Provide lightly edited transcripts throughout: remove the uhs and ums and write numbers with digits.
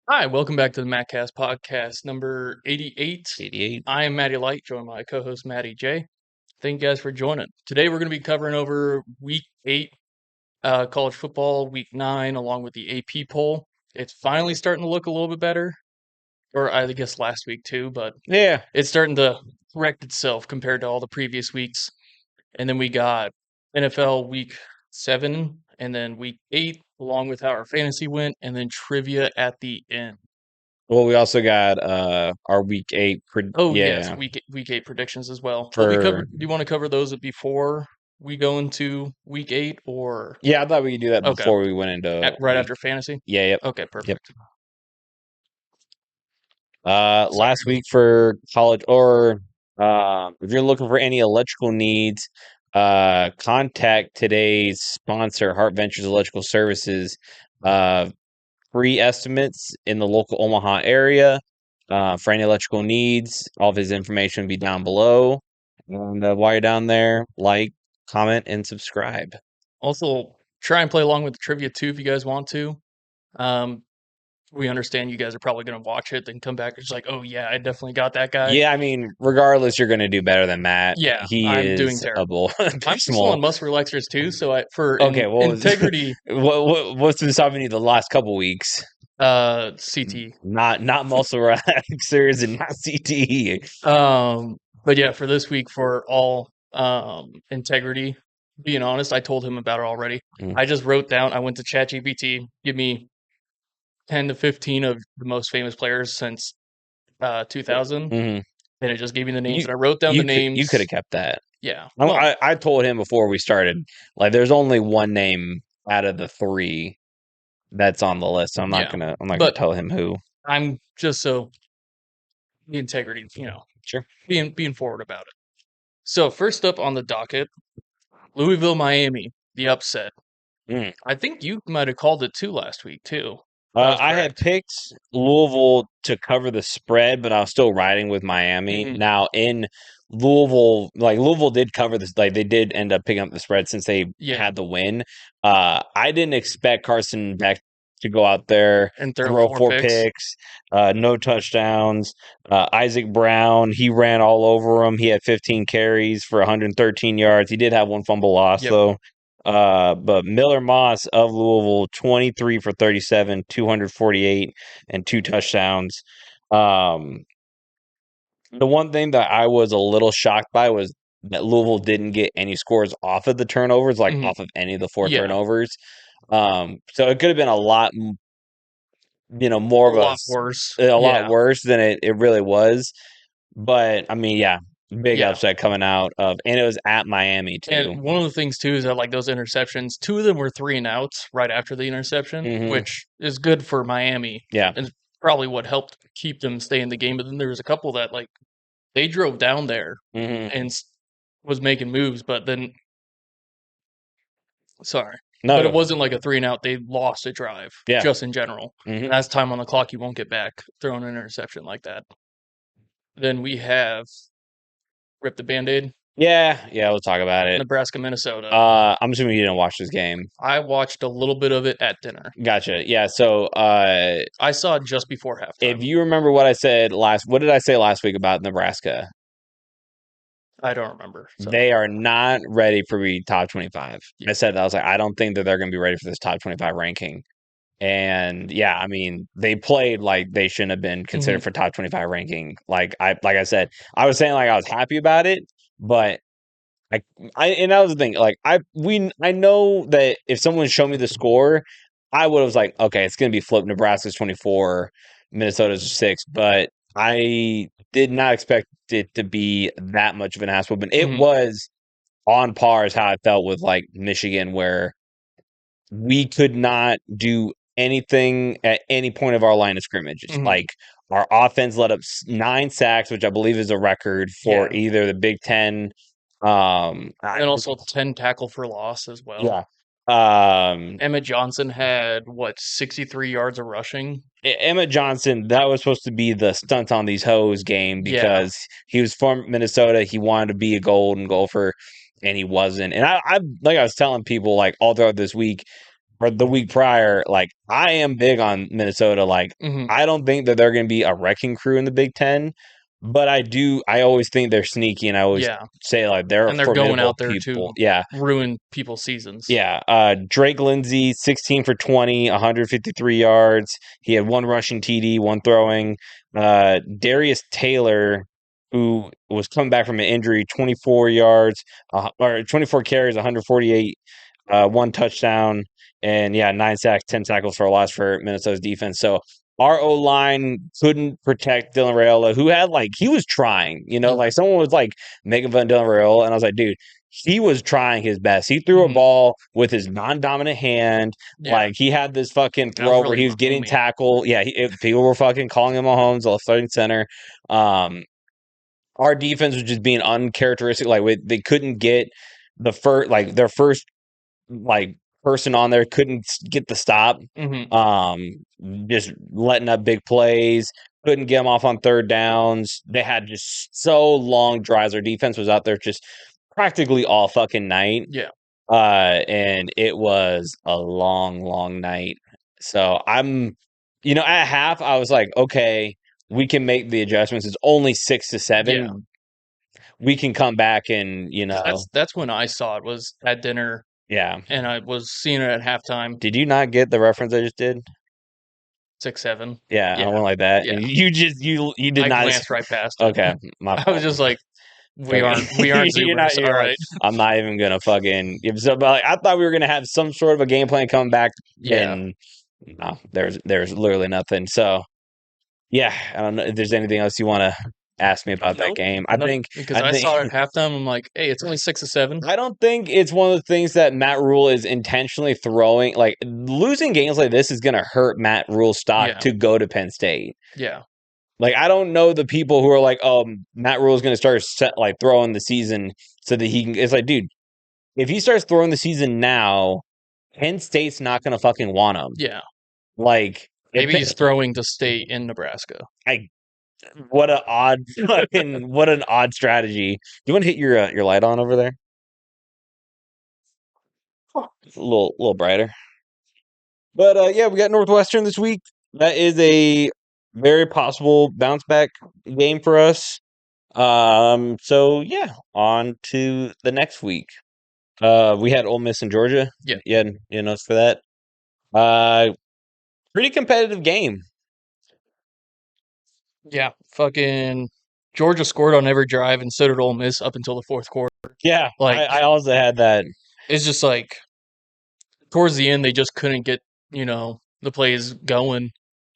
Hi, welcome back to the MattCast podcast number 88. 88. I am Matty Light, joined by my co-host Matty J. Thank you guys for joining. Today we're going to be covering over week 8 college football, week 9, along with the AP poll. It's finally starting to look a little bit better, or I guess last week too, but Yeah. it's starting to correct itself compared to all the previous weeks. And then we got NFL week 7 and then week 8, along with how our fantasy went, and then trivia at the end. Well, we also got our week 8. Oh yes, week 8 predictions as well. But For do you want to cover those before we go into week 8 or I thought we could do that okay, before we went into right week. after fantasy? Yeah, yep. Okay, Yep. perfect. Last week for college, or if you're looking for any electrical needs, contact today's sponsor, Hart Ventures Electrical Services. Free estimates in the local Omaha area for any electrical needs. All of his information will be down below. And while you're down there, like, comment, and subscribe. Also, try and play along with the trivia too if you guys want to. We understand you guys are probably going to watch it, then come back and just like, oh yeah, I definitely got that guy. Yeah, I mean, regardless, you're going to do better than Matt. Yeah, He I'm doing is a terrible. I'm still small. on Muscle Relaxers too, so Okay, well, integrity, what's been stopping you the last couple weeks? CT. Not muscle relaxers and not CTE. But yeah, for this week, for all integrity, being honest, I told him about it already. Mm. I just wrote down, I went to ChatGPT, give me 10 to 15 of the most famous players since 2000, Mhm. and it just gave me the names. You And I wrote down the you could names. have kept that. Yeah. Well, I told him before we started, like, there's only one name out of the 3 that's on the list. So I'm not yeah. gonna But tell him who. I'm just so the integrity, Sure. being forward about it. So first up on the docket, Louisville, Miami, the upset. Mm. I think you might have called it too last week too. That was I had correct. picked Louisville to cover the spread, but I was still riding with Miami. Mhm. Now in Louisville, like, Louisville did cover this, like, they did end up picking up the spread since they Yeah, had the win. I didn't expect Carson Beck to go out there, and throw throw 4 4 picks. picks, no touchdowns. Isaac Brown, he ran all over him. He had 15 carries for 113 yards. He did have one fumble loss Yep. though. But Miller Moss of Louisville, 23 for 37, 248, and 2 touchdowns. Um, the one thing that I was a little shocked by was that Louisville didn't get any scores off of the turnovers, like Mhm. off of any of the 4 Yeah, turnovers. So it could have been a lot, more a of lot worse. a lot Yeah, worse than it really was. But I mean, yeah, big yeah. upset coming out of, and it was at Miami too. And one of the things too is that like those interceptions, 2 of them were 3 and outs right after the interception, Hmm. which is good for Miami Yeah. and probably what helped keep them stay in the game. But then there was a couple that like they drove down there Hmm. and was making moves, but then sorry, but it No. wasn't like a 3 and out. They lost a drive Yeah. just in general. Hmm. And that's time on the clock you won't get back throwing an interception like that. Then we have rip the Band-Aid, Yeah. We'll talk about it. Nebraska, Minnesota. I'm assuming you didn't watch this game. I watched a little bit of it at dinner. Gotcha. Yeah. So, I saw it just before if halftime. you remember what what did I say last week about Nebraska? I don't remember. So They are not ready for the top 25. yeah. I said that. I was like, I don't think that they're going to be ready for this top 25 ranking. And yeah, I mean, they played like they shouldn't have been considered Mhm. for top 25 ranking. Like I said, I was saying, like, I was happy about it, but and that was the thing. Like, I know that if someone showed me the score, I would have was like, okay, it's going to be flipped. Nebraska's 24, Minnesota's 6, but I did not expect it to be that much of an ass whooping. It Mhm. was on par as how I felt with, like, Michigan, where we could not do anything at any point of our line of scrimmage. Mhm. Like, our offense let up 9 sacks, which I believe is a record for Yeah. either the Big Ten. And also 10 tackle for loss as well. Yeah. Um, Emmett Johnson had, what, 63 yards of rushing? Emmett Johnson, that was supposed to be the stunt on these hoes game Yeah. because he was from Minnesota. He wanted to be a golden golfer, and he wasn't. And I like I was telling people, like, all throughout this week, or the week prior, like I am big on Minnesota. Like Mhm. I don't think that they're going to be a wrecking crew in the Big Ten, but I do. I always think they're sneaky, and I always Yeah, say like they're a and they're going formidable out there people. to Yeah, ruin people's seasons. yeah. Drake Lindsey, 16 for 20, 153 yards. He had one rushing TD, one throwing. Darius Taylor, who was coming back from an injury, 24 yards, or 24 carries, 148, one touchdown, and yeah, 9 sacks, 10 tackles for a loss for Minnesota's defense. So our O line couldn't protect Dylan Raiola, who had like he was trying, like someone was like making fun of Dylan Raiola, and I was like, dude, he was trying his best. He threw a Mhm. ball with his non-dominant hand. Yeah, Like he had this fucking that was throw where really he was getting Mahomey. tackled. Yeah, people were fucking calling him Mahomes, left starting center. Um, our defense was just being uncharacteristic. Like they couldn't get their first like person on there couldn't get the stop. Mhm. Um, just letting up big plays. Couldn't get them off on third downs. They had just so long drives. Our defense was out there just practically all fucking night. Yeah, And it was a long, long night. So at half, I was like, okay, we can make the adjustments. It's only 6-7. yeah. We can come back and, 'Cause that's when I saw it, was at dinner, yeah. and I was seeing it at halftime, Did you not get the reference I just did? 6-7. Yeah, I Yeah, went like that. yeah. And you did I not. glanced right past it. Okay, my I was fault. just like, "We Okay. aren't You're Zoomers, not. You're like, alright." I'm not even gonna fucking give so. But like, I thought we were gonna have some sort of a game plan coming back, Yeah. and no, there's literally nothing. So yeah, I don't know if there's anything else you want to ask me about that Nope. game. I Nope, think because I I think saw it at halftime, I'm like, "Hey, it's only 6-7." I don't think it's one of the things that Matt Rule is intentionally throwing. Like losing games like this is gonna hurt Matt Rule's stock Yeah, to go to Penn State. yeah, Like I don't know the people who are like, oh, Matt Rule is going to start throwing the season so that he can. It's like, dude, if he starts throwing the season now, Penn State's not going to fucking want him. yeah. Like, Maybe he's throwing to State in Nebraska. I what an odd strategy. You want to hit your light on over there? It's a little brighter. But yeah, we got Northwestern this week. That is a very possible bounce back game for us. So yeah, on to the next week. We had Ole Miss and Georgia. Yeah, Yeah, you know, for that. Uh, Pretty competitive game. yeah. Fucking Georgia scored on every drive, and so did Ole Miss up until the fourth quarter. Yeah, Like, I also had that. it's just like towards the end, they just couldn't get, the plays going.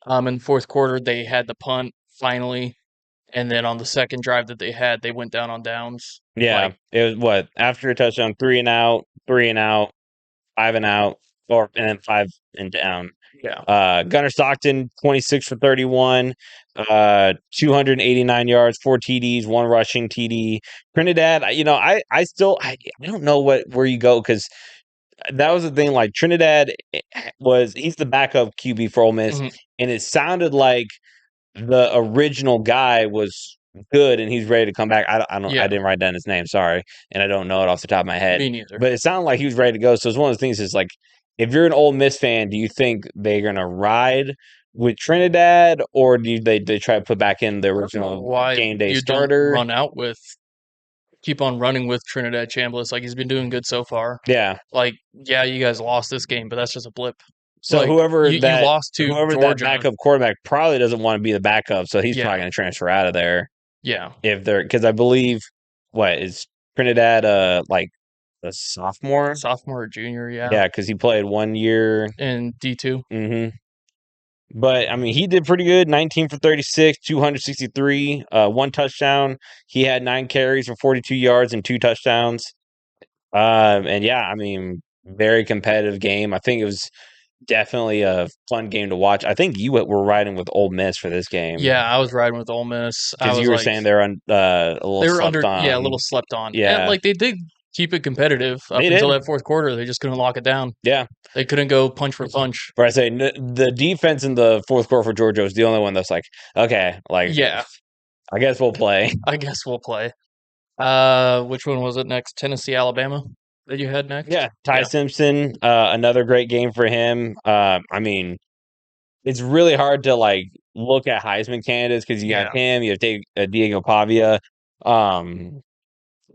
In the fourth quarter, they had the punt finally, and then on the second drive that they had, they went down on downs. Yeah, Like, it was what after a touchdown, 3 and out, 3 and out, 5 and out, and then 5 and down. yeah, Gunnar Stockton, 26 for 31, 289 yards, 4 TDs, one rushing TD. Trinidad, I still I don't know where you go because that was the thing. Like Trinidad he's the backup QB for Ole Miss, hmm, and it sounded like the original guy was good and he's ready to come back. I yeah. didn't write down his name, sorry, and I don't know it off the top of my head. Me neither. But it sounded like he was ready to go. So it's one of the things is like if you're an Ole Miss fan, do you think they're gonna ride with Trinidad or do they try to put back in the original Why game day you don't starter? keep on running with Trinidad Chambliss? Like, he's been doing good so far. Yeah. Like, yeah, you guys lost this game, but that's just a blip. So Like, you lost to whoever that Georgia. backup quarterback probably doesn't want to be the backup, so he's probably Yeah, going to transfer out of there yeah. if they're because I believe what is Trinidad like a sophomore? Sophomore or junior, yeah. Yeah, because he played 1 year. And D2. hmm But I mean, he did pretty good. 19 for 36, 263, one touchdown. He had 9 carries for 42 yards and 2 touchdowns. And yeah, I mean, very competitive game. I think it was definitely a fun game to watch. I think you were riding with Ole Miss for this game Yeah, I was riding with Ole Miss. I because was you were like, saying they're on a little they were slept a on. little slept on. And, Yeah, like, they did keep it competitive up they until did. that fourth quarter. They just couldn't lock it down. Yeah, They couldn't go punch for punch. but I say the defense in the fourth quarter for Georgia was the only one that's like, okay, like Yeah, I guess we'll play. I guess we'll play. Which one was it next? Tennessee, Alabama? that you had next? Yeah, Ty Yeah. Simpson, another great game for him. I mean, it's really hard to like look at Heisman candidates because you have Yeah. him, you have Diego Pavia.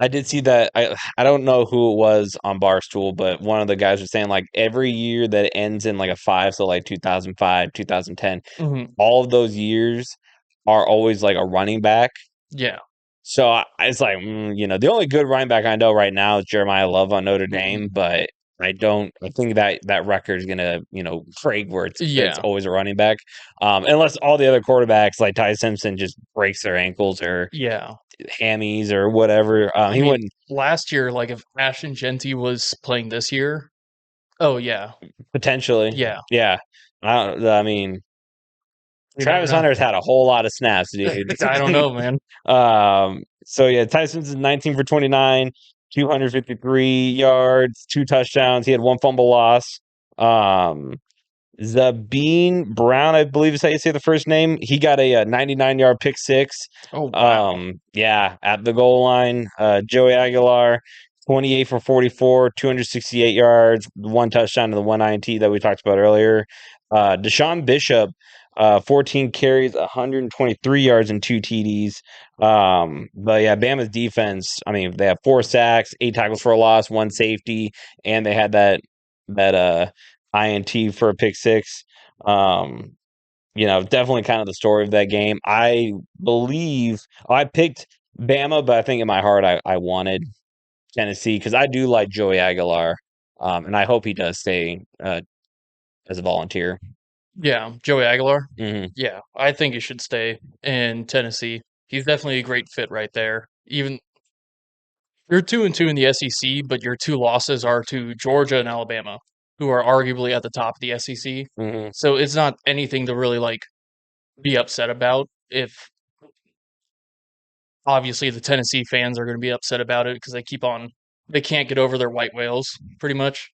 I did see that. I don't know who it was on Barstool, but one of the guys was saying like every year that it ends in like a five, so like 2005, 2010, Mhm. all of those years are always like a running back. Yeah. So it's like, the only good running back I know right now is Jeremiah Love on Notre Mhm. Dame, but I don't. I think that record is gonna, break where it's Yeah. always a running back, unless all the other quarterbacks like Ty Simpson just breaks their ankles or Yeah. hammies or whatever. I He mean, wouldn't last year, like if Ashton Genty was playing this year, oh yeah. potentially. Yeah. Yeah, I mean, You never Travis know. Hunter's had a whole lot of snaps, dude. I don't know, man. So yeah, Tyson's 19 for 29, 253 yards, 2 touchdowns. He had one fumble loss. Um, Zabine Brown, I believe is how you say the first name. He got a 99-yard pick six. Oh wow. Yeah, at the goal line. Joey Aguilar, 28 for 44, 268 yards, one touchdown to the one INT that we talked about earlier. Deshaun Bishop, 14 carries, 123 yards and two TDs. But yeah, Bama's defense, I mean, they have 4 sacks, 8 tackles for a loss, one safety, and they had that INT for a pick six. Um, definitely kind of the story of that game. I believe I picked Bama, but I think in my heart I wanted Tennessee because I do like Joey Aguilar, and I hope he does stay as a volunteer. Yeah, Joey Aguilar. Hmm. Yeah, I think he should stay in Tennessee. He's definitely a great fit right there. Even you're 2-2 in the SEC, but your two losses are to Georgia and Alabama, who are arguably at the top of the SEC. Hmm. So it's not anything to really like be upset about. If obviously the Tennessee fans are going to be upset about it because they can't get over their white whales, pretty much.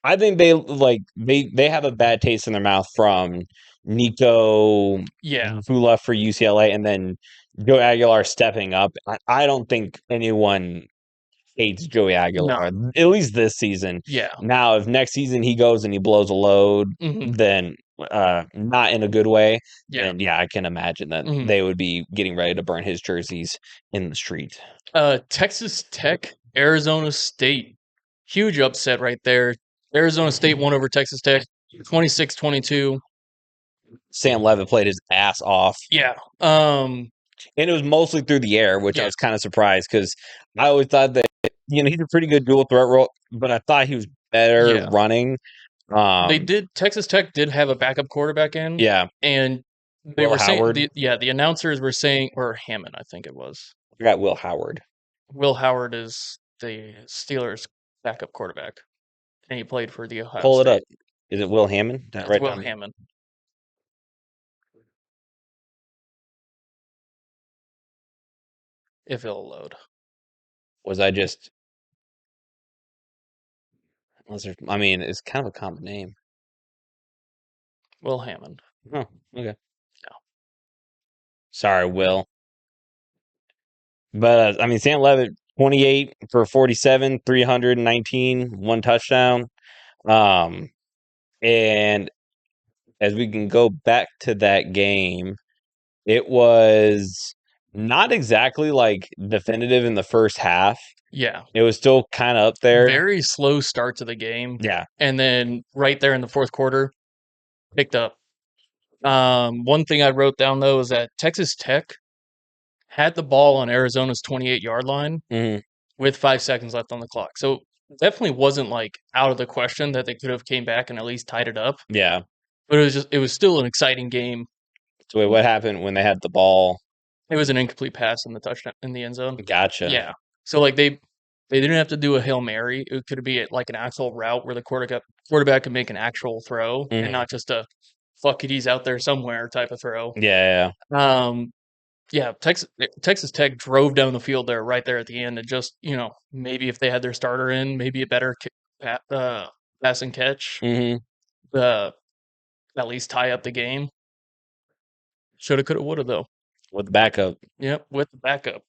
I think they have a bad taste in their mouth from Nico, Yeah, who left for UCLA, and then Joe Aguilar stepping up. I don't think anyone hates Joey no, Aguilar, at least this season. yeah, Now, if next season he goes and he blows a load, hmm then not in a good way, yeah. then yeah, I can imagine that hmm they would be getting ready to burn his jerseys in the street. Texas Tech, Arizona State, huge upset right there. Arizona State won over Texas Tech, 26-22. Sam Levitt played his ass off, Yeah, and it was mostly through the air, which I yeah, was kind of surprised because I always thought that he's a pretty good dual threat role, but I thought he was better yeah. running. Um, Texas Tech did have a backup quarterback in, yeah, and they Will were saying Howard. the announcers were saying, or Hammond, I think it was. I got Will Howard. Will Howard is the Steelers' backup quarterback, and he played for the Ohio Pull it up. State. Is it Will Hammond? That That's right Will down. Hammond. If it'll load. Was I just? I mean, it's kind of a common name. Will Hammond. Oh, okay. Yeah. Sorry, Will. But I mean, Sam Levitt, 28 for 47, 319, one touchdown. Um, and as we can go back to that game, it was not exactly like definitive in the first half. Yeah. It was still kind of up there. Very slow start to the game. Yeah. And then right there in the fourth quarter, picked up. One thing I wrote down though is that Texas Tech had the ball on Arizona's 28-yard line Hmm. with 5 seconds left on the clock. So definitely wasn't like out of the question that they could have came back and at least tied it up. Yeah. But it was still an exciting game. So wait, what happened when they had the ball? It was an incomplete pass in the touchdown in the end zone. Gotcha. Yeah. So like they didn't have to do a Hail Mary. It could be like an actual route where the quarterback could make an actual throw and Hmm. not just a fuck it, he's out there somewhere type of throw. Yeah. Um, yeah, Texas Tech drove down the field there right there at the end and just, maybe if they had their starter in, maybe a better pass and catch, Hmm. uh, at least tie up the game. Shoulda, coulda, woulda though. With the backup. Yep, with the backup.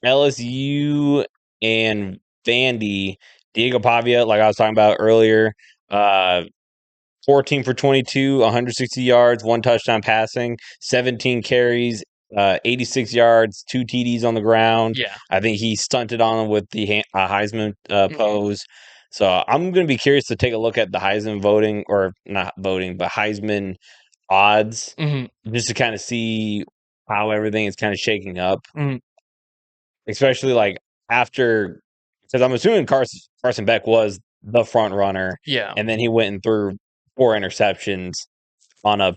LSU and Vandy, Diego Pavia, like I was talking about earlier, 14 for 22, 160 yards, 1 touchdown passing, 17 carries, 86 yards, 2 TDs on the ground. Yeah. I think he stunted on him with the Heisman Mhm. pose. So I'm going to be curious to take a look at the Heisman voting, or not voting, but Heisman odds, Mhm. just to kind of see how everything is kind of shaking up, Mhm. especially like after, because I'm assuming Carson Beck was the front runner, Yeah. and then he went and threw 4 interceptions on a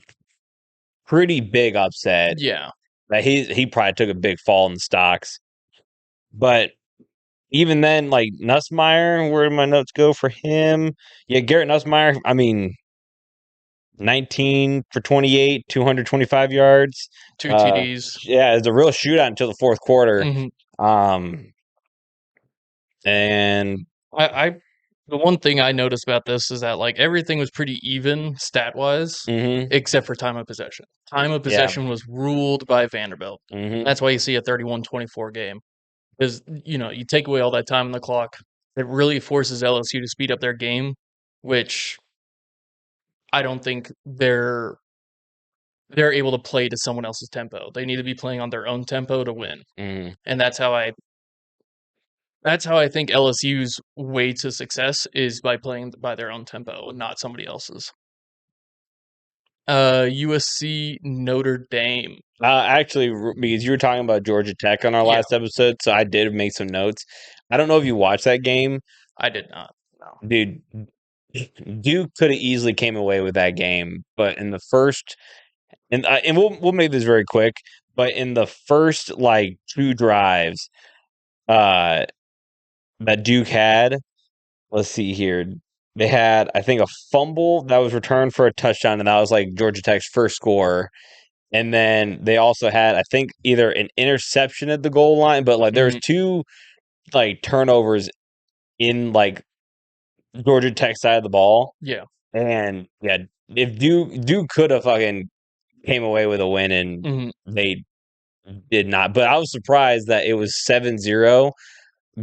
pretty big upset. Yeah. That he probably took a big fall in the stocks. But even then, like Nussmeier, where did my notes go for him? Yeah, Garrett Nussmeier, I mean, 19 for 28, 225 yards. 2 TDs. Yeah, it's a real shootout until the fourth quarter. Mhm. Um, and I the one thing I noticed about this is that, like, everything was pretty even stat-wise, mhm, except for time of possession. Time of yeah, possession was ruled by Vanderbilt. mhm, That's why you see a 31-24 game. Because, you take away all that time on the clock, it really forces LSU to speed up their game, which I don't think they're able to play to someone else's tempo. They need to be playing on their own tempo to win. mhm, And that's how I think LSU's way to success is by playing by their own tempo and not somebody else's. USC Notre Dame. actually, because you were talking about Georgia Tech on our Yeah, last episode, so I did make some notes. I don't know if you watched that game, I did not. No. dude. Duke could have easily came away with that game, but in the first, and we'll make this very quick, but in the first like 2 drives, uh, that Duke had, let's see here, they had I think a fumble that was returned for a touchdown, and that was like Georgia Tech's first score. And then they also had, I think, either an interception at the goal line, but like there's Mhm. 2 like turnovers in like Georgia Tech side of the ball. Yeah. And yeah, if Duke could have fucking came away with a win, and Mhm. they did not. But I was surprised that it was 7-0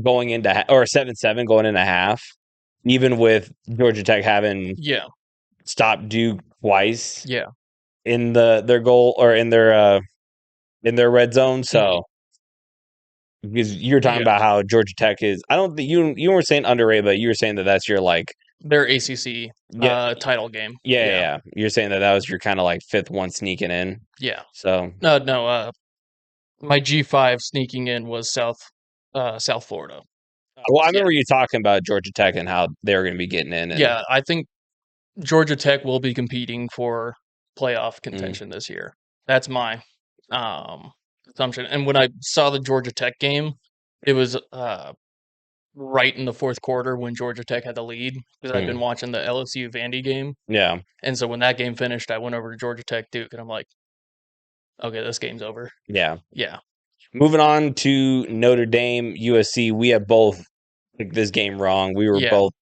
going into or 7-7 going into half, even with Georgia Tech having Yeah. stopped Duke twice Yeah. in their goal, or in their red zone. Mhm. So because you're talking Yeah. about how Georgia Tech is, I don't think you were saying underrated, but you were saying that that's your like, Their ACC yeah, title game. yeah, yeah, Yeah. yeah. You're saying that that was your kind of like fifth one sneaking in. Yeah. So No. My G5 sneaking in was South Florida. well, I Yeah. remember you talking about Georgia Tech and how they were going to be getting in, and Yeah. I think Georgia Tech will be competing for playoff mm, contention this year. That's my um, assumption. And when I saw the Georgia Tech game, it was right in the fourth quarter when Georgia Tech had the lead because I'd been mm, watching the LSU Vandy game. yeah, And so when that game finished, I went over to Georgia Tech Duke and I'm like, okay, this game's over. yeah. Yeah. Moving on to Notre Dame, USC. We have both picked this game wrong. We were Yeah. both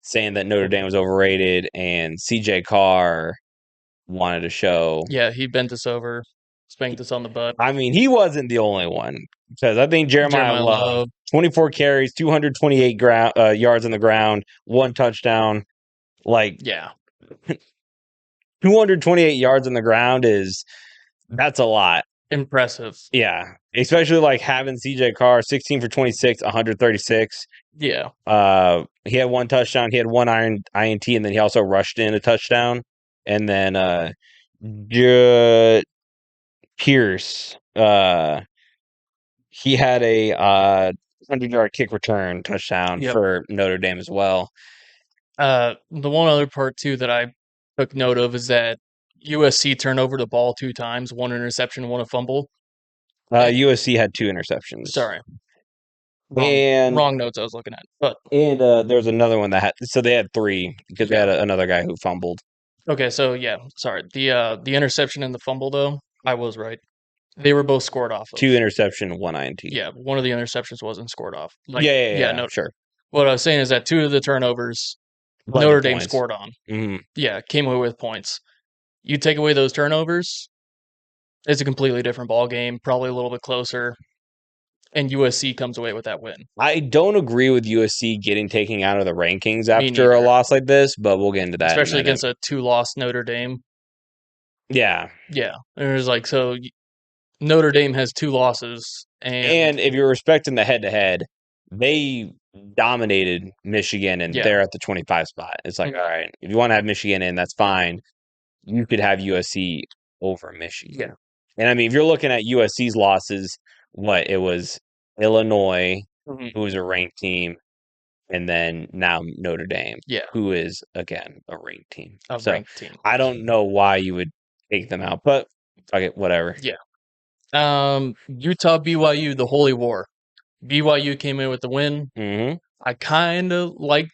saying that Notre Dame was overrated, and CJ Carr wanted to show. Yeah. He bent us over, spanked us on the butt. I mean, he wasn't the only one, because I think Jeremiah Jeremiah Love, Love. 24 carries, 228 yards on the ground, 1 touchdown. Like Yeah. 228 yards on the ground that's a lot. Impressive. Yeah, especially like having CJ Carr 16 for 26, 136. Yeah. He had 1 touchdown. He had one INT, and then he also rushed in a touchdown. And then Pierce, he had a 100-yard kick return touchdown Yep. for Notre Dame as well. The one other part too that I took note of is that USC turned over the ball 2 times, 1 interception, 1 a fumble. And USC had 2 interceptions, sorry, wrong and wrong notes I was looking at. But there was another one that had, so they had 3 because they yeah. had another guy who fumbled. Okay, so yeah, sorry. The interception and the fumble though, I was right. They were both scored off of. 2 interception, 1 INT. Yeah, one of the interceptions wasn't scored off. Like, Yeah, yeah, yeah, yeah, no. sure. What I was saying is that 2 of the turnovers Led to Notre Dame points. scored on. Mhm. Yeah, came away with points. You take away those turnovers, it's a completely different ball game, probably a little bit closer. and USC comes away with that win. I don't agree with USC getting taken out of the rankings Me after a neither. loss like this, but we'll get into that in a Especially minute. against a 2-loss Notre Dame. Yeah. Yeah. There's like, so Notre Dame has 2 losses, And if you're respecting the head-to-head, they dominated Michigan, and yeah. they're at the 25 spot. It's like, Mhm. all right, if you want to have Michigan in, that's fine. You could have USC over Michigan. Yeah. And I mean, if you're looking at USC's losses, it was Illinois, Mhm. who was a ranked team, and then now Notre Dame, Yeah. who is, again, a ranked team. A So ranked team. I don't know why you would take them out, but fuck it, whatever. Yeah. Utah BYU, the Holy War. BYU came in with the win. Mm-hmm. I kind of like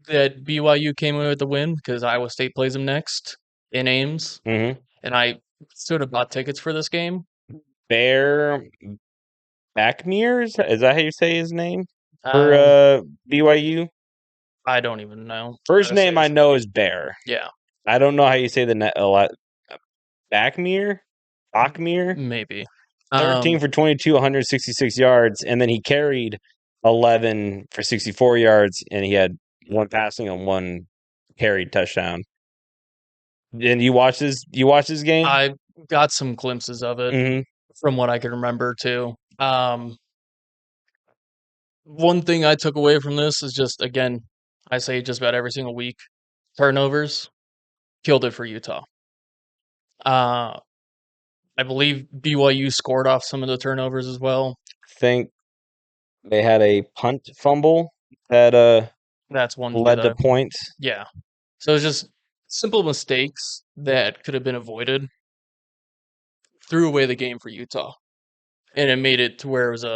that BYU came in with the win because Iowa State plays them next in Ames, Mm-hmm. and I sort of bought tickets for this game. Bear Backmere, is that how you say his name? For Um, BYU? I don't even know how First to say name I his know name. is Bear. Yeah, I don't know how you say the net a lot. Backmere? Bachmere? maybe. 13 for 22, 166 yards, and then he carried 11 for 64 yards, and he had one passing and one carried touchdown. And you watch this? You watch this game? I got some glimpses of it Mm-hmm. from what I can remember too. One thing I took away from this is just, again, I say just about every single week, turnovers killed it for Utah. Uh, I believe BYU scored off some of the turnovers as well. Think they had a punt fumble that That's one play led to that points. yeah. So it's just simple mistakes that could have been avoided threw away the game for Utah. And it made it to where it was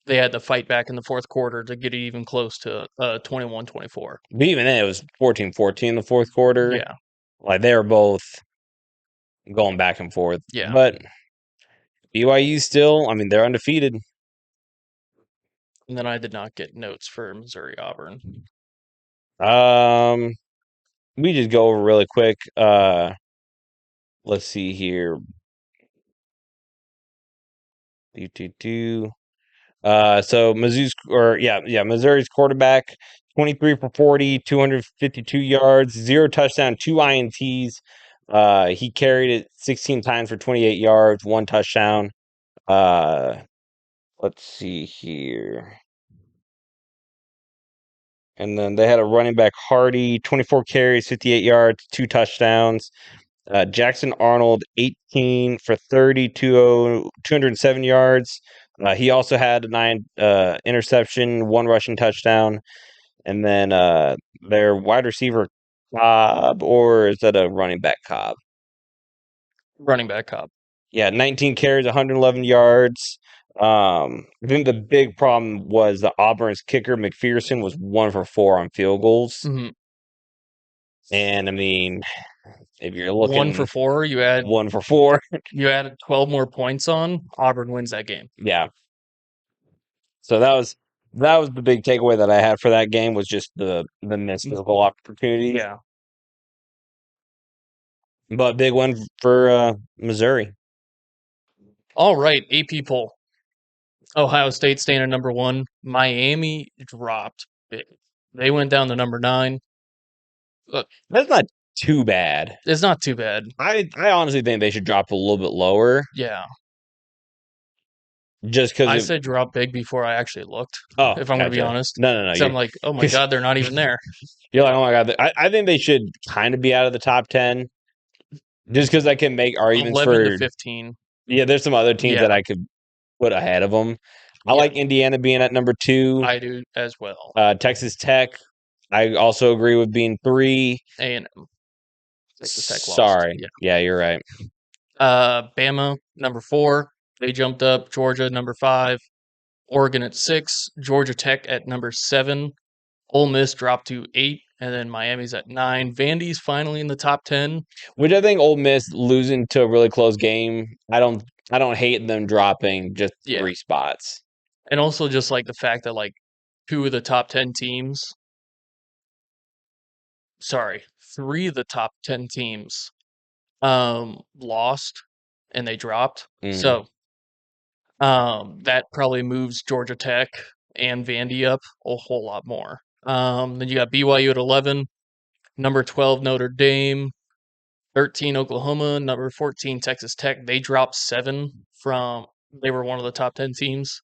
they had to fight back in the fourth quarter to get it even close to 21-24. But even then, it was 14-14 in the fourth quarter. Yeah. Like they were both going back and forth. Yeah. But BYU still, I mean, they're undefeated. And then I did not get notes for Missouri Auburn. Um, we just go over really quick. Let's see here. So Missouri's quarterback, 23 for 40, 252 yards, 0 touchdown, 2 INTs. He carried it 16 times for 28 yards, 1 touchdown. Let's see here. And then they had a running back, Hardy, 24 carries, 58 yards, 2 touchdowns. Jackson Arnold, 18 for 30, 207 yards. He also had a 9 interception, 1 rushing touchdown. And then their wide receiver, Cobb, or is that a running back, Cobb? Running back Cobb. Yeah, 19 carries, 111 yards. I think the big problem was the Auburn's kicker, McPherson, was 1 for 4 on field goals. Mm-hmm. And I mean, if you're 1 looking for 4, you add 1 for 4, you added 12 more points on, Auburn wins that game. yeah. So that was the big takeaway that I had for that game was just the missed physical opportunities. Yeah. But big one for Missouri. All right, AP poll. Ohio State staying at number 1. Miami dropped big. They went down to number 9. Look, That's not too bad. it's not too bad. I honestly think they should drop a little bit lower. Yeah. Just I because said drop big before I actually looked, oh, if I'm going to be gotcha. honest. No. So I'm like, oh my God, they're not even there. You're like, oh my God. I think they should kind of be out of the top 10. Just because I can make arguments 11 to for 15. yeah, there's some other teams Yeah. that I could put ahead of them. I like Indiana being at number 2. I do as well. Texas Tech, I also agree with being 3. A&M. Texas Tech lost. Sorry. Yeah, you're right. Bama, number 4. They jumped up. Georgia, number 5. Oregon at 6. Georgia Tech at number 7. Ole Miss dropped to 8. And then Miami's at 9. Vandy's finally in the top 10. Which I think Ole Miss losing to a really close game. I don't hate them dropping just 3 spots. And also just like the fact that like 2 of the top 10 teams. Sorry, 3 of the top 10 teams lost and they dropped. So That probably moves Georgia Tech and Vandy up a whole lot more. Then you got BYU at 11, number 12 Notre Dame, 13 Oklahoma, number 14 Texas Tech. They dropped 7 from they were one of the top 10 teams.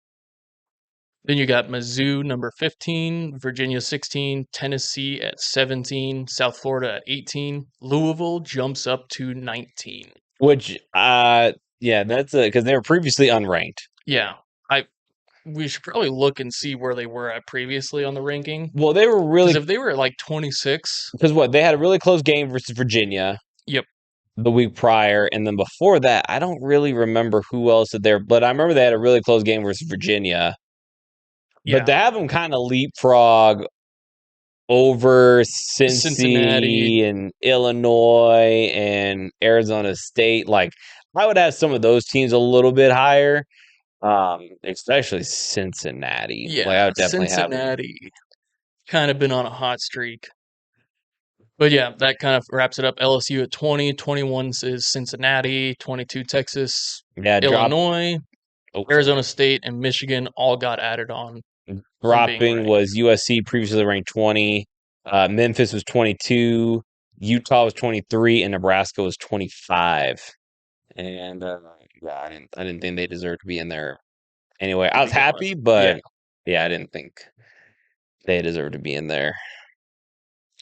Then you got Mizzou, number 15, Virginia 16, Tennessee at 17, South Florida at 18. Louisville jumps up to 19. Which, yeah, that's because they were previously unranked. Yeah, we should probably look and see where they were at previously on the ranking. Well, they were really Because if they were at like 26, because what they had a really close game versus Virginia. Yep. The week prior, and then before that, I don't really remember who else did there, but I remember they had a really close game versus Virginia. Yeah. But to have them kind of leapfrog over Cincinnati. Cincy and Illinois and Arizona State, like I would have some of those teams a little bit higher, especially Cincinnati. Like I Yeah, would definitely have them. Cincinnati kind of been on a hot streak. But yeah, that kind of wraps it up. LSU at 20, 21 is Cincinnati, 22 Texas, Yeah, Illinois, oh, Arizona State, and Michigan all got added on from being dropping ranked. was USC previously ranked 20. Memphis was 22. Utah was 23, and Nebraska was 25. And yeah, I didn't think they deserved to be in there. Anyway, To I was begin with. happy, but Yeah. yeah, I didn't think they deserved to be in there.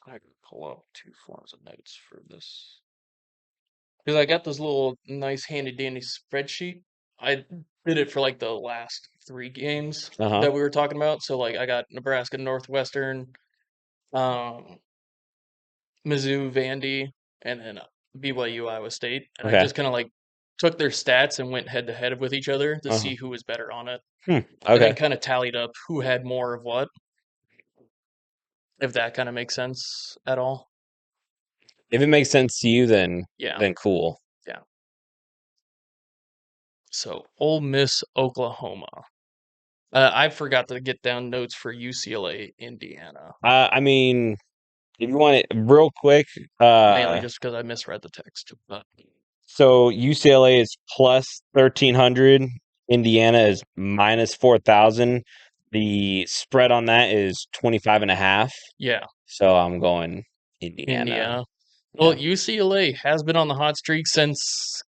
I can pull up 2 forms of notes for this. Because I got this little nice handy dandy spreadsheet. I did it for like the last 3 games Uh huh. that we were talking about. So like I got Nebraska Northwestern, um, Mizzou, Vandy, and then BYU, Iowa State. And I Okay. just kind of like took their stats and went head to head with each other to Uh-huh. see who was better on it. And then Okay. kind of tallied up who had more of what, if that kind of makes sense at all. If it makes sense to you, Yeah. then cool. Yeah. So Ole Miss, Oklahoma. I forgot to get down notes for UCLA, Indiana, I mean, if you want it real quick, mainly just because I misread the text. But so UCLA is plus 1,300. Indiana is minus 4,000. The spread on that is 25.5. yeah, So I'm going Indiana. Indiana. Well, Yeah. UCLA has been on the hot streak since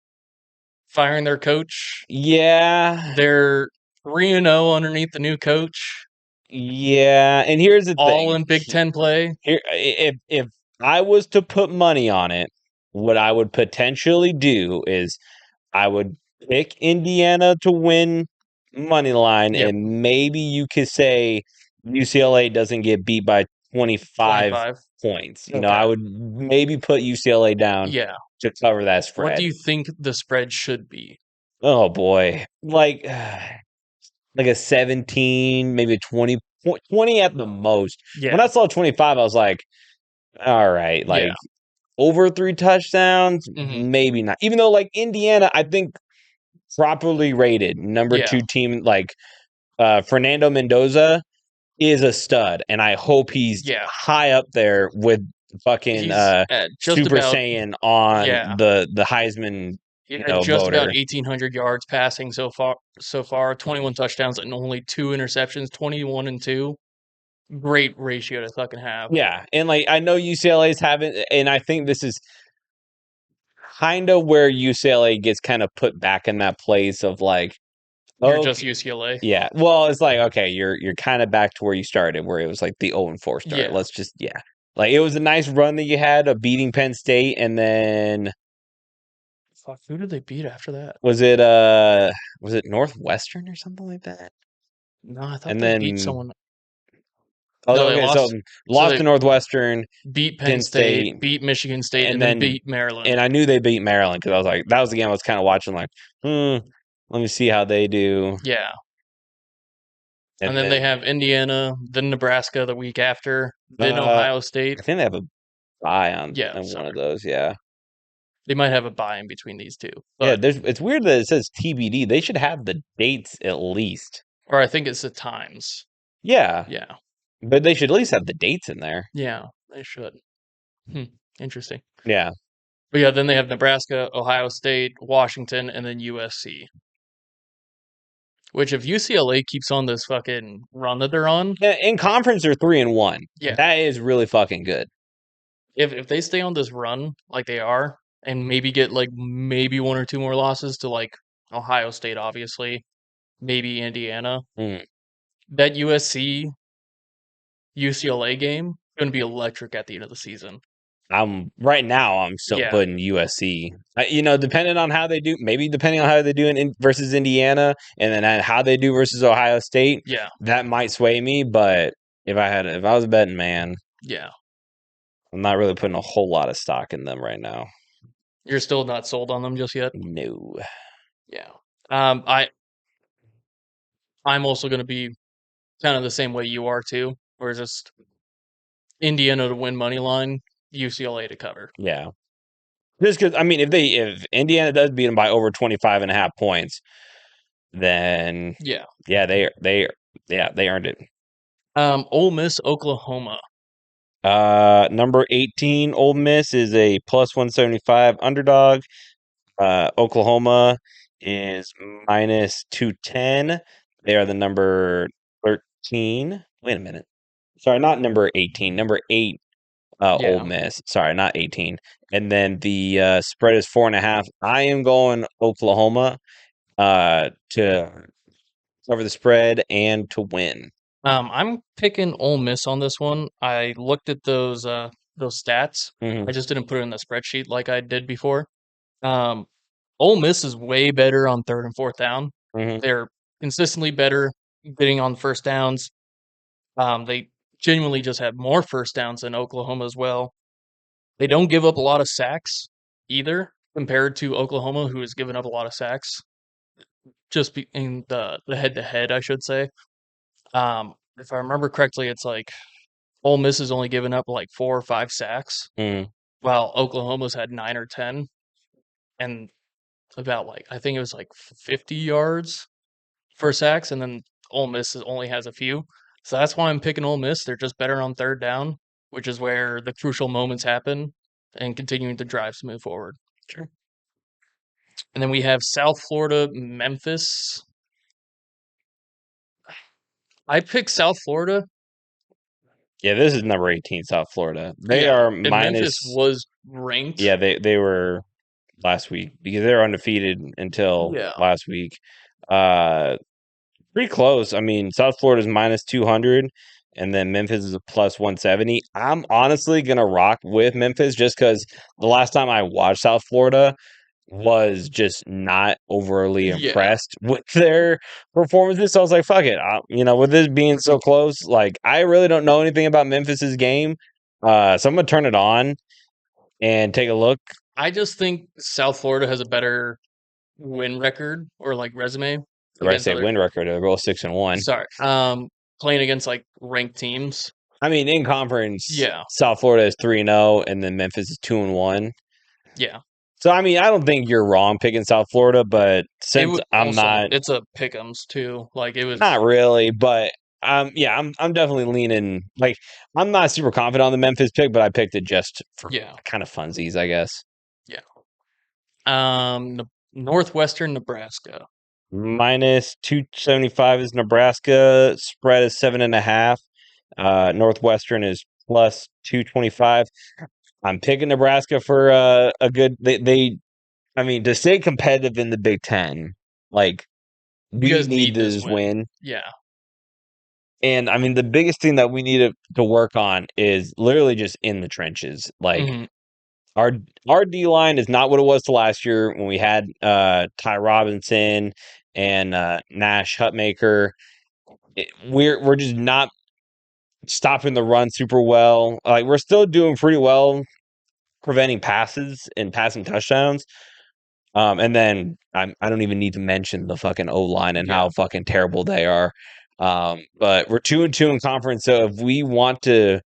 firing their coach. Yeah. They're 3-0 underneath the new coach, Yeah. And here's the all thing. in Big Ten play. Here, if I was to put money on it, what I would potentially do is I would pick Indiana to win money line, Yep, and maybe you could say UCLA doesn't get beat by 25 25. points. I Okay. would maybe put UCLA down Yeah. to cover that What do spread. you think the spread should be? Oh boy, like a 17, maybe a 20 at the most. When Yeah. I saw 25, I was like, all right, Yeah. like over 3 touchdowns, Hmm. maybe not. Even though like Indiana, I think properly rated number Yeah. 2 team, like Fernando Mendoza is a stud, and I hope he's Yeah. high up there with fucking He's at just Super about, Saiyan on yeah. the Heisman, He had just about voter. 1,800 yards passing so far, 21 touchdowns and only 2 interceptions, 21 and 2. Great ratio to fucking have. Yeah, and like I know UCLA's having, and I think this is kind of where UCLA gets kind of put back in that place of like, You're just okay, UCLA. yeah. Well, it's like, okay, you're kind of back to where you started, where it was like the 0-4 start. Yeah. Let's just, yeah. Like it was a nice run that you had of beating Penn State, and then Fuck, who did they beat after that? was it Northwestern or something like that? No, I thought And they beat then someone. oh, No, they okay, so lost. So lost they to Northwestern, beat Penn Penn State, State, beat Michigan State, and and then then beat Maryland. and I knew they beat Maryland because I was like, that was the game I was kind of watching, like, let me see how they do. Yeah. And And then they have Indiana, then Nebraska the week after, then Ohio State. I think they have a bye Yeah, on one sorry. of those, yeah. They might have a bye in between these two. Yeah, But it's weird that it says TBD. They should have the dates at least. or I think it's the times. Yeah, Yeah. but they should at least have the dates in there. Yeah, they should. Interesting. Yeah. But yeah, then they have Nebraska, Ohio State, Washington, and then USC. Which if UCLA keeps on this fucking run that they're on, In conference, they're 3-1. yeah, That is really fucking good. if they stay on this run like they are, and maybe get like maybe one or two more losses to like Ohio State, obviously, maybe Indiana, Mm. that USC UCLA game going to be electric at the end of the season. I'm right now. I'm still Yeah, putting USC. Depending on how they do, maybe depending on how they do versus Indiana, and then how they do versus Ohio State, yeah, that might sway me. But if I was a betting man, yeah. I'm not really putting a whole lot of stock in them right now. You're still not sold on them just yet. No. Yeah. I'm also going to be kind of the same way you are too, where it's just Indiana to win money line, UCLA to cover. Yeah. Just because if Indiana does beat them by over 25 and a half points, then Yeah. yeah, they earned it. Ole Miss, Oklahoma. Number 18, Ole Miss is a plus 175 underdog. Oklahoma is minus 210. They are the number 13. Wait a minute. Sorry, not number 18. Number 8, Ole Yeah. Miss. Sorry, not 18. And then the spread is 4.5. I am going Oklahoma to cover the spread and to win. I'm picking Ole Miss on this one. I looked at those stats. Mm-hmm. I just didn't put it in the spreadsheet like I did before. Um, Ole Miss is way better on third and fourth down. Mm-hmm. They're consistently better getting on first downs. They genuinely just have more first downs than Oklahoma as well. They don't give up a lot of sacks either, compared to Oklahoma, who has given up a lot of sacks. In the head to head, I should say. If I remember correctly, it's like Ole Miss has only given up like 4 or 5 sacks, Mm-hmm. while Oklahoma's had 9 or 10, and about like I think it was like 50 yards for sacks, and then Ole Miss only has a few. So that's why I'm picking Ole Miss. They're just better on third down, which is where the crucial moments happen, and continuing to drives move forward. Sure. And then we have South Florida, Memphis. I picked South Florida. Yeah, this is number 18, South Florida. They Yeah, are and Memphis minus. was ranked. Yeah, they were last week because they're undefeated until Yeah, last week. Uh, Pretty close. I mean, South Florida's minus 200, and then Memphis is a plus 170. I'm honestly gonna rock with Memphis just because the last time I watched South Florida was just not overly yeah. impressed with their performances. So I was like, fuck it. With this being so close, like I really don't know anything about Memphis's game. So I'm gonna turn it on and take a look. I just think South Florida has a better win record or like resume Or I against say other. win record, they're both 6-1. Sorry, playing against like ranked teams. I mean, in conference, Yeah, South Florida is 3-0, and then Memphis is 2-1. yeah. So I mean, I don't think you're wrong picking South Florida, but It since would I'm also. not It's a pick'ems too. Like it was. not really, but yeah, I'm definitely leaning like I'm not super confident on the Memphis pick, but I picked it just for Yeah, kind of funsies, I guess. yeah. Northwestern Nebraska. Minus 275 is Nebraska. Spread is 7.5. Northwestern is plus 225. I'm picking Nebraska for a good. I mean, to stay competitive in the Big Ten, like You we guys need need this this win. win. Yeah. And I mean, the biggest thing that we need to work on is literally just in the trenches. Like Hmm. our our D line is not what it was to last year when we had Ty Robinson and Nash Hutmaker. We're just not stopping the run super well. Like we're still doing pretty well preventing passes and passing touchdowns. And then I don't even need to mention the fucking O line and Yeah. how fucking terrible they are. But we're 2-2 in conference, so if we want to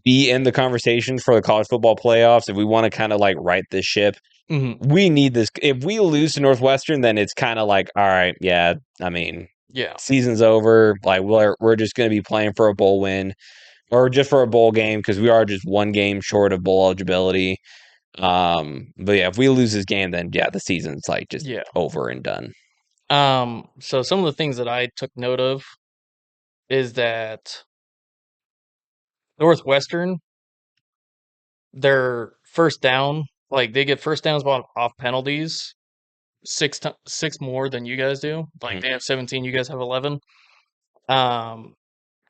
be in the conversation for the college football playoffs, if we want to kind of like right this ship, Hmm. we need this. If we lose to Northwestern, then it's kind of like, all right, yeah. I mean, Yeah. season's over. Like we're just going to be playing for a bowl win or just for a bowl game because we are just one game short of bowl eligibility. But yeah, if we lose this game, then yeah, the season's like just Yeah. over and done. So some of the things that I took note of is that Northwestern, their first down, like they get first downs off penalties six more than you guys do. Like Mhm. they have 17, you guys have 11. Um,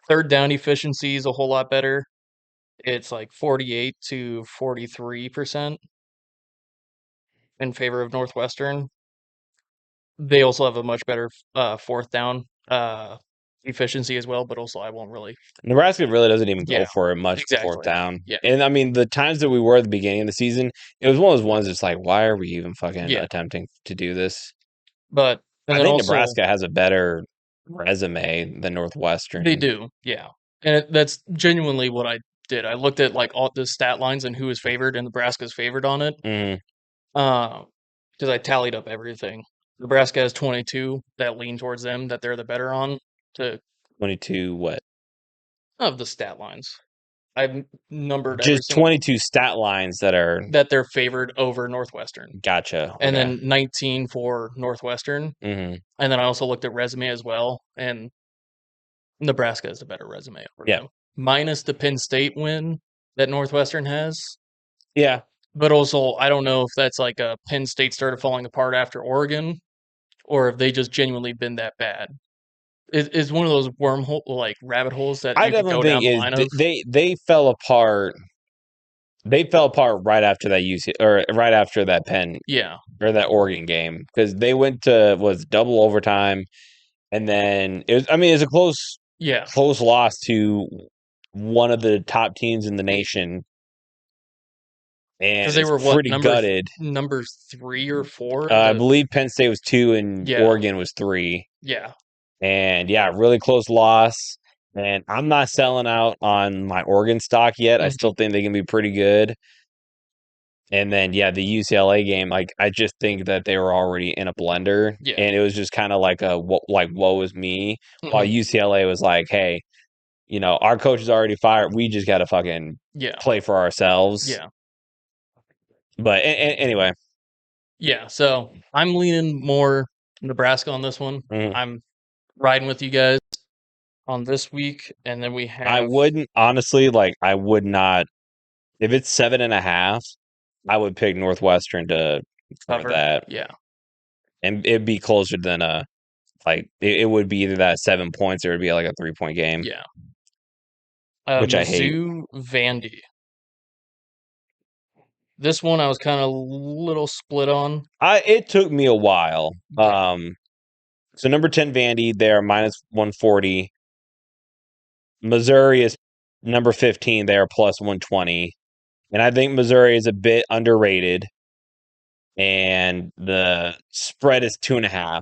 third down efficiency is a whole lot better. It's like 48 to 43% in favor of Northwestern. They also have a much better fourth down efficiency as well, but also I won't really. Nebraska really doesn't even Yeah, go for it much fourth exactly. down. Yeah, And I mean, the times that we were at the beginning of the season, it was one of those ones that's like, why are we even fucking yeah. attempting to do this? But and I then think also Nebraska has a better resume than Northwestern. they do, yeah. And that's genuinely what I did. I looked at like all the stat lines and who is favored, and Nebraska's favored on it. Mm-hmm. Because I tallied up everything. Nebraska has 22 that lean towards them that they're the better on to 22 what? of the stat lines. I've numbered every Just single 22 stat lines that are that they're favored over Northwestern, gotcha. and Okay. then 19 for Northwestern. Mm-hmm. And then I also looked at resume as well, and Nebraska has a better resume over Yeah. them, minus the Penn State win that Northwestern has. Yeah. But also, I don't know if that's like a Penn State started falling apart after Oregon, or if they just genuinely been that bad. Is one of those wormhole like rabbit holes that I you could definitely go down think the is line of. they fell apart. They fell apart right after that UC or right after that Penn Yeah, or that Oregon game because they went to was double overtime and then it was I mean it's a yeah, close loss to one of the top teams in the nation because and they it's were what pretty gutted. number 3 or 4 in I the. believe Penn State was 2 and Yeah, Oregon was 3. yeah, And yeah, really close loss. And I'm not selling out on my Oregon stock yet. I mhm, still think they can be pretty good. And then yeah, the UCLA game, like I just think that they were already in a blender, yeah, and it was just kind of like a like woe is me. While mhm, UCLA was like, hey, our coach is already fired. We just got to fucking yeah, play for ourselves. yeah, But anyway, yeah. So I'm leaning more Nebraska on this one. mhm. I'm riding with you guys on this week, and then we I have wouldn't honestly like. I would not if it's 7.5. I would pick Northwestern to cover cover. that, Yeah, and it'd be closer than a like it would be either that 7 points or it'd be like a 3 point game, yeah. which I hate. Mizzou Vandy. This one I was kind of little split on. It took me a while. Yeah, So number 10 Vandy, they're minus 140. Missouri is number 15, they are plus 120. And I think Missouri is a bit underrated. And the spread is 2.5.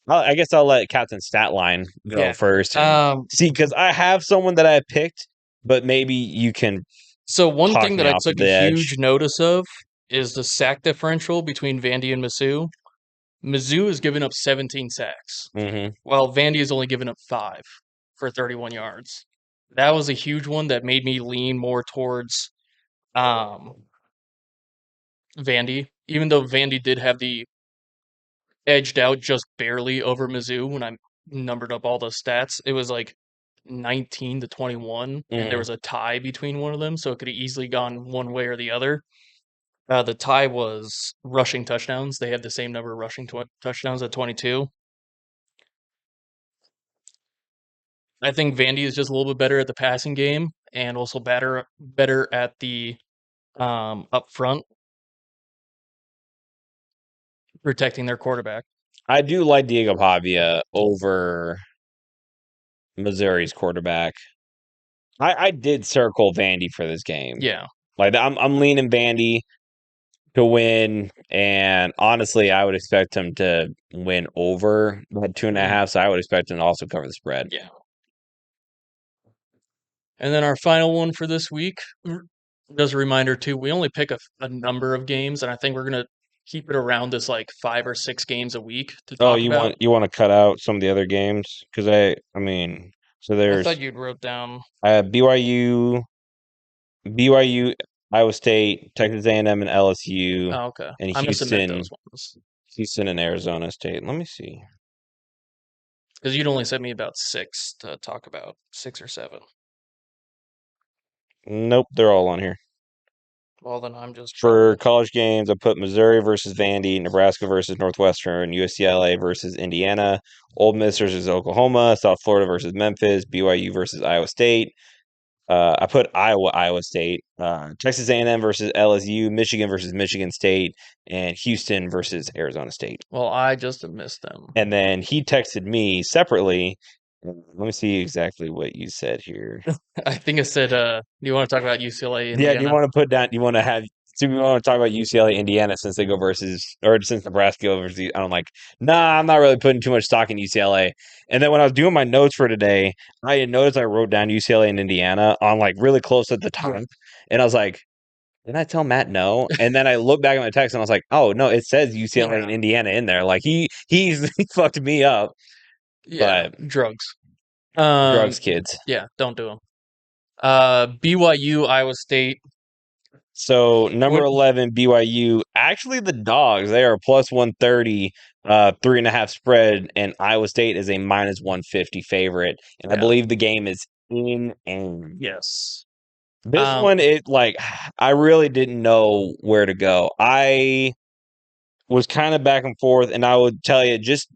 I guess I'll let Captain Statline go yeah. first and see because I have someone that I picked, but maybe you can So one talk thing me that I off took a the edge. huge notice of is the sack differential between Vandy and Mizzou. Mizzou has given up 17 sacks, Hmm. while Vandy has only given up 5 for 31 yards. That was a huge one that made me lean more towards um, Vandy, even though Vandy did have the edged out just barely over Mizzou when I numbered up all the stats. It was like 19 to 21, and there Hmm. was a tie between one of them, so it could have easily gone one way or the other. The tie was rushing touchdowns. They had the same number of rushing touchdowns at 22. I think Vandy is just a little bit better at the passing game and also better at the up front protecting their quarterback. I do like Diego Pavia over Missouri's quarterback. I did circle Vandy for this game. Yeah. Like I'm leaning Vandy to win, and honestly, I would expect him to win over that two and a Mhm. half. So I would expect him to also cover the spread. Yeah. And then our final one for this week, just a reminder too, we only pick a number of games, and I think we're gonna keep it around this like 5 or 6 games a week to Oh, talk about. you want to cut out some of the other games because I mean, so I there's thought you'd wrote down. BYU Iowa State, Texas A&M, and LSU, Oh, okay. and I must have meant those ones. Houston, and Arizona State. Let me see. Because you'd only sent me about 6 to talk about, 6 or 7. Nope, they're all on here. Well, then I'm just For trouble. college games, I put Missouri versus Vandy, Nebraska versus Northwestern, UCLA versus Indiana, Ole Miss versus Oklahoma, South Florida versus Memphis, BYU versus Iowa State. I put Iowa State, Texas A&M versus LSU, Michigan versus Michigan State, and Houston versus Arizona State. Well, I just have missed them. And then he texted me separately. Let me see exactly what you said here. I think I said, do you want to talk about UCLA, Yeah, do you Indiana? want to put down? Do you want to have? Do you want to talk about UCLA, Indiana, since they go versus, or since Nebraska go versus? I'm like, nah, I'm not really putting too much stock in UCLA. And then when I was doing my notes for today, I had noticed I wrote down UCLA and Indiana on like really close at the top, and I was like, didn't I tell Matt no? And then I looked back at my text and I was like, oh no, it says UCLA and Indiana in there. Like he fucked me up, Yeah, but drugs. drugs, kids. Yeah, don't do them. BYU, Iowa State. So number What? 11, BYU. Actually, the dogs, they are plus 130, 3.5 spread, and Iowa State is a minus 150 favorite. And I Yeah. believe the game is in Ames. Yes. This one, it like I really didn't know where to go. I was kind of back and forth, and I would tell you just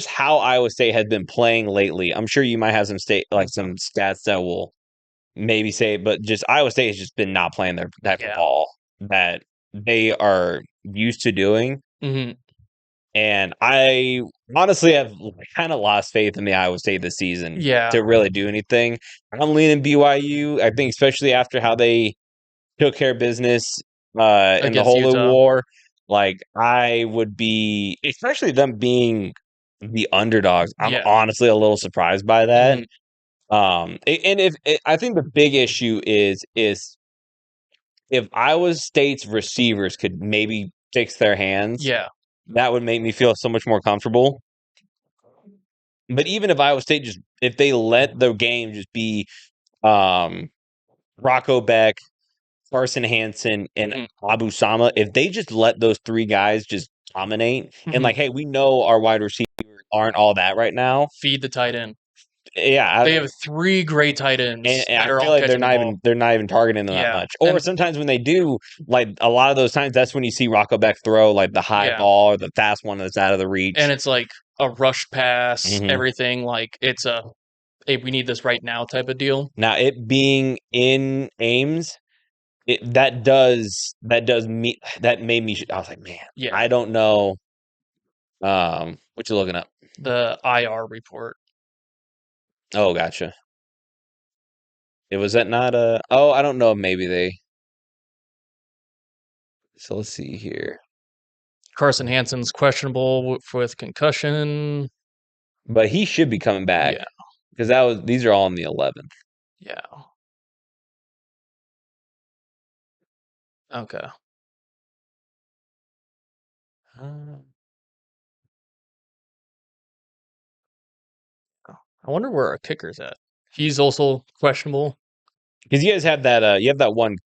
how Iowa State has been playing lately. I'm sure you might have some stats that will maybe say, but just Iowa State has just been not playing their type of ball that they are used to doing. Mm-hmm. And I honestly have kind of lost faith in the Iowa State this season to really do anything. I'm leaning BYU. I think especially after how they took care of business in the Against Holy Utah. War. Like I would be, especially them being the underdogs. I'm honestly a little surprised by that. And if I think the big issue is if Iowa State's receivers could maybe fix their hands, that would make me feel so much more comfortable. But even if Iowa State if they let the game just be Rocco Beck, Carson Hansen, and Abu Sama, if they just let those 3 guys just dominate and like, hey, we know our wide receivers aren't all that right now. Feed the tight end. Yeah, they have 3 great tight ends and that I are feel all like catching the ball. they're not even targeting them that much. Or sometimes when they do, like a lot of those times, that's when you see Rocco Beck throw like the high ball or the fast one that's out of the reach, and it's like a rush pass, everything. Like it's a hey, we need this right now type of deal. Now it being in Ames, that made me. I was like, man, I don't know. What you looking up? The IR report. Oh, gotcha. Was that not a? Oh, I don't know. Maybe they. So let's see here. Carson Hansen's questionable with concussion, but he should be coming back. Yeah, because these are all in the 11th. Yeah. Okay. I wonder where our kicker's at. He's also questionable. Because you guys have that, you have that one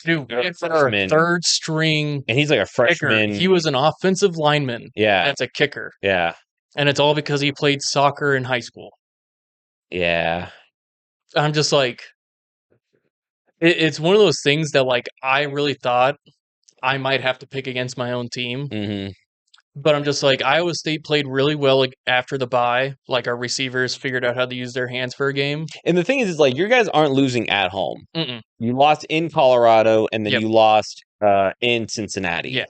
Dude, it's our 3rd string, and he's like a freshman. Kicker. He was an offensive lineman. Yeah, that's a kicker. Yeah, and it's all because he played soccer in high school. Yeah, I'm just like, it's one of those things that like I really thought I might have to pick against my own team. But I'm just like, Iowa State played really well after the bye. Like our receivers figured out how to use their hands for a game. And the thing is like your guys aren't losing at home. You lost in Colorado, and then you lost in Cincinnati. Yeah.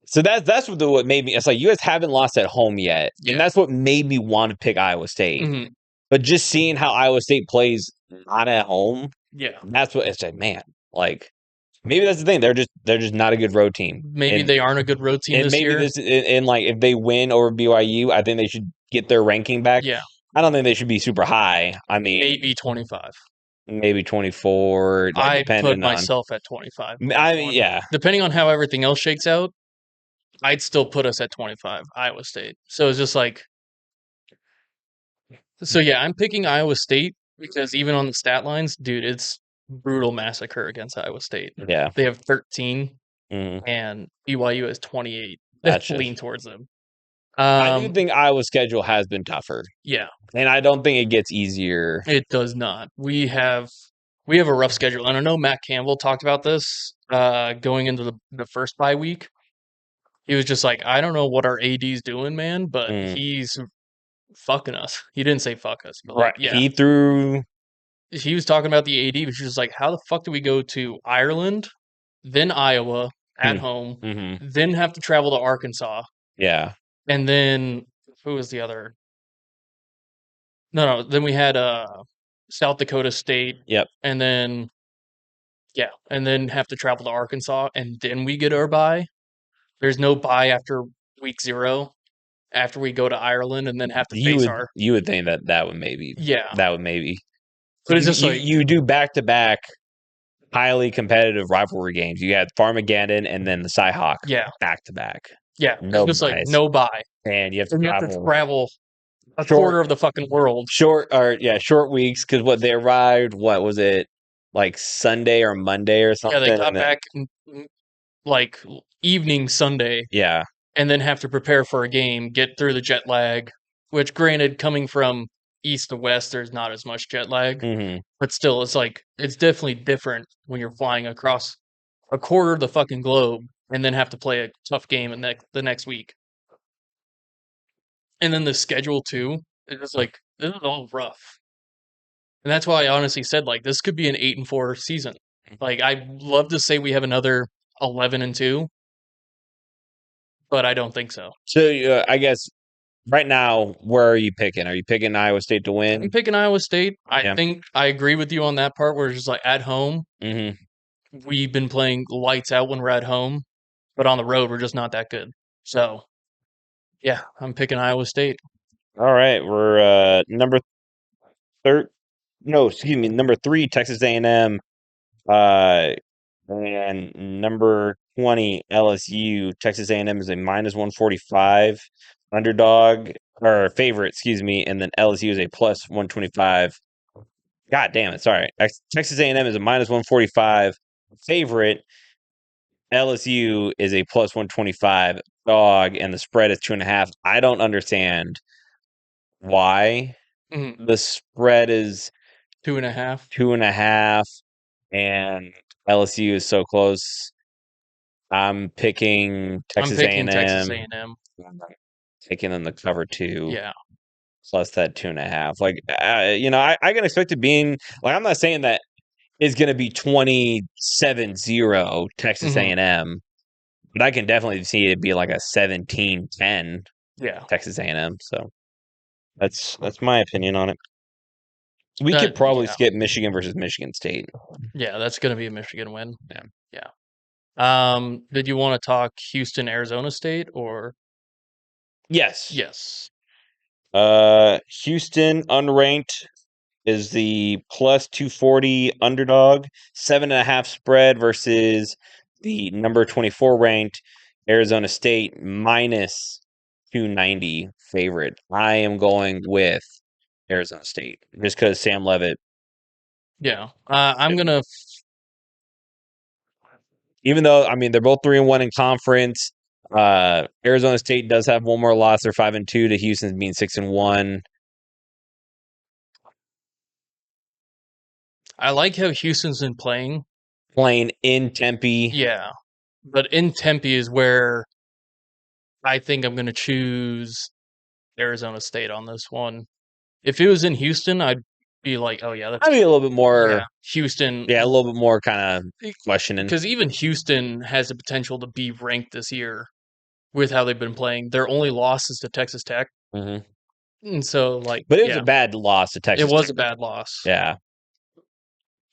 So that's what made me. It's like you guys haven't lost at home yet, and that's what made me want to pick Iowa State. But just seeing how Iowa State plays not at home, that's what it's like. Man, like. Maybe that's the thing. They're just not a good road team. Maybe they aren't a good road team this year. And like if they win over BYU, I think they should get their ranking back. Yeah. I don't think they should be super high. I mean, maybe 25. Maybe 24. I put myself at 25. I mean, yeah. Depending on how everything else shakes out, I'd still put us at 25, Iowa State. So it's just like, so yeah, I'm picking Iowa State because even on the stat lines, dude, it's brutal massacre against Iowa State. Yeah. They have 13, Mhm. and BYU has 28 that Gotcha. lean towards them. I do think Iowa's schedule has been tougher, Yeah, and I don't think it gets easier. it does not. We have a rough schedule, and I know Matt Campbell talked about this going into the first bye week. He was just like, I don't know what our AD's doing, man, but Mm, he's fucking us. He didn't say fuck us, but like, right. yeah, He threw. he was talking about the AD, which was like, how the fuck do we go to Ireland, then Iowa at home, Mm-hmm. then have to travel to Arkansas, Yeah. and then who was the other? No, then we had South Dakota State, Yep. and then yeah, and then have to travel to Arkansas, and then we get our bye. There's no bye after week 0 after we go to Ireland and then have to You face would our you would think that would maybe yeah. that would maybe But it's you just you, like you do back to back highly competitive rivalry games. You had Farmageddon and then the Cyhawk yeah, back to back. yeah. It's No just like bias. no bye. And you have to And you have to travel travel a short quarter of the fucking world. short weeks because what they arrived, what was it, like Sunday or Monday or Yeah, they something? And got then back like evening Sunday yeah. and then have to prepare for a game, get through the jet lag, which granted coming from east to west there's not as much jet lag, Mm-hmm. but still it's like it's definitely different when you're flying across a quarter of the fucking globe and then have to play a tough game in the next week. And then the schedule too, it's just like this is all rough. And that's why I honestly said like this could be an 8-4 season. Like I'd love to say we have another 11-2, but I don't think so. So I guess right now, where are you picking? Are you picking Iowa State to I'm win? picking Iowa State. I Yeah. think I agree with you on that part where it's just like at home, Mm-hmm. we've been playing lights out when we're at home, but on the road we're just not that good. So yeah, I'm picking Iowa State. All right, we're number third. No, excuse me, number 3, Texas A&M, and number 20, LSU. Texas A&M is a minus 145 underdog or favorite, excuse me, and then LSU is a plus 125. God damn it, sorry. Texas A&M is a minus 145 favorite. LSU is a plus 125 dog, and the spread is 2.5. I don't understand why Mhm. the spread is 2.5. 2.5 and LSU is so close. I'm picking I'm Texas picking Texas A&M, A&M. taking them the cover 2 Yeah. plus that 2.5. Like, I can expect it being like I'm not saying that it's going to be 27-0 Texas Mhm. A&M, but I can definitely see it be like a 17-10 Yeah. Texas A&M. So that's my opinion on it. We could That probably yeah. skip Michigan versus Michigan State. Yeah, that's going to be a Michigan win. Yeah. Yeah. Did you want to talk Houston, Arizona State or Yes. yes? Houston unranked is the plus 240 underdog, 7.5 spread versus the number 24 ranked Arizona State minus 290 favorite. I am going with Arizona State just because Sam Levitt, Yeah. I'm going to even though I mean they're both 3-1 in conference. Arizona State does have one more loss. They're 5-2 to Houston's being 6-1. I like how Houston's been playing. Playing in Tempe. Yeah. But in Tempe is where I think I'm going to choose Arizona State on this one. If it was in Houston, I'd be like, "Oh yeah, I'd that's be a little bit more, yeah, Houston." yeah, a little bit more kind of questioning. Because even Houston has the potential to be ranked this year with how they've been playing. Their only loss is to Texas Tech, Hmm. and so like, But it was a yeah, bad loss to it Texas was Tech. a bad loss, Yeah.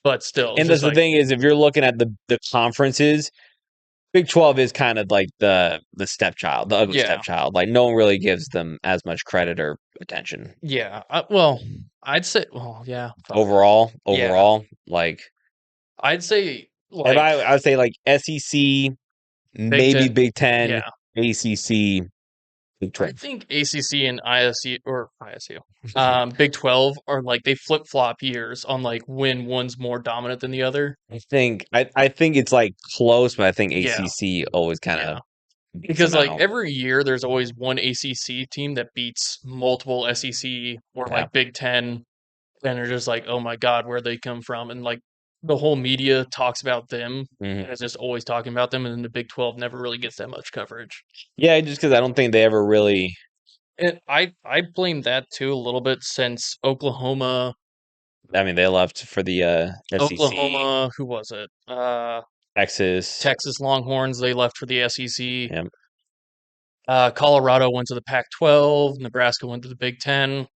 but still, it's And just that's the like, thing is if you're looking at the conferences, Big 12 is kind of like the stepchild, the ugly yeah, stepchild. Like no one really gives them as much credit or attention. yeah. Well, I'd say, well, yeah, fuck, yeah, Overall, like I'd say if like I would say like SEC, Big maybe Ten, Big 10, yeah, ACC, Big I 12. think ACC and Big 12 are like they flip flop years on like when one's more dominant than the other. I think it's like close, but I think Yeah, ACC always kind yeah. of beats Because them like out. every year there's always one ACC team that beats multiple SEC or Yeah. like Big 10, and they're just like, oh my God, where they come from? And like the whole media talks about them Mhm. and it's just always talking about them, and then the Big 12 never really gets that much coverage. Yeah, just because I don't think they ever really. And I blame that too a little bit since I mean, they left for the SEC, Who was it? Texas. Texas Longhorns, they left for the SEC. Yeah. Colorado went to the Pac-12. Nebraska went to the Big 10.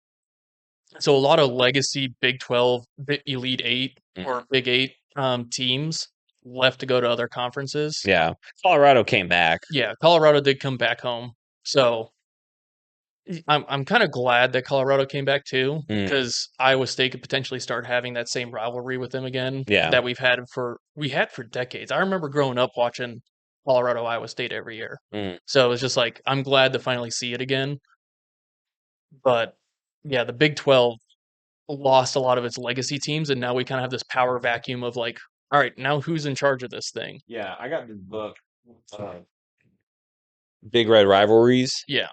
So a lot of legacy Big 12, Elite 8 or Big 8 teams left to go to other conferences. Yeah. Colorado came back. Yeah, Colorado did come back home. So I'm kind of glad that Colorado came back too, Mm. because Iowa State could potentially start having that same rivalry with them again Yeah. that we had for decades. I remember growing up watching Colorado Iowa State every year. Mm. So it was just like I'm glad to finally see it again. But yeah, the Big 12 lost a lot of its legacy teams, and now we kind of have this power vacuum of like, all right, now who's in charge of this thing? Yeah, I got this book, Big Red Rivalries, Yeah,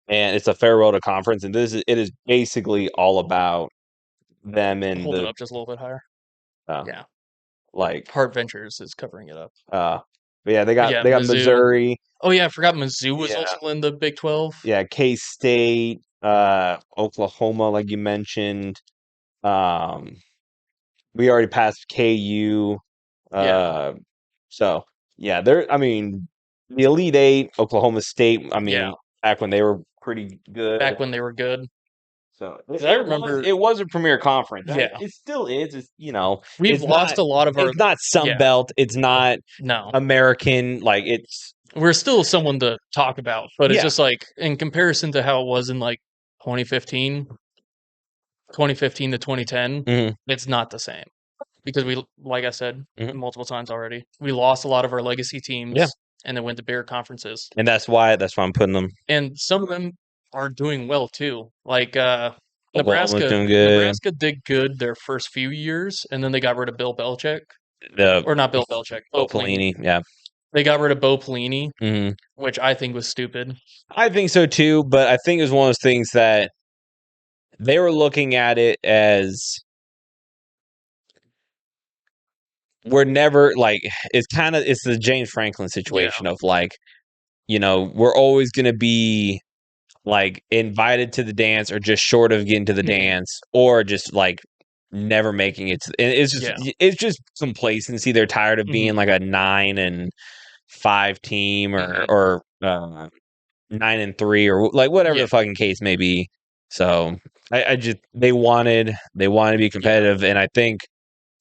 and it's a farewell to conference, and it is basically all about them and hold it the up just a little bit higher. uh, Yeah, like Hart Ventures is covering it up. uh, but yeah, But yeah, they got Mizzou. Missouri, Oh yeah, I forgot Mizzou was yeah, also in the Big 12. yeah, K State, Oklahoma, like you mentioned. Um, we already passed KU. Yeah, Uh, so yeah, I mean, the Elite Eight, Oklahoma State. I yeah, mean, back when they were pretty good. back when they were good. So 'Cause I remember, it was a premier conference. yeah, It still is. It's we've lost a lot of our. it's not Sun Yeah, Belt. It's not no, American. Like it's we're still someone to talk about, but it's yeah. just like in comparison to how it was in like 2015, 2015 to 2010, Mhm, it's not the same because we, like I said mhm. multiple times already, we lost a lot of our legacy Yeah, teams and then went to bigger conferences. and that's why I'm putting them. And some of them are doing well too. Like Oklahoma's Nebraska, doing good. Nebraska did good their first few years, and then they got rid of Bill Belichick, The or not Bill Belichick, Bo Bo Pelini. Pelini, yeah. They got rid of Bo Pelini, Mhm. which I think was stupid. I think so too, but I think it's one of those things that they were looking at it as we're never like it's the James Franklin Yeah. situation of like, we're always gonna be like invited to the dance or just short of getting to the Mhm. dance or just like never making it and Yeah. it's just complacency. They're tired of being Mhm. like a 9-5 team Mhm. or 9-3 or like whatever Yeah. the fucking case may be. So I just they wanted to be Yeah. competitive, and I think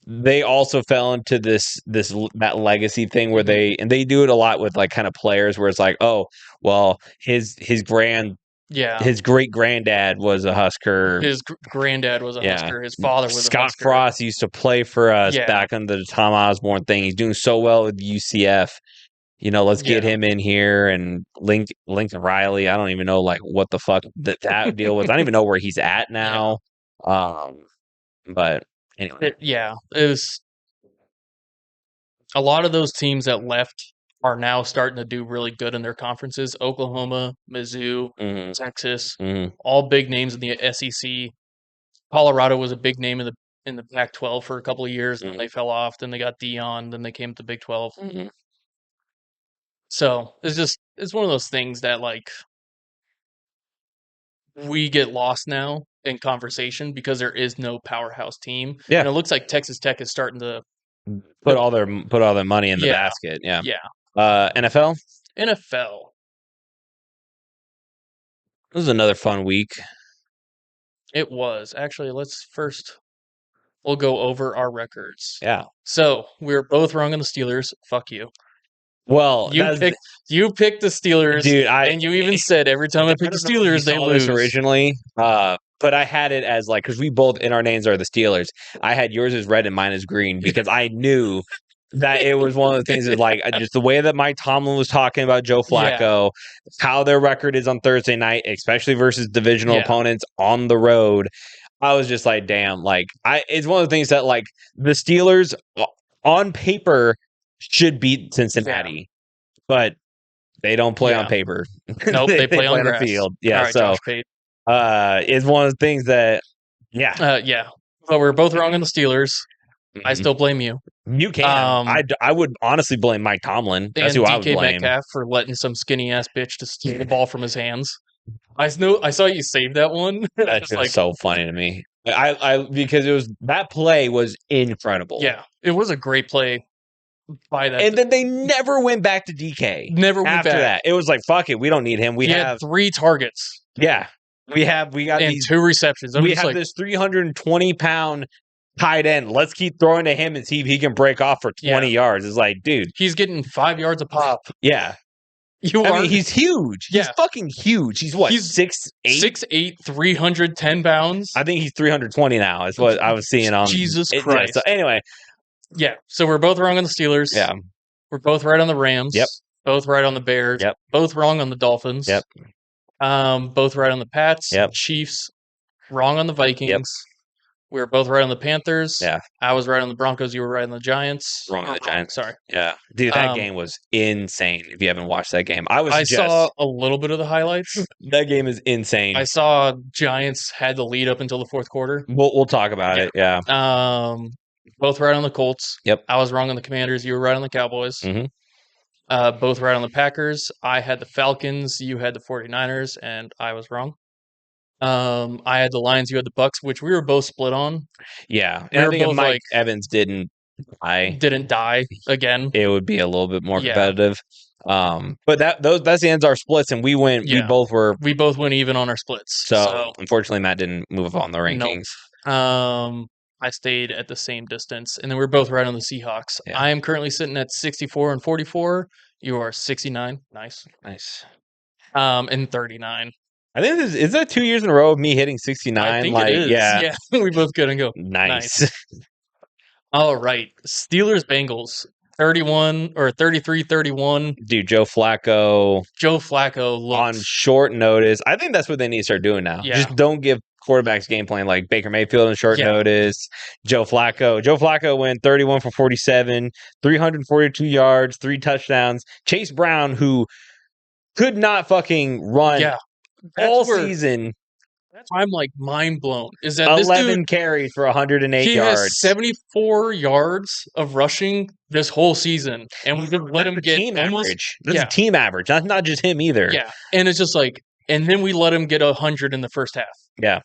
they also fell into that legacy thing where Mhm. they do it a lot with like kind of players where it's like, oh well, Yeah. his great granddad was a Husker. His granddad was a Yeah. Husker. His father was a Scott Husker. Frost used to play for us Yeah. back under the Tom Osborne thing. He's doing so well with UCF. Let's get Yeah. him in here and Lincoln Riley. I don't even know like what the fuck that deal was. I don't even know where he's at Yeah. now. But anyway. Yeah. It was a lot of those teams that left are now starting to do really good in their conferences. Oklahoma, Mizzou, Mhm, Texas, mhm, all big names in the SEC. Colorado was a big name in the Pac-12 for a couple of years, and then mhm, they fell off. Then they got Dion. Then they came to Big 12. mhm. So it's one of those things that like we get lost now in conversation because there is no powerhouse team, Yeah. and it looks like Texas Tech is starting to. Put all their money in the Yeah, basket. Yeah. yeah. NFL. NFL. This is another fun week. It was actually. We'll go over our records. Yeah. So we're both wrong on the Steelers. Fuck you. Well, You picked you picked the Steelers, dude. and you even said every time I I pick the don't know if you Steelers, they saw this lose. originally, but I had it as like because we both in our names are the Steelers. I had yours as red and mine as green because I knew that it was one of the things that, like, just the way that Mike Tomlin was talking about Joe Yeah. Flacco, how their record is on Thursday night, especially versus divisional Yeah. opponents on the road. I was just like, damn, like, it's one of the things that, like, the Steelers on paper should beat Cincinnati, but they don't play on paper. Nope, they play on the grass. field. Yeah, All right, so Josh Pate. it's one of the things that, yeah. But we're both wrong on the Steelers. I Mhm. still blame you. You can. I would honestly blame Mike Tomlin. That's And who I would DK blame. Metcalf for letting some skinny ass bitch to steal the ball from his hands. I saw you save that one. That's just so funny to me. I because that play was incredible. Yeah, it was a great play by that. And then they never went back to DK. Never went after back. that. It was like, fuck it, we don't need him. He had 3 targets. Yeah. We got and these 2 receptions. We have this 320-pound tight end. Let's keep throwing to him and see if he can break off for 20 yards. It's like, dude, he's getting 5 yards a pop. Yeah. I mean, he's huge. He's fucking huge. He's what? He's 6'8"? 6'8", 310 pounds. I think he's 320 now. Is what I was seeing on Jesus Christ. So anyway, so we're both wrong on the Steelers. Yeah. We're both right on the Rams. Yep. Both right on the Bears. Yep. Both wrong on the Dolphins. Yep. Both right on the Pats. Yep. Chiefs. Wrong on the Vikings. Yep. We were both right on the Panthers. Yeah. I was right on the Broncos. You were right on the Giants. Wrong on the Giants. Sorry. Yeah. Dude, that game was insane. If you haven't watched that game, I saw a little bit of the highlights. That game is insane. I saw Giants had the lead up until the fourth quarter. We'll talk about it. Yeah. Both right on the Colts. Yep. I was wrong on the Commanders. You were right on the Cowboys. Mm-hmm. Both right on the Packers. I had the Falcons. You had the 49ers, and I was wrong. I had the Lions. You had the Bucks, which we were both split on. Yeah, and I think if Mike Evans didn't die again, it would be a little bit more competitive. But that's the ends of our splits, and we went. Yeah. We both went even on our splits. So unfortunately, Matt didn't move up on the rankings. Nope. I stayed at the same distance, and then we're both right on the Seahawks. Yeah. I am currently sitting at 64 and 44. You are 69. Nice. And 39. I think is that 2 years in a row of me hitting 69? I think it is. Yeah. We both good and go. Nice. All right. Steelers Bengals 33-31. Dude, Joe Flacco looks on short notice. I think that's what they need to start doing now. Yeah. Just don't give quarterbacks game plan like Baker Mayfield on short notice. Joe Flacco went 31 for 47, 342 yards, 3 touchdowns. Chase Brown, who could not fucking run all season. That's why I'm like mind blown. Is that 11 carries for 108 he yards. Has 74 yards of rushing this whole season, and we just let him get team almost average. That's a team average. That's not just him either. Yeah, and it's just like, and then we let him get 100 in the first half. Yeah,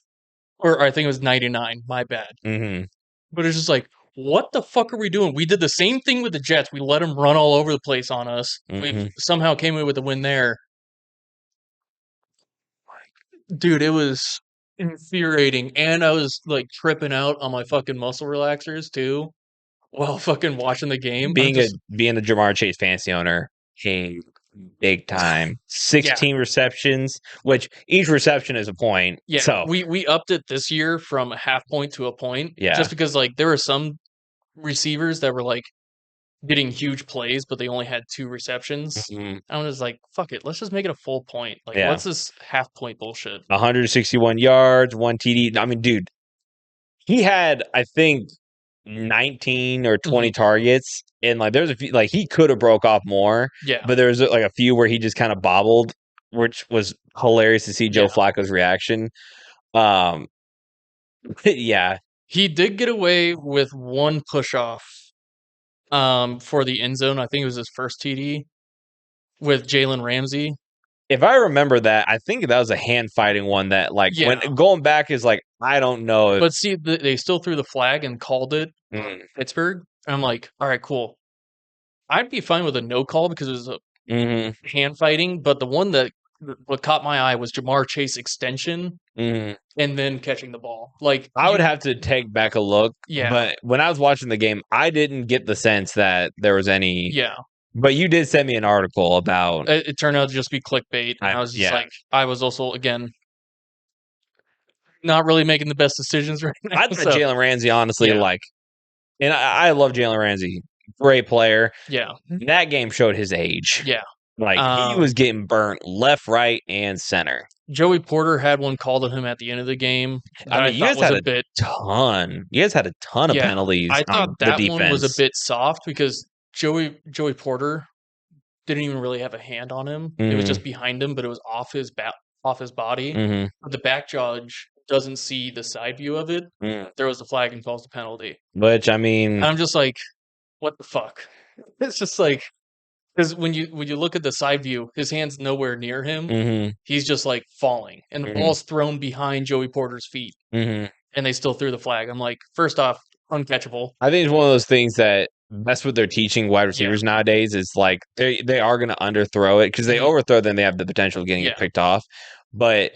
or I think it was 99. My bad. Mm-hmm. But it's just like, what the fuck are we doing? We did the same thing with the Jets. We let them run all over the place on us. Mm-hmm. We somehow came in with a win there. Dude, it was infuriating. And I was like tripping out on my fucking muscle relaxers too while fucking watching the game. Being a Jamar Chase fantasy owner, big time. 16 receptions, which each reception is a point. Yeah. So we upped it this year from a half point to a point. Yeah. Just because like there were some receivers that were like getting huge plays, but they only had 2 receptions. Mm-hmm. I was like, fuck it, let's just make it a full point. Like, what's this half point bullshit? 161 yards, 1 TD. I mean, dude, he had, I think, 19 or 20 targets, and like there's a few, like he could have broke off more. Yeah. But there's like a few where he just kind of bobbled, which was hilarious to see Joe Flacco's reaction. Yeah. He did get away with 1 push off for the end zone. I think it was his first TD with Jalen Ramsey. If I remember that, I think that was a hand fighting one that, like, when going back is like, I don't know. But see, they still threw the flag and called it Pittsburgh. And I'm like, all right, cool. I'd be fine with a no call because it was a hand fighting. But the one that what caught my eye was Jamar Chase extension and then catching the ball. Like, I would have to take back a look. Yeah. But when I was watching the game, I didn't get the sense that there was any. Yeah. But you did send me an article about. It turned out to just be clickbait. And I was just like, I was also, again, not really making the best decisions right now. I thought Jalen Ramsey, honestly, like, and I love Jalen Ramsey. great player. Yeah. That game showed his age. Yeah. Like, he was getting burnt left, right, and center. Joey Porter had one called on him at the end of the game that I I mean, you thought guys was had a a bit. ton. You guys had a ton of Yeah, penalties I thought on the that one was a defense. bit soft because Joey Porter didn't even really have a hand on him. It was Mhm, just behind him, but it was off his body. mhm, But the back judge doesn't see the side view of it, mm. throws the flag and calls the penalty. Which, I And mean, I'm just like, what the fuck? It's just like because when you look at the side view, his hand's nowhere near him. mhm, He's just like falling, and the mhm, ball's thrown behind Joey Porter's feet, mhm. and they still threw the flag. I'm like, first off, uncatchable. I think it's one of those things that that's what they're teaching wide Yeah. receivers nowadays is like they are going to underthrow it because they Mhm. overthrow, then they have the potential of getting it Yeah. picked off. But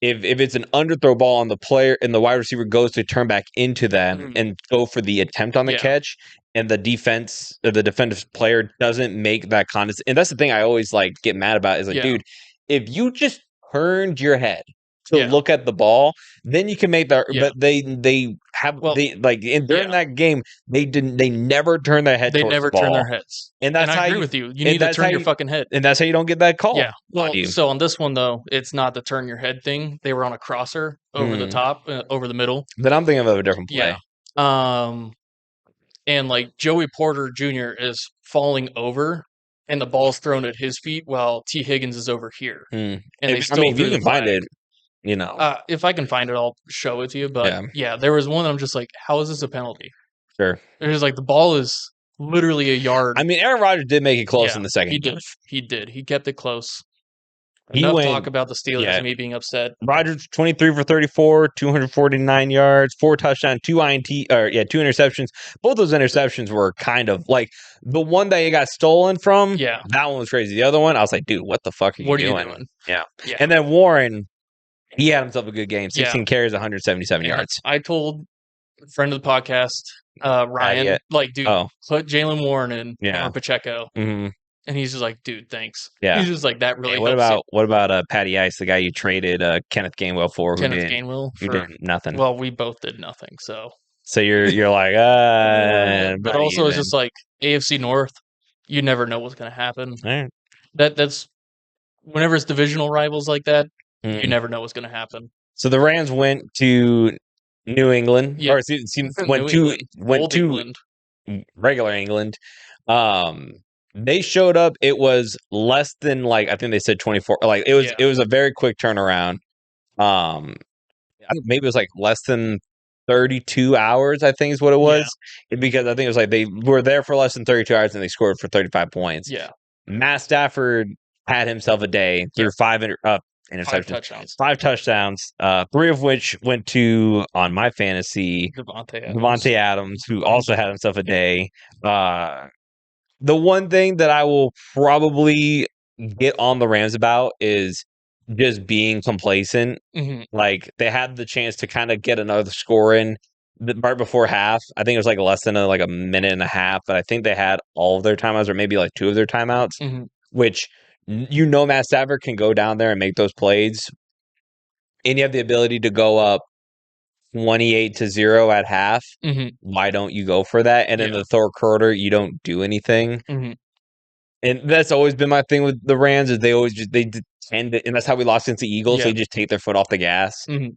if it's an underthrow ball on the player and the wide receiver goes to turn back into them Mhm. and go for the attempt on the Yeah. catch, and the defensive player doesn't make that condescend, and that's the thing I always like get mad about is like, Yeah. dude, if you just turned your head to Yeah. look at the ball, then you can make that. Yeah. But they have Well, they like in during yeah. that game they never turn their head They towards the never turn ball, their heads. and And that's I how agree you with you. You and need to that's how turn your you fucking head. and that's how you don't get that call Yeah. on Well, you. so on this one though, it's not the turn your head thing. They were on a crosser over the Mm. top, over the middle. Then I'm thinking of a different Yeah. play. Um, and like Joey Porter Jr. is falling over, and the ball's thrown at his feet while T. Higgins is over here, Mm. and they I still mean, if threw you the can find flag. it, you know, If I can find it, I'll show it to you. But yeah, yeah, there was one that I'm just like, how is this a penalty? sure. It was like the ball is literally a yard. I mean, Aaron Rodgers did make it close Yeah, in the second he did. half. He did. He kept it close. He Enough talk went, about the Steelers yeah. and me being upset. Rodgers 23 for 34, 249 yards, 4 touchdowns, two interceptions. Both those interceptions were kind of like the one that he got stolen from. Yeah. That one was crazy. The other one, I was like, dude, what the fuck are you What are you doing? doing? Yeah. Yeah. And then Warren, he had himself a good game. Yeah. 16 carries, 177 Yeah. yards. I told a friend of the podcast, Ryan, yeah. like, dude, Oh, put Jalen Warren in yeah. or Pacheco. hmm And he's just like, dude, thanks. Yeah. He's just like, that really Hey, helps what about Patty Ice, the guy you traded Kenneth Gainwell for, Kenneth Gainwell who for, did nothing? well, we both did nothing. So, So you're like, but about also it's even. just like AFC North, you never know what's going to happen. All right. That's whenever it's divisional rivals like that, you Mm. never know what's going to happen. So the Rams went to New England, Yeah. or went New went Old to England. regular England. They showed up. It was less than like I think they said 24. Like Yeah. it was a very quick turnaround. I think maybe it was like less than 32 hours. I think is what it was because I think it was like they were there for less than 32 hours and they scored for 35 points. Yeah. Matt Stafford had himself a day through Five interceptions, touchdowns. 5 touchdowns, 3 of which went to on my fantasy Devontae Adams, who also had himself a day. The one thing that I will probably get on the Rams about is just being complacent. hmm Like they had the chance to kind of get another score in right before half. I think it was like less than like a minute and a half, but I think they had all of their timeouts or maybe like 2 of their timeouts, hmm which Matt Stafford can go down there and make those plays, and you have the ability to go up 28-0 at half. hmm Why don't you go for that? And in Yeah. the third quarter, you don't do anything. hmm And that's always been my thing with the Rams is they tend to, and that's how we lost against the Eagles. Yeah. They just take their foot off the gas. hmm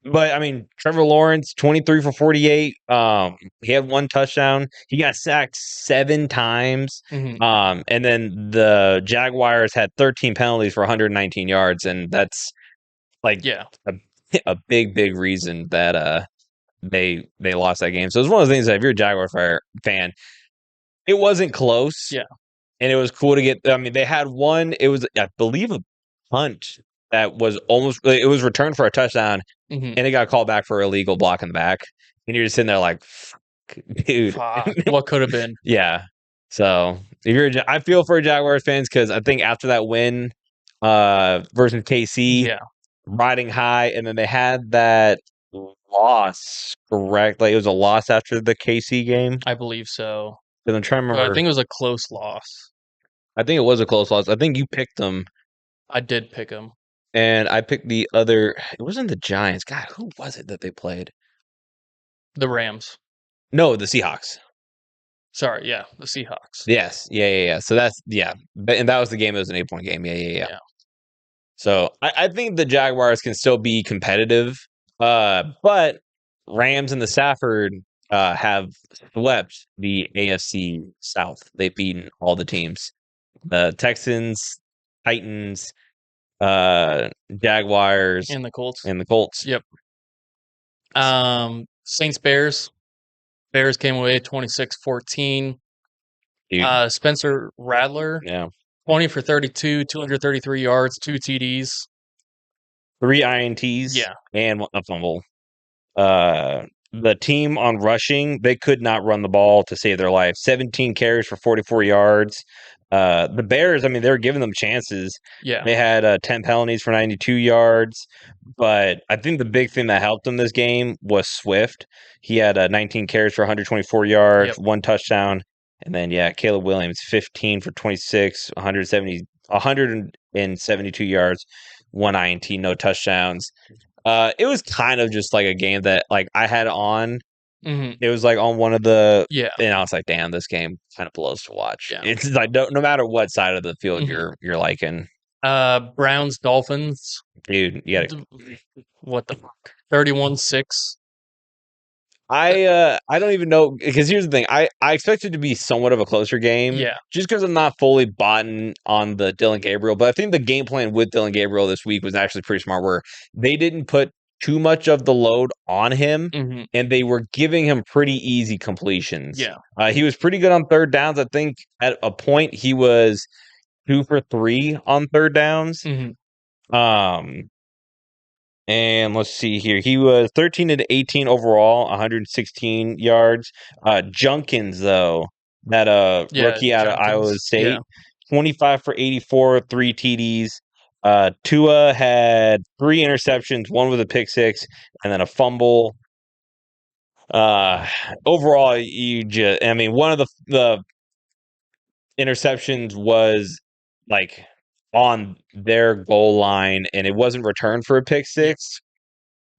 But I mean, Trevor Lawrence, 23 for 48. He had 1 touchdown. He got sacked 7 times. hmm And then the Jaguars had 13 penalties for 119 yards, and that's like Yeah. a big reason that they lost that game. So it's one of the things that if you're a Jaguar fan, it wasn't close. Yeah. And it was cool to get. I mean, they had one. It was, I believe, a punt that was almost. It was returned for a touchdown, hmm and it got called back for illegal block in the back. And you're just sitting there like, fuck, dude. What could have been? Yeah. So if you're, I feel for Jaguars fans because I think after that win, versus KC, Yeah. riding high, and then they had that loss. Correct, like it was a loss after the KC game. I believe so. Because I'm trying to But remember. I think it was a close loss. I think it was a close loss. I think you picked them. I did pick him. And I picked the other. It wasn't the Giants. God, who was it that they played? The Rams. No, the Seahawks. Sorry, yeah, the Seahawks. Yes. Yeah. So that's and that was the game. It was an 8-point game. Yeah. Yeah. So I think the Jaguars can still be competitive, but Rams and the Stafford have swept the AFC South. They've beaten all the teams: the Texans, Titans, Jaguars, And the Colts. and the Colts. Yep. Saints Bears. Bears came away 26-14. Dude, Spencer Rattler, yeah, 20 for 32, 233 yards, 2 TDs. 3 INTs Yeah. and a fumble. The team on rushing, they could not run the ball to save their life. 17 carries for 44 yards. The Bears, I mean, they were giving them chances. Yeah. They had 10 penalties for 92 yards. But I think the big thing that helped them this game was Swift. He had 19 carries for 124 yards, Yep. 1 touchdown. And then, Caleb Williams, 15 for 26, 172 yards, 1 INT, no touchdowns. It was kind of just like a game that like I had on. Mhm. It was like on one of the Yeah. and I was like, damn, this game kind of blows to watch. Yeah. It's like no matter what side of the field Mhm. you're liking, Browns Dolphins. dude. You got to. What the fuck? 31-6. I don't even know because here's the thing. I expect it to be somewhat of a closer game. Yeah. Just because I'm not fully bought on the Dylan Gabriel, but I think the game plan with Dylan Gabriel this week was actually pretty smart. Where they didn't put too much of the load on him, Mhm. and they were giving him pretty easy completions. Yeah. He was pretty good on third downs. I think at a point he was 2 for 3 on third downs. Mhm. Um, and let's see here. He was 13 to 18 overall, 116 yards. Junkins, though, that Yeah, rookie out of Iowa Junkins. State, Yeah. 25 for 84, 3 TDs. Tua had 3 interceptions, one with a pick six, and then a fumble. Overall, I mean, one of the interceptions was like on their goal line, and it wasn't returned for a pick six.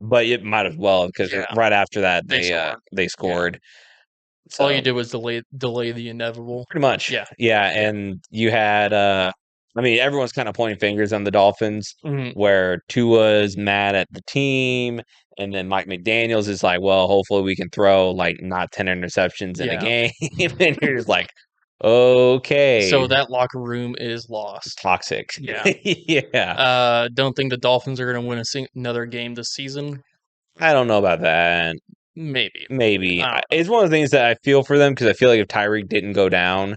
But it might as well because Yeah. right after that They scored. they scored. All you So did was delay the inevitable. pretty much, Yeah. yeah. And you had, I mean, everyone's kind of pointing fingers on the Dolphins, Mhm. where Tua's mad at the team, and then Mike McDaniel's is like, well, hopefully we can throw like not 10 interceptions in a Yeah. game, and you're just like, okay, So that locker room is lost. toxic, Yeah. yeah. Don't think the Dolphins are going to win another game this season. I don't know about that. Maybe. Maybe I don't know. it's one of the things that I feel for them because I feel like if Tyreek didn't go down,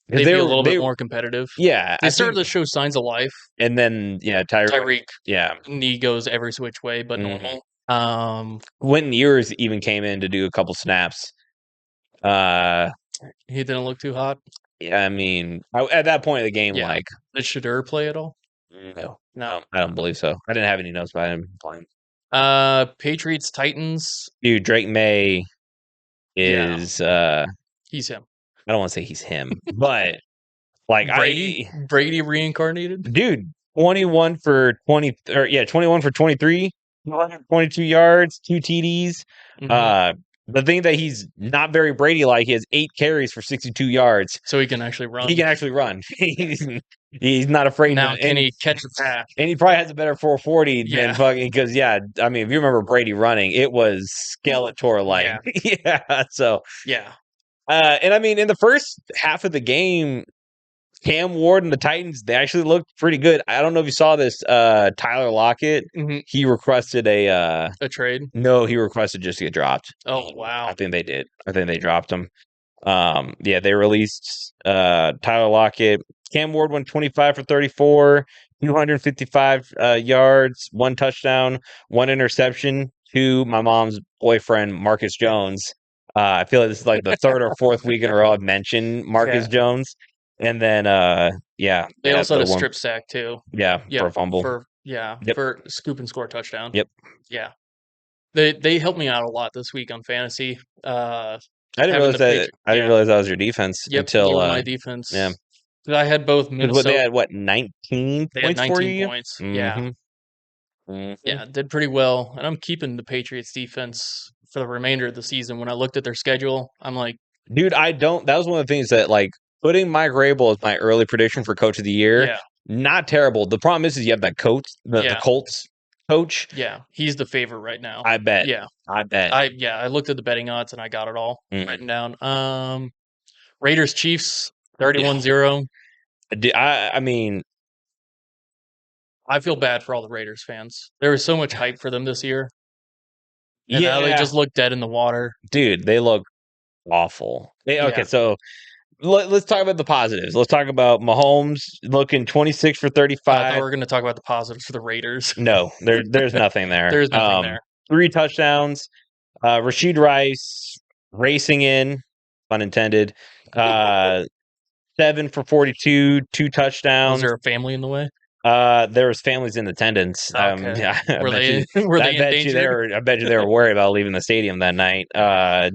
because They'd be a little bit more competitive. yeah, They started to show signs of life. and then Tyreek, Tyreek knee goes every which way but Mhm. normal. Quentin Ewers even came in to do a couple snaps. He didn't look too hot. Yeah, I mean, at that point of the game, Yeah. like, Did Shadur play at all? no, No. I don't believe so. I didn't have any notes about him playing. Patriots Titans. Dude, Drake May Yeah. is He's him. I don't want to say he's him, but like Brady reincarnated. dude, 21 for 20 or 21 for 23, 222 yards, 2 TDs. Mhm. The thing that he's not very Brady like, he has 8 carries for 62 yards. So he can actually run. He can actually run. He's not afraid. Now can he catch a pass? And he probably has a better 440 than Yeah. fucking because I mean, if you remember Brady running, it was Skeletor like. Yeah. So Yeah. and I mean, in the first half of the game, Cam Ward and the Titans, they actually looked pretty good. I don't know if you saw this. Tyler Lockett, Mhm. he requested a trade. no, he requested just to get dropped. Oh wow. I think they did. I think they dropped him. They released Tyler Lockett. Cam Ward went 25 for 34, 255 yards, 1 touchdown, 1 interception to my mom's boyfriend, Marcus Jones. I feel like this is like the 3rd or 4th week in a row I've mentioned Marcus Jones. And then, They also had a the one, strip sack too. for a fumble. Yep. For scoop and score touchdown. Yep. Yeah. They helped me out a lot this week on fantasy. I didn't having realize the that. I didn't realize that was your defense Yep, until they were my defense. yeah. 'Cause I had both They Minnesota. had what 19 They had points for 19 you? points. Mhm. Yeah, did pretty well. And I'm keeping the Patriots defense for the remainder of the season. When I looked at their schedule, I'm like, Dude, I don't. That was one of the things that, like, putting Mike Rabel as my early prediction for coach of the year, Yeah. not terrible. The problem is you have that coach, the Yeah. Colts coach. Yeah. He's the favorite right now. I bet. Yeah. I bet. I looked at the betting odds and I got it all written down. Raiders Chiefs 31-0. I mean, I feel bad for all the Raiders fans. There was so much hype for them this year, and now they yeah, just look dead in the water. dude, they look awful. Okay, Yeah. so let's talk about the positives. Let's talk about Mahomes looking 26 for I thought we 35. were going to talk about the positives for the Raiders. No, there's nothing there. There's nothing there. 3 touchdowns. Rashid Rice racing in, pun intended. 7 for 42, 2 touchdowns. Was there a family in the way? There was families in attendance. Okay. I Were bet they you, were I they bet you they endangered? were. I bet you they were worried about leaving the stadium that night.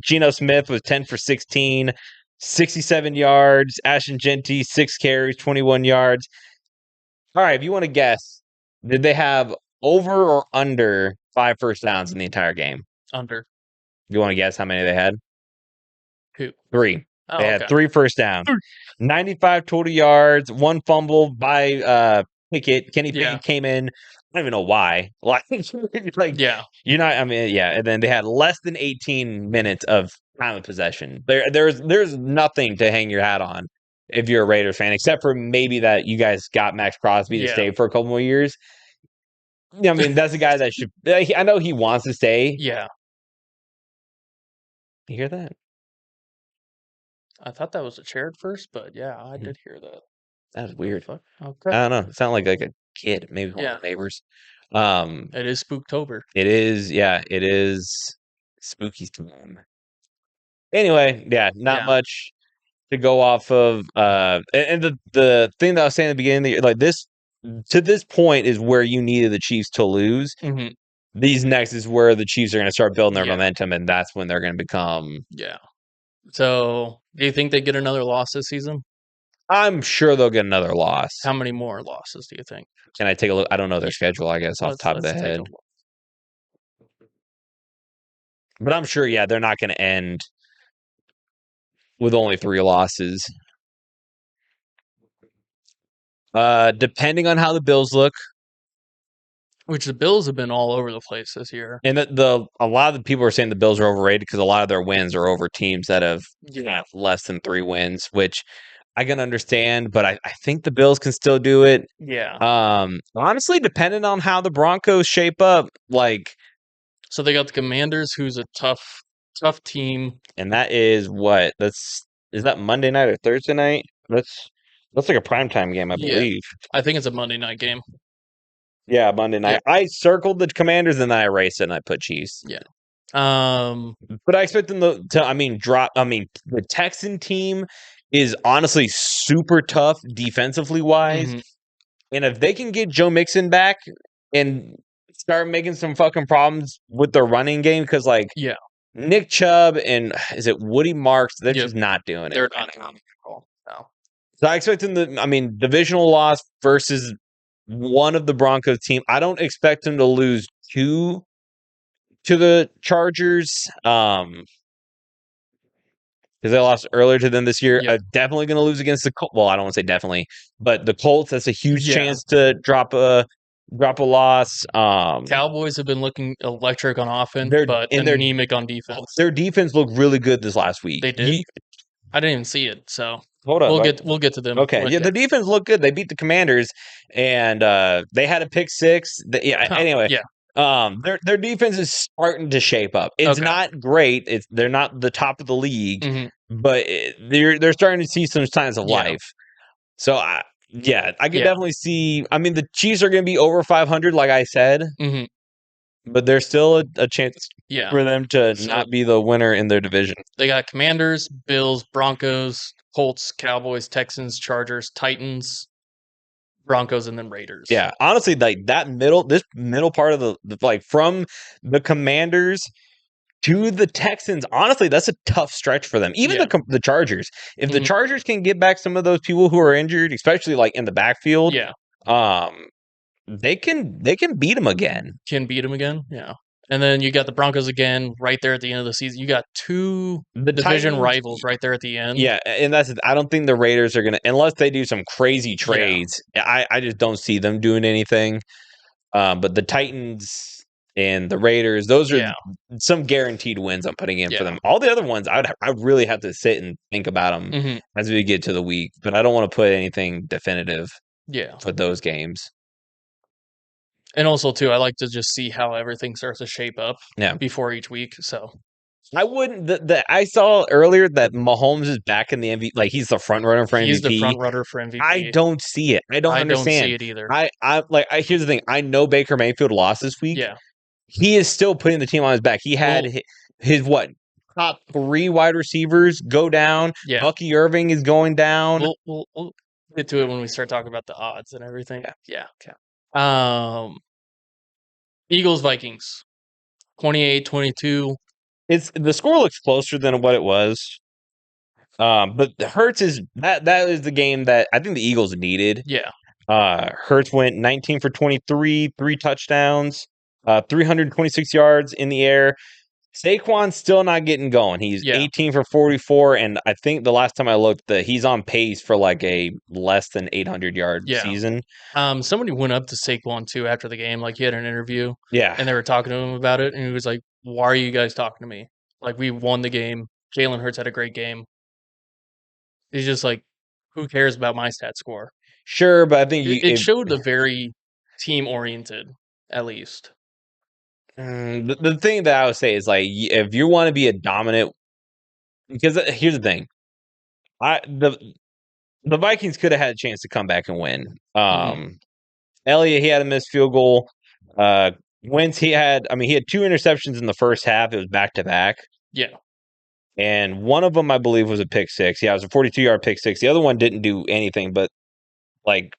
Geno Smith was 10 for 16, 67 yards. Ashton Genty 6 carries, 21 yards. All right, if you want to guess, did they have over or under 5 first downs in the entire game? Under. You want to guess how many they had? Who? 3. Oh, They had okay. 3 first downs, 95 total yards, 1 fumble by Pickett. Kenny Pickett Yeah. came in. I don't even know why. Like, Yeah. you're not. I mean, yeah. And then they had less than 18 minutes of time of possession. There's nothing to hang your hat on if you're a Raiders fan, except for maybe that you guys got Max Crosby to Yeah. stay for a couple more years. Yeah, I mean, that's a guy that should. I know he wants to stay. Yeah. You hear that? I thought that was a chair at first, but yeah, I did hear that. That was weird. Fuck. I Okay. don't know. It sounded like a kid, maybe one of the neighbors. It is Spooktober. It is, yeah, it is spooky time. Anyway, yeah, not much to go off of. And the thing that I was saying at the beginning of the year, like this to this point is where you needed the Chiefs to lose. Mm-hmm. These next is where the Chiefs are going to start building their Yeah. momentum, and that's when they're going to become. Yeah. So, do you think they get another loss this season? I'm sure they'll get another loss. How many more losses do you think? Can I take a look? I don't know their schedule, I guess, off the top of the Let's take a head. look. But I'm sure, yeah, they're not going to end with only 3 losses. Depending on how the Bills look, Which the Bills have been all over the place this year. and a lot of the people are saying the Bills are overrated because a lot of their wins are over teams that have less than 3 wins, which I can understand, but I think the Bills can still do it. Yeah. Honestly, depending on how the Broncos shape up, like, So they got the Commanders, who's a tough team. and that is what is that Monday night or Thursday night? That's like a primetime game, I believe. I think it's a Monday night game. Yeah, Monday night. Yeah. I circled the Commanders and then I erased it and I put Chiefs. Yeah. But I expect them to drop. I mean, the Texan team is honestly super tough defensively wise. Mm-hmm. And if they can get Joe Mixon back and start making some fucking problems with their running game, because like Nick Chubb and is it Woody Marks, they're just not doing it. They're not at all. No. So I expect them divisional loss versus one of the Broncos team. I don't expect them to lose to the Chargers. Because they lost earlier to them this year. Definitely going to lose against the Colts. Well, I don't want to say definitely, but the Colts, that's a huge chance to drop a loss. Cowboys have been looking electric on offense, but anemic on defense. Their defense looked really good this last week. They did. I didn't even see it, so hold on. We'll get to them. Okay, yeah, the defense looked good. They beat the Commanders, and they had a pick 6. Anyway, their defense is starting to shape up. It's not great. They're not the top of the league, but they're starting to see some signs of life. So I can definitely see. I mean, the Chiefs are going to be over 500, like I said, but there's still a chance for them to not be the winner in their division. They got Commanders, Bills, Broncos, Colts, Cowboys, Texans, Chargers, Titans, Broncos, and then Raiders. Yeah, honestly, like this middle part of the like from the Commanders to the Texans, honestly, that's a tough stretch for them. Even the Chargers. If the Chargers can get back some of those people who are injured, especially like in the backfield, they can beat them again. Can beat them again? Yeah. And then you got the Broncos again right there at the end of the season. You got two The division Titans, rivals right there at the end. yeah, and I don't think the Raiders are gonna, unless they do some crazy Yeah. trades. I just don't see them doing anything. But the Titans and the Raiders, those are Yeah. some guaranteed wins I'm putting in for Yeah. them. All the other ones, I really have to sit and think about them Hmm. as we get to the week. But I don't want to put anything definitive Yeah. for those games. And also, too, I like to just see how everything starts to shape up Yeah, before each week. So I wouldn't. I saw earlier that Mahomes is back in the MVP. Like he's the front runner for he's the MVP. front runner for I MVP. don't see it. I don't I don't see understand. it either. Here's the thing. I know Baker Mayfield lost this week. Yeah. He is still putting the team on his back. He had Well, his what, top 3 wide receivers go down. yeah. Bucky Irving is going down. We'll get to it when we start talking about the odds and everything. Yeah. Eagles Vikings 28-22. It's the score looks closer than what it was. But the Hurts is that is the game that I think the Eagles needed. Yeah. Hurts went 19 for 23, 3 touchdowns, 326 yards in the air. Saquon's still not getting going. He's 18 for 44, and I think the last time I looked, he's on pace for like a less than 800-yard season. Somebody went up to Saquon too after the game, like he had an interview. Yeah, and they were talking to him about it, and he was like, "Why are you guys talking to me? Like we won the game. Jalen Hurts had a great game." He's just like, "Who cares about my stat score?" sure, but I think It showed the very team oriented, at least. the thing that I would say is like if you want to be a dominant, because here's the thing, the Vikings could have had a chance to come back and win. Elliott, he had a missed field goal. Wentz, he had 2 interceptions in the first half. It was back to back. Yeah. And one of them, I believe, was a pick six. Yeah, it was a 42-yard pick six. The other one didn't do anything, but like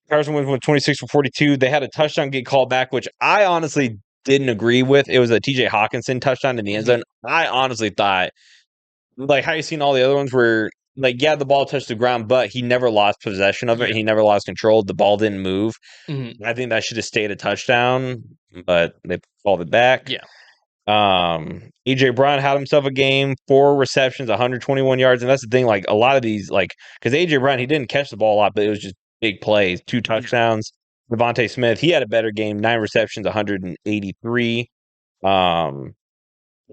Carson Wentz went 26 for 42. They had a touchdown get called back, which I honestly didn't agree with. It was a TJ Hawkinson touchdown in the end zone. I honestly thought, like, how you seen all the other ones where, like, yeah, the ball touched the ground, but he never lost possession of it. Yeah. He never lost control. The ball didn't move. Mm-hmm. I think that should have stayed a touchdown, but they called it back. Yeah. AJ Brown had himself a game, 4 receptions, 121 yards, and that's the thing. Like a lot of these, like because AJ Brown, he didn't catch the ball a lot, but it was just big plays, 2 touchdowns. Devontae Smith, he had a better game, 9 receptions, 183.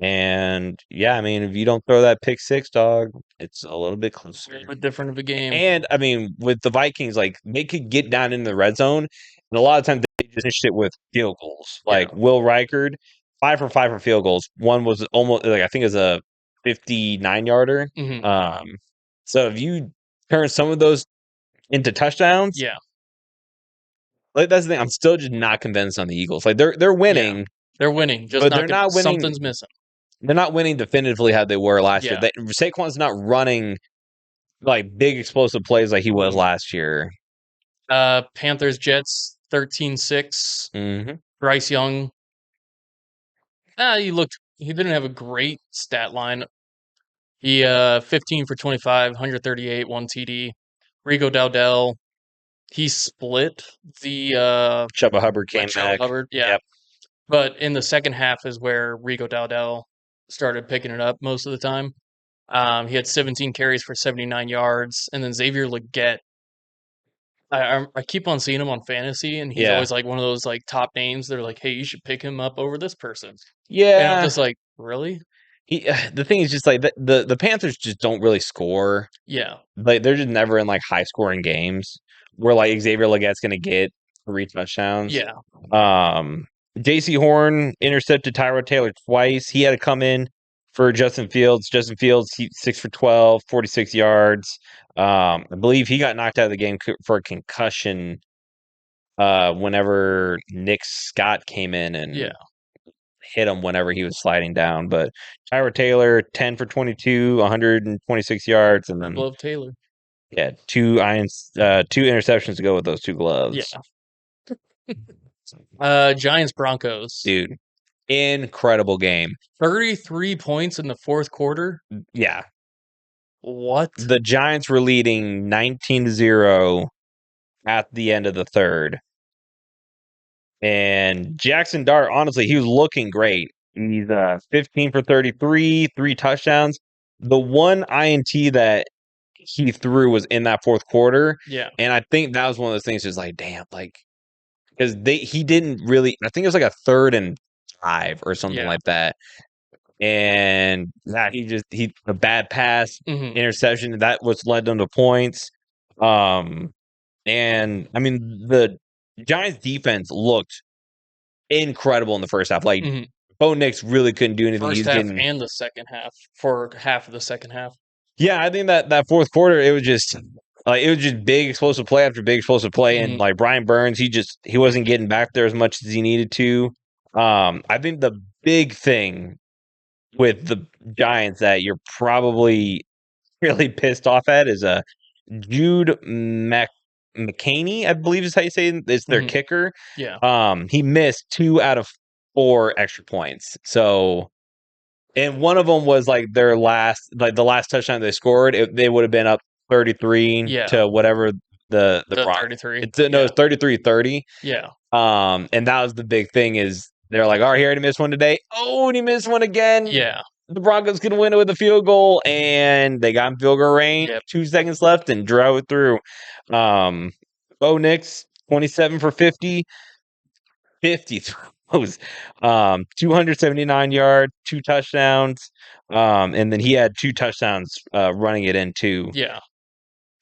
And yeah, I mean, if you don't throw that pick six, dog, it's a little bit A closer. little bit different of a game. And I mean, with the Vikings, like they could get down in the red zone, and a lot of times they just finish it with field goals. Like Will Reichard, 5 for 5 for field goals. One was almost like I think it was a 59-yarder. So if you turn some of those into touchdowns, like that's the thing. I'm still just not convinced on the Eagles. Like they're winning. Yeah. They're winning, just but they're not winning. Something's missing. They're not winning definitively how they were last year. Saquon's not running like big explosive plays like he was last year. Panthers Jets 13-6. Bryce Young. He didn't have a great stat line. He 15 for 25, 138, 1 TD. Rico Dowdell, he split the Chuba Hubbard came back. Hubbard, Yep. But in the second half is where Rico Dowdell started picking it up most of the time. He had 17 carries for 79 yards, and then Xavier Legette. I keep on seeing him on fantasy, and he's always like one of those like top names. They're like, "Hey, you should pick him up over this person." Yeah, and I'm just like, really? The thing is just like the Panthers just don't really score. Yeah, like they're just never in like high scoring games where like Xavier Legette's going to get 3 touchdowns. Yeah. J.C. Horn intercepted Tyrod Taylor twice. He had to come in for Justin Fields. Justin Fields, 6 for 12, 46 yards. I believe he got knocked out of the game for a concussion whenever Nick Scott came in and hit him whenever he was sliding down. But Tyrod Taylor, 10 for 22, 126 yards. And then Glove Taylor. Yeah, 2 interceptions to go with those 2 gloves. Yeah. Giants Broncos. Dude, incredible game. 33 points in the fourth quarter. Yeah. What? The Giants were leading 19-0 at the end of the third. And Jackson Dart, honestly, he was looking great. He's 15 for 33, 3 touchdowns. The one INT that he threw was in that fourth quarter. Yeah. And I think that was one of those things, just like, damn, like, because he didn't really, I think it was like a 3rd and 5 or something Yeah. like that. And that he a bad pass, Mhm. interception, that was led them to points. And I mean, the Giants defense looked incredible in the first half. Like, Mhm. Bo Nix really couldn't do anything. He First was half getting, and the second half for half of the second half. yeah, I think that fourth quarter, it was just big explosive play after big explosive play. And Mhm. like Brian Burns, he wasn't getting back there as much as he needed to. I think the big thing with the Giants that you're probably really pissed off at is Jude McCaney, I believe is how you say it, is their Mhm. kicker. Yeah. He missed 2 out of 4 extra points. So, and one of them was like the last touchdown they scored. They would have been up 33 Yeah. to whatever the The Bron. 33. No, Yeah. it's 33-30. Yeah. And that was the big thing is they're like, oh, he already missed one today. Oh, and he missed one again. Yeah. The Broncos could win it with a field goal, and they got in field goal range. Yep. 2 seconds left and drove it through. Bo Nix, 27 for 50 throws, 279 yards, 2 touchdowns, and then he had 2 touchdowns running it in too. Yeah.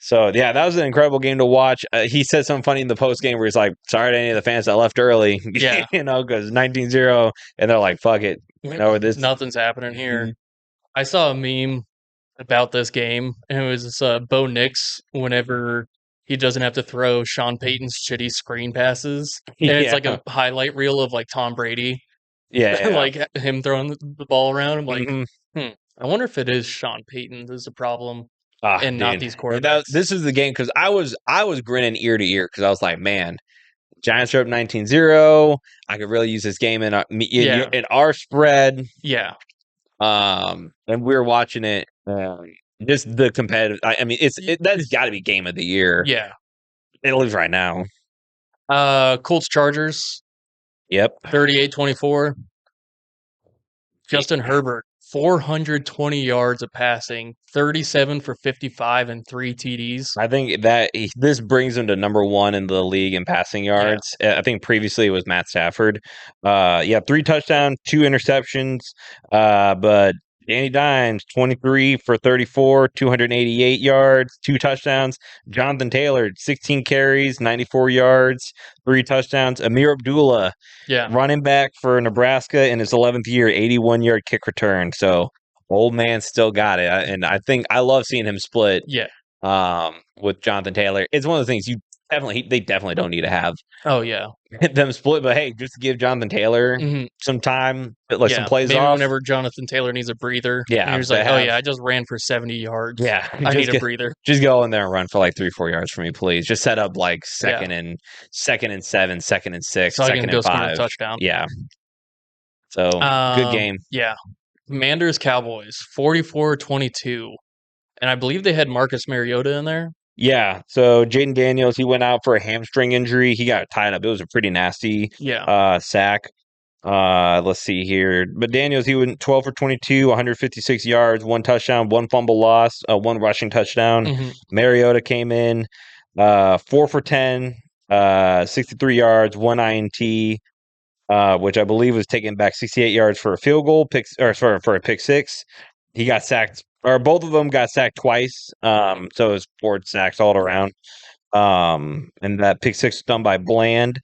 So yeah, that was an incredible game to watch. He said something funny in the post game where he's like, "Sorry to any of the fans that left early," Yeah. because 19-0, and they're like, "Fuck it, this." Nothing's happening here. Mhm. I saw a meme about this game, and it was Bo Nix whenever he doesn't have to throw Sean Payton's shitty screen passes, and it's Yeah, like a highlight reel of like Tom Brady, yeah, like him throwing the ball around. I'm like, hmm I wonder if it is Sean Payton that's a problem Ah, and not dude, these and quarterbacks. this is the game because I was grinning ear to ear because I was like, man, Giants are up 19-0. I could really use this game Yeah, in our spread. yeah, And we were watching it. Just the competitive. I mean, that's got to be game of the year, yeah. at least right now. Colts Chargers Yep. 38-24. Justin Herbert 420 yards of passing, 37 for 55 and 3 TDs. I think that this brings him to number 1 in the league in passing Yeah. yards. I think previously it was Matt Stafford. Yeah, 3 touchdowns, 2 interceptions. But Danny Dimes, 23 for 34, 288 yards, 2 touchdowns. Jonathan Taylor, 16 carries, 94 yards, 3 touchdowns. Amir Abdullah, Yeah. running back for Nebraska in his 11th year, 81-yard kick return. So old man still got it. And I think I love seeing him split Yeah. with Jonathan Taylor. It's one of the things they definitely don't need to have Oh, yeah. them split, but hey, just to give Jonathan Taylor Mhm. some time, let some Yeah. plays Maybe off. whenever Jonathan Taylor needs a breather, and Yeah, you're just to like, "Oh, have yeah, I just ran for 70 yards. yeah, I need a breather." just go in there and run for like 3-4 yards for me, please. Just set up like Yeah. second and 7, 2nd and 6, So I can second go and score a 5. touchdown. Yeah. So good game. Yeah. Commanders Cowboys 44-22. And I believe they had Marcus Mariota in there. Yeah. So Jaden Daniels, he went out for a hamstring injury. He got tied up. It was a pretty nasty Yeah. sack. Let's see here. But Daniels, he went 12 for 22, 156 yards, 1 touchdown, 1 fumble loss, 1 rushing touchdown. Mhm. Mariota came in 4 for 10, 63 yards, 1 INT, which I believe was taken back 68 yards for a field goal, for a pick six. He got sacked, or both of them got sacked twice. So it was 4 sacks all around. And that pick six was done by Bland.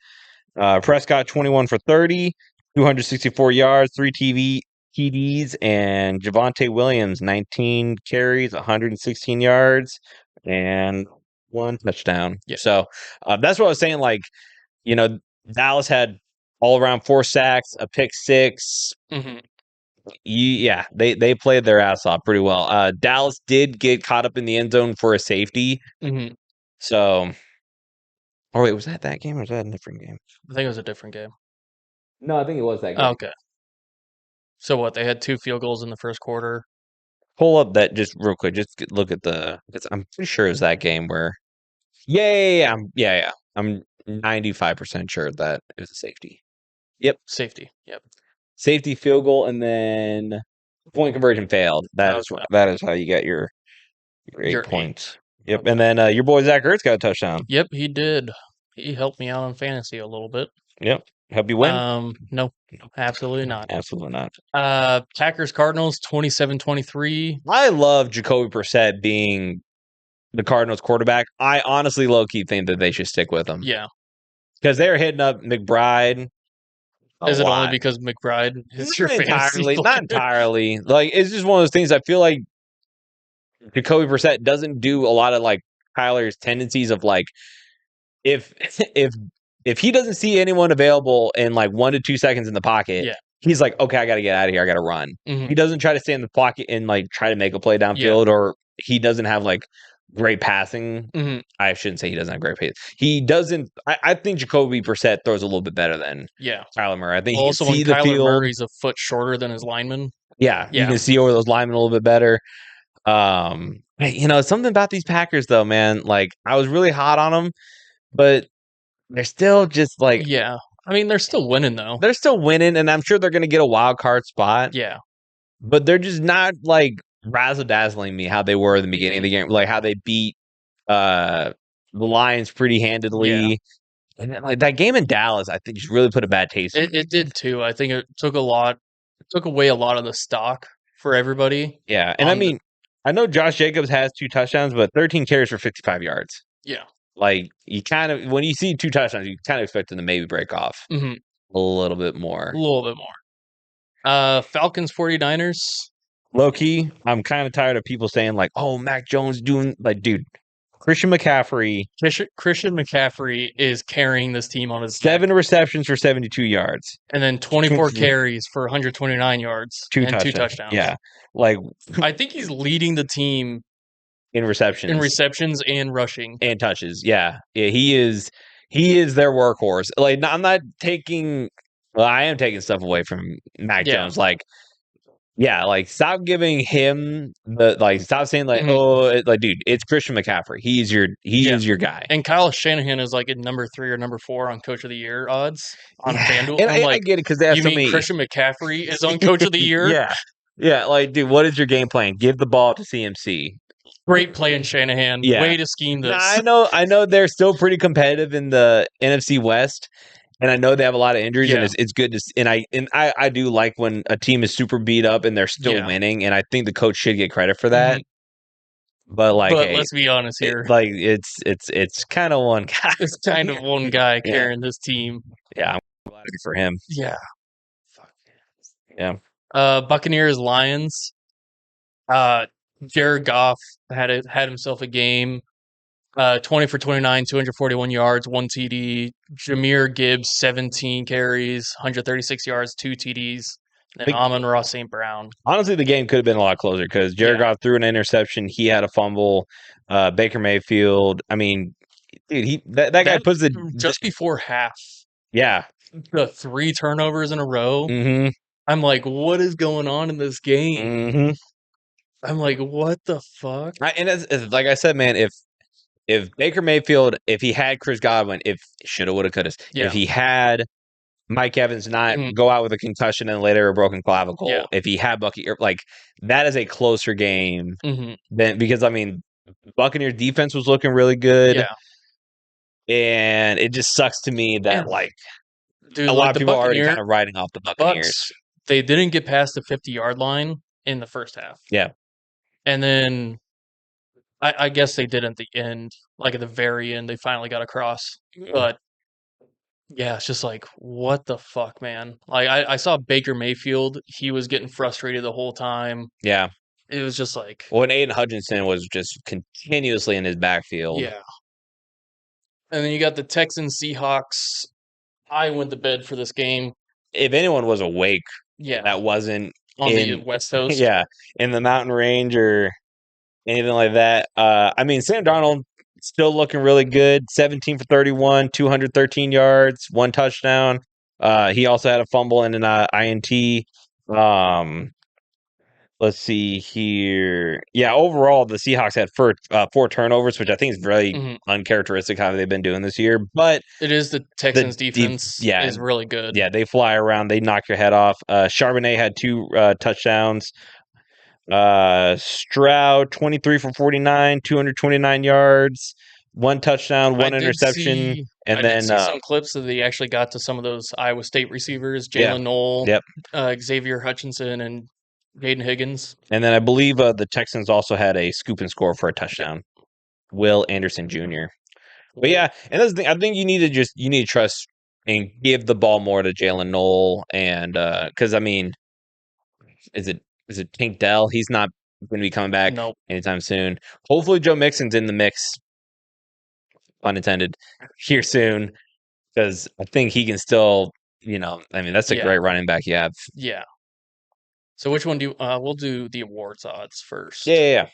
Prescott 21 for 30, 264 yards, 3 TDs, and Javonte Williams 19 carries, 116 yards, and 1 touchdown. Yeah. So that's what I was saying. Like, Dallas had all around 4 sacks, a pick six. Mhm. Yeah, they played their ass off pretty well. Dallas did get caught up in the end zone for a safety. Mhm. So, oh wait, was that game or was that a different game? I think it was a different game. No, I think it was that game. Oh, okay. So what? They had 2 field goals in the first quarter. Pull up that just real quick. Just look at I'm pretty sure it was that game where. Yeah. I'm 95% sure that it was a safety. Yep. Safety. Yep. Safety, field goal, and then point conversion failed. That is how you get your 8 points. Yep. Okay. And then your boy Zach Ertz got a touchdown. Yep, he did. He helped me out on fantasy a little bit. Yep. Help you win? No, absolutely not. Absolutely not. Packers Cardinals 27-23. I love Jacoby Brissett being the Cardinals quarterback. I honestly low-key think that they should stick with him. Yeah. Because they're hitting up McBride. Is it only because McBride is your fantasy player? Not entirely. Like, it's just one of those things I feel like Jacoby Brissett doesn't do a lot of like Kyler's tendencies of like if he doesn't see anyone available in like 1 to 2 seconds in the pocket, he's like, okay, I got to get out of here. I got to run. Mm-hmm. He doesn't try to stay in the pocket and like try to make a play downfield, or he doesn't have like great passing. Mm-hmm. I shouldn't say he doesn't have great pace. He doesn't. I think Jacoby Brissett throws a little bit better than Kyler Murray. I think he can see the field. Kyler Murray's a foot shorter than his lineman. Yeah, you can see over those linemen a little bit better. Something about these Packers though, man. Like, I was really hot on them, but they're still just like, I mean, they're still winning though. They're still winning, and I'm sure they're going to get a wild card spot. Yeah, but they're just not like razzle dazzling me how they were at the beginning of the game, like how they beat the Lions pretty handedly. Yeah. And then, like, that game in Dallas, I think just really put a bad taste. It did too. I think it took away a lot of the stock for everybody. Yeah, and I mean, I know Josh Jacobs has 2 touchdowns, but 13 carries for 55 yards. Yeah. Like, you kind of, when you see 2 touchdowns, you kind of expect them to maybe break off a little bit more. Falcons 49ers. Low key, I'm kind of tired of people saying like, oh, Mac Jones doing, like, dude, Christian McCaffrey is carrying this team on his 7 receptions for 72 yards. And then 24 carries for 129 yards. 2 touchdowns. Yeah. Like, I think he's leading the team in receptions and rushing. And touches. Yeah. Yeah, he is their workhorse. Like, I'm not taking, well, I am taking stuff away from Mac Jones. Like, yeah, like, stop giving him stop saying like, dude, it's Christian McCaffrey. He is your guy. And Kyle Shanahan is like at number 3 or number 4 on Coach of the Year odds on FanDuel. And I get it because they have so many. Christian McCaffrey is on Coach of the Year? Yeah. Like, dude, what is your game plan? Give the ball to CMC. Great play in Shanahan. Yeah. Way to scheme this. Now, I know they're still pretty competitive in the NFC West. And I know they have a lot of injuries, and it's good to. And I do like when a team is super beat up and they're still winning, and I think the coach should get credit for that. But let's be honest here, it's kind of one guy. It's kind of one guy carrying this team. Yeah, I'm glad for him. Yeah. Fuck. Yeah. Buccaneers Lions. Jared Goff had himself a game. 20 for 29, 241 yards, 1 TD. Jahmyr Gibbs, 17 carries, 136 yards, 2 TDs. And Amon-Ra St. Brown. Honestly, the game could have been a lot closer because Jared Goff threw an interception. He had a fumble. Baker Mayfield. I mean, dude, that guy puts it just before half. Yeah. The 3 turnovers in a row. Mm-hmm. I'm like, what is going on in this game? Mm-hmm. I'm like, what the fuck? And it's, like I said, man, if Baker Mayfield, if he had Chris Godwin, if shoulda, woulda, coulda, if he had Mike Evans not go out with a concussion and later a broken clavicle, if he had Bucky, like, that is a closer game than, because I mean, Buccaneers defense was looking really good, and it just sucks to me that a lot of people are already kind of riding off the Buccaneers. They didn't get past the 50-yard line in the first half. Yeah, and then. I guess they did at the end, like at the very end, they finally got across. But yeah, it's just like, what the fuck, man? Like, I saw Baker Mayfield; he was getting frustrated the whole time. Yeah, it was just like, and Aiden Hutchinson was just continuously in his backfield. Yeah, and then you got the Texans Seahawks. I went to bed for this game. If anyone was awake, that wasn't on the West Coast, in the mountain range or anything like that. I mean, Sam Darnold still looking really good. 17 for 31, 213 yards, 1 touchdown. He also had a fumble and an INT. Let's see here. Yeah, overall, the Seahawks had four turnovers, which I think is really Mhm. uncharacteristic how they've been doing this year. But It is the Texans defense yeah, is really good. yeah, they fly around, they knock your head off. Charbonnet had two touchdowns. Stroud 23 for 49, 229 yards, one touchdown, I one did interception, see I and did then see some clips that they actually got to some of those Iowa State receivers, yeah, Jalen Knoll, yep. Xavier Hutchinson, and Jaden Higgins. And then I believe the Texans also had a scoop and score for a Yep. touchdown. Will Anderson Jr. But yeah, and that's the thing. I think you need to trust and give the ball more to Jalen Knoll and because I mean, is it Tank Dell? He's not going to be coming back Nope. anytime soon. Hopefully, Joe Mixon's in the mix, unintended, here soon because I think he can still. I mean, that's a Yeah. great running back you have. Yeah. So which one do we'll do the awards odds Yeah, first. yeah, yeah.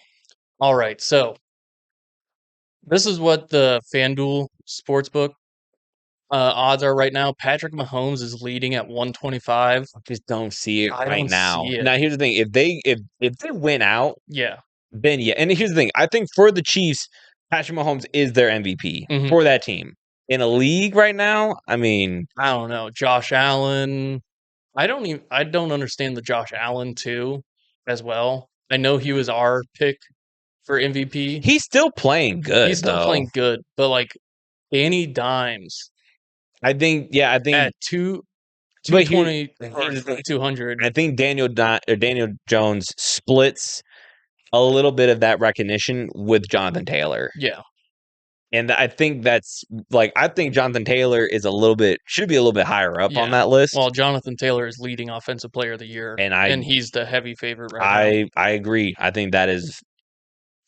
All right. So this is what the FanDuel Sportsbook odds are right now. Patrick Mahomes is leading at 125. I just don't see it I right don't now. see it. Now, here's the thing: if they win out, Yeah. then yeah. And here's the thing: I think for the Chiefs, Patrick Mahomes is their MVP Mhm. for that team. In a league right now, I mean, I don't know. Josh Allen. I don't understand the Josh Allen too as well. I know he was our pick for MVP. he's still playing He's good still though. playing good, but like Danny Dimes I think, at two but 220 or here's the thing. 200. I think Daniel Jones splits a little bit of that recognition with Jonathan Taylor. Yeah. And I think I think Jonathan Taylor should be a little bit higher up on Yeah. that list. Well, Jonathan Taylor is leading offensive player of the year, And and I he's the heavy favorite right now. I agree. I think that is,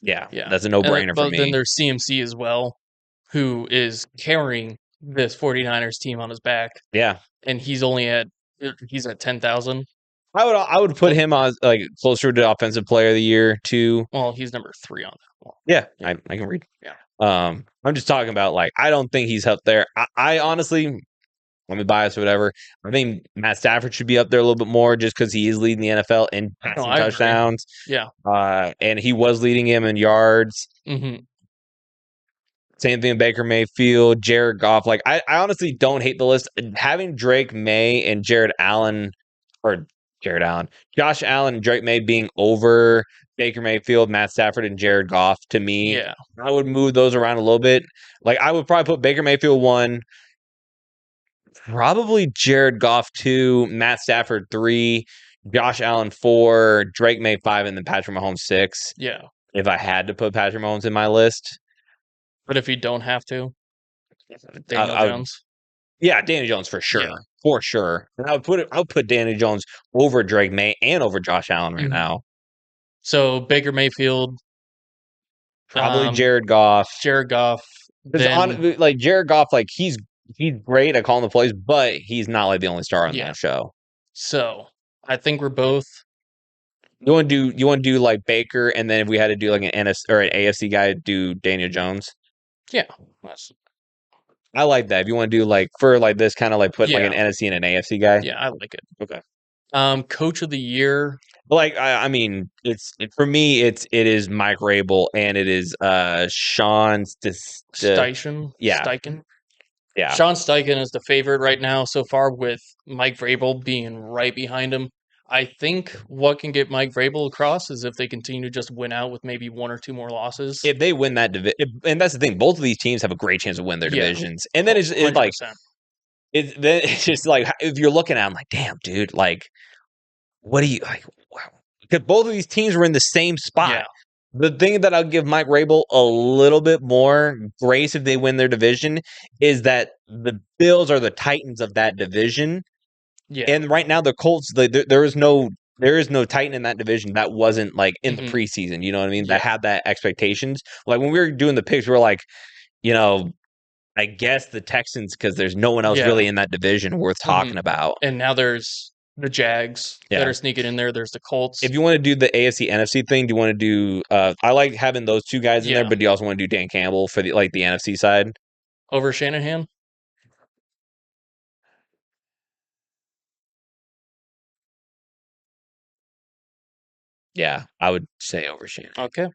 yeah, Yeah. that's a no brainer for But then me. there's CMC as well, who is carrying this 49ers team on his back, Yeah, and he's at 10,000. I would put him on like closer to offensive player of the year too. Well, he's number 3 on that wall. Yeah, Yeah. I can read. Yeah. I'm just talking about like I don't think he's up there. I honestly, let me bias or whatever. I think Matt Stafford should be up there a little bit more just because he is leading the NFL in No, passing I agree. touchdowns. Yeah. And he was leading him in yards. Mhm. Same thing with Baker Mayfield, Jared Goff. Like I honestly don't hate the list. Having Drake May and Josh Allen and Drake May being over Baker Mayfield, Matt Stafford, and Jared Goff, to me, Yeah. I would move those around a little bit. Like I would probably put Baker Mayfield 1, probably Jared Goff 2, Matt Stafford 3, Josh Allen 4, Drake May 5, and then Patrick Mahomes 6. Yeah. If I had to put Patrick Mahomes in my list, But if you don't have to, Daniel I would, Jones. yeah, Danny Jones for Yeah. sure. And I would put Danny Jones over Drake May and over Josh Allen right Mhm. now. So Baker Mayfield, Probably Jared Goff. Jared Goff, Because then like Jared Goff, like he's great at calling the plays, but he's not like the only star on yeah. that show. So I think we're both You want to do like Baker, and then if we had to do like an NFC or an AFC guy, do Daniel Jones. yeah. That's, I like that. If you want to do like for like this kind of like put like an yeah. NFC and an AFC guy. Yeah, I like it. Okay. Coach of the year, But like I mean, for me, it is Mike Rabel and it is Sean yeah. Steichen. Yeah. Sean Steichen is the favorite right now so far, with Mike Vrabel being right behind him. I think what can get Mike Vrabel across is if they continue to just win out with maybe 1 or 2 more losses. If they win that division, and that's the thing, both of these teams have a great chance to win their Yeah. divisions. And then it's 100%. it's just like if you're looking at them like, damn, dude, like what do you like? Wow. Because both of these teams were in the same spot. Yeah. The thing that I'll give Mike Rabel a little bit more grace if they win their division is that the Bills are the Titans of that division. Yeah. And right now the Colts, there is no Titan in that division that wasn't like in the preseason. You know what I mean? That Yeah. had that expectations. Like when we were doing the picks, we were like, I guess the Texans because there's no one else really in that division worth talking about. And now there's the Jags that are sneaking in there. There's the Colts. If you want to do the AFC NFC thing, do you want to do? I like having those two guys in there, Yeah. but do you also want to do Dan Campbell for the NFC side? Over Shanahan? Yeah, I would say over Shanahan. Okay.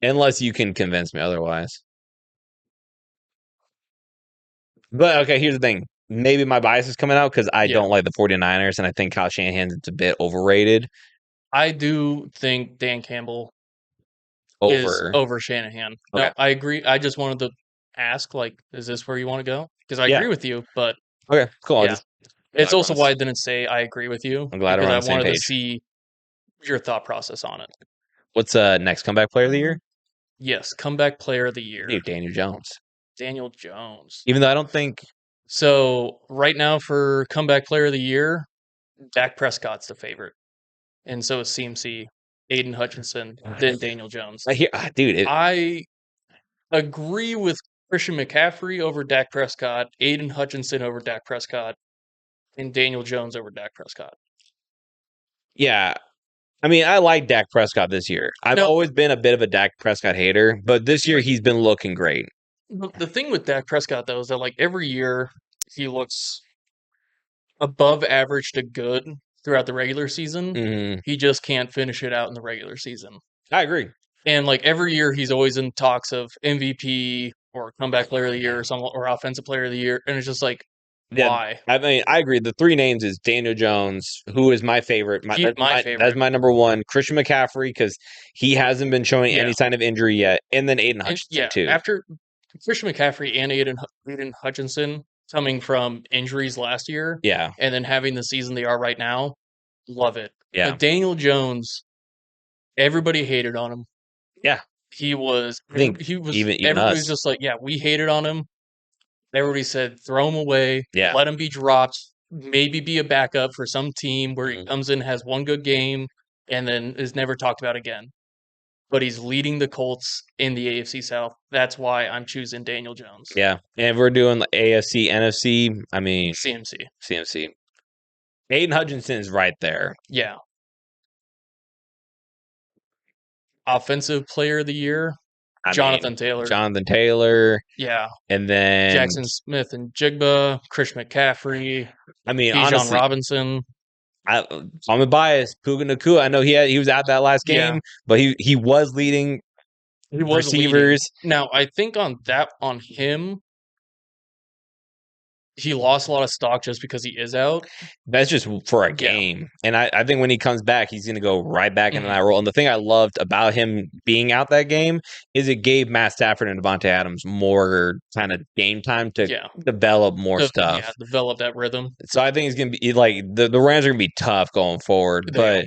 Unless you can convince me otherwise. But, okay, here's the thing. Maybe my bias is coming out because I Yeah. don't like the 49ers, and I think Kyle Shanahan's a bit overrated I do think Dan Campbell is over over Shanahan. Okay. No, I agree. I just wanted to ask, like, is this where you want to go? Because I Yeah. agree with you, but Okay, cool. yeah. It's Glad we're on also why this I didn't say I agree with you I'm glad we're because on I the same wanted to page. see your thought process on it. What's next comeback player of the year? Yes, comeback player of the year, Dude, Daniel Jones. Daniel Jones. Even though I don't think So right now for comeback player of the year, Dak Prescott's the favorite, and so is CMC, Aiden Hutchinson, then Daniel Jones. dude, I agree with Christian McCaffrey over Dak Prescott, Aiden Hutchinson over Dak Prescott, and Daniel Jones over Dak Prescott. yeah. I mean, I like Dak Prescott this year. I've Now, always been a bit of a Dak Prescott hater, but this year right, he's been looking great. the thing with Dak Prescott though is that like every year he looks above average to good throughout the regular season. Mhm. He just can't finish it out in the regular season. I agree. And like every year, he's always in talks of MVP or comeback player of the year or some or offensive player of the year, and it's just like, Yeah, why? I mean, I agree. The three names is Daniel Jones, who is my favorite. He's my That's favorite. my number one. Christian McCaffrey because he hasn't been showing Yeah, any sign of injury yet, and then Aiden and Hutchinson yeah, too. after Christian McCaffrey and Aiden Hutchinson coming from injuries last year, Yeah, and then having the season they are right now, love it. yeah, Daniel Jones, everybody hated on him. yeah. He was I think he was even everybody's us. just like, yeah, we hated on him. Everybody said, throw him away, Yeah. let him be dropped, maybe be a backup for some team where he Mhm. comes in, has one good game, and then is never talked about again. But he's leading the Colts in the AFC South. That's why I'm choosing Daniel Jones. Yeah, and if we're doing the AFC, NFC, I mean CMC. CMC. Aiden Hutchinson is right there. Yeah. Offensive player of the year, I Jonathan mean Taylor. Jonathan Taylor, Yeah. and then Jackson Smith and Jigba, Chris McCaffrey, I mean Bijan honestly, Robinson. I'm a bias. Puka Nakua. I know he was at that last Yeah. game, but he was leading He was leading. receivers. Now I think on him, he lost a lot of stock just because he is out. That's just for a Yeah. game. And I think when he comes back, he's going to go right back into Mhm. that role. And the thing I loved about him being out that game is it gave Matt Stafford and Devontae Adams more kind of game time to Yeah. develop more stuff. Develop that rhythm. So I think it's going to be like the Rams are going to be tough going forward. They are.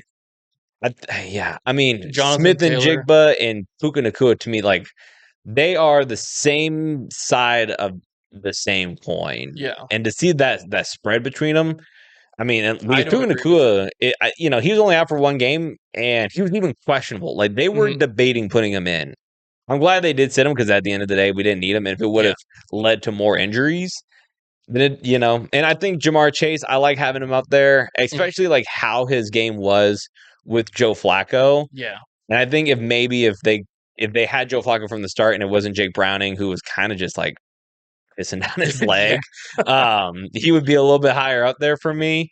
But I mean, Jonathan Smith and Taylor. Jigba and Puka Nakua to me, like they are the same side of the same coin. Yeah. And to see that spread between them, I mean, and I because don't Puka agree with Nakua, he was only out for one game, and he was even questionable. Like they were Mhm. debating putting him in. I'm glad they did sit him because at the end of the day, we didn't need him. And if it would Yeah. have led to more injuries, then and I think Jamar Chase, I like having him up there, Mhm. especially like how his game was with Joe Flacco. Yeah. And I think if they had Joe Flacco from the start and it wasn't Jake Browning who was kind of just like pissing down his leg, he would be a little bit higher up there for me.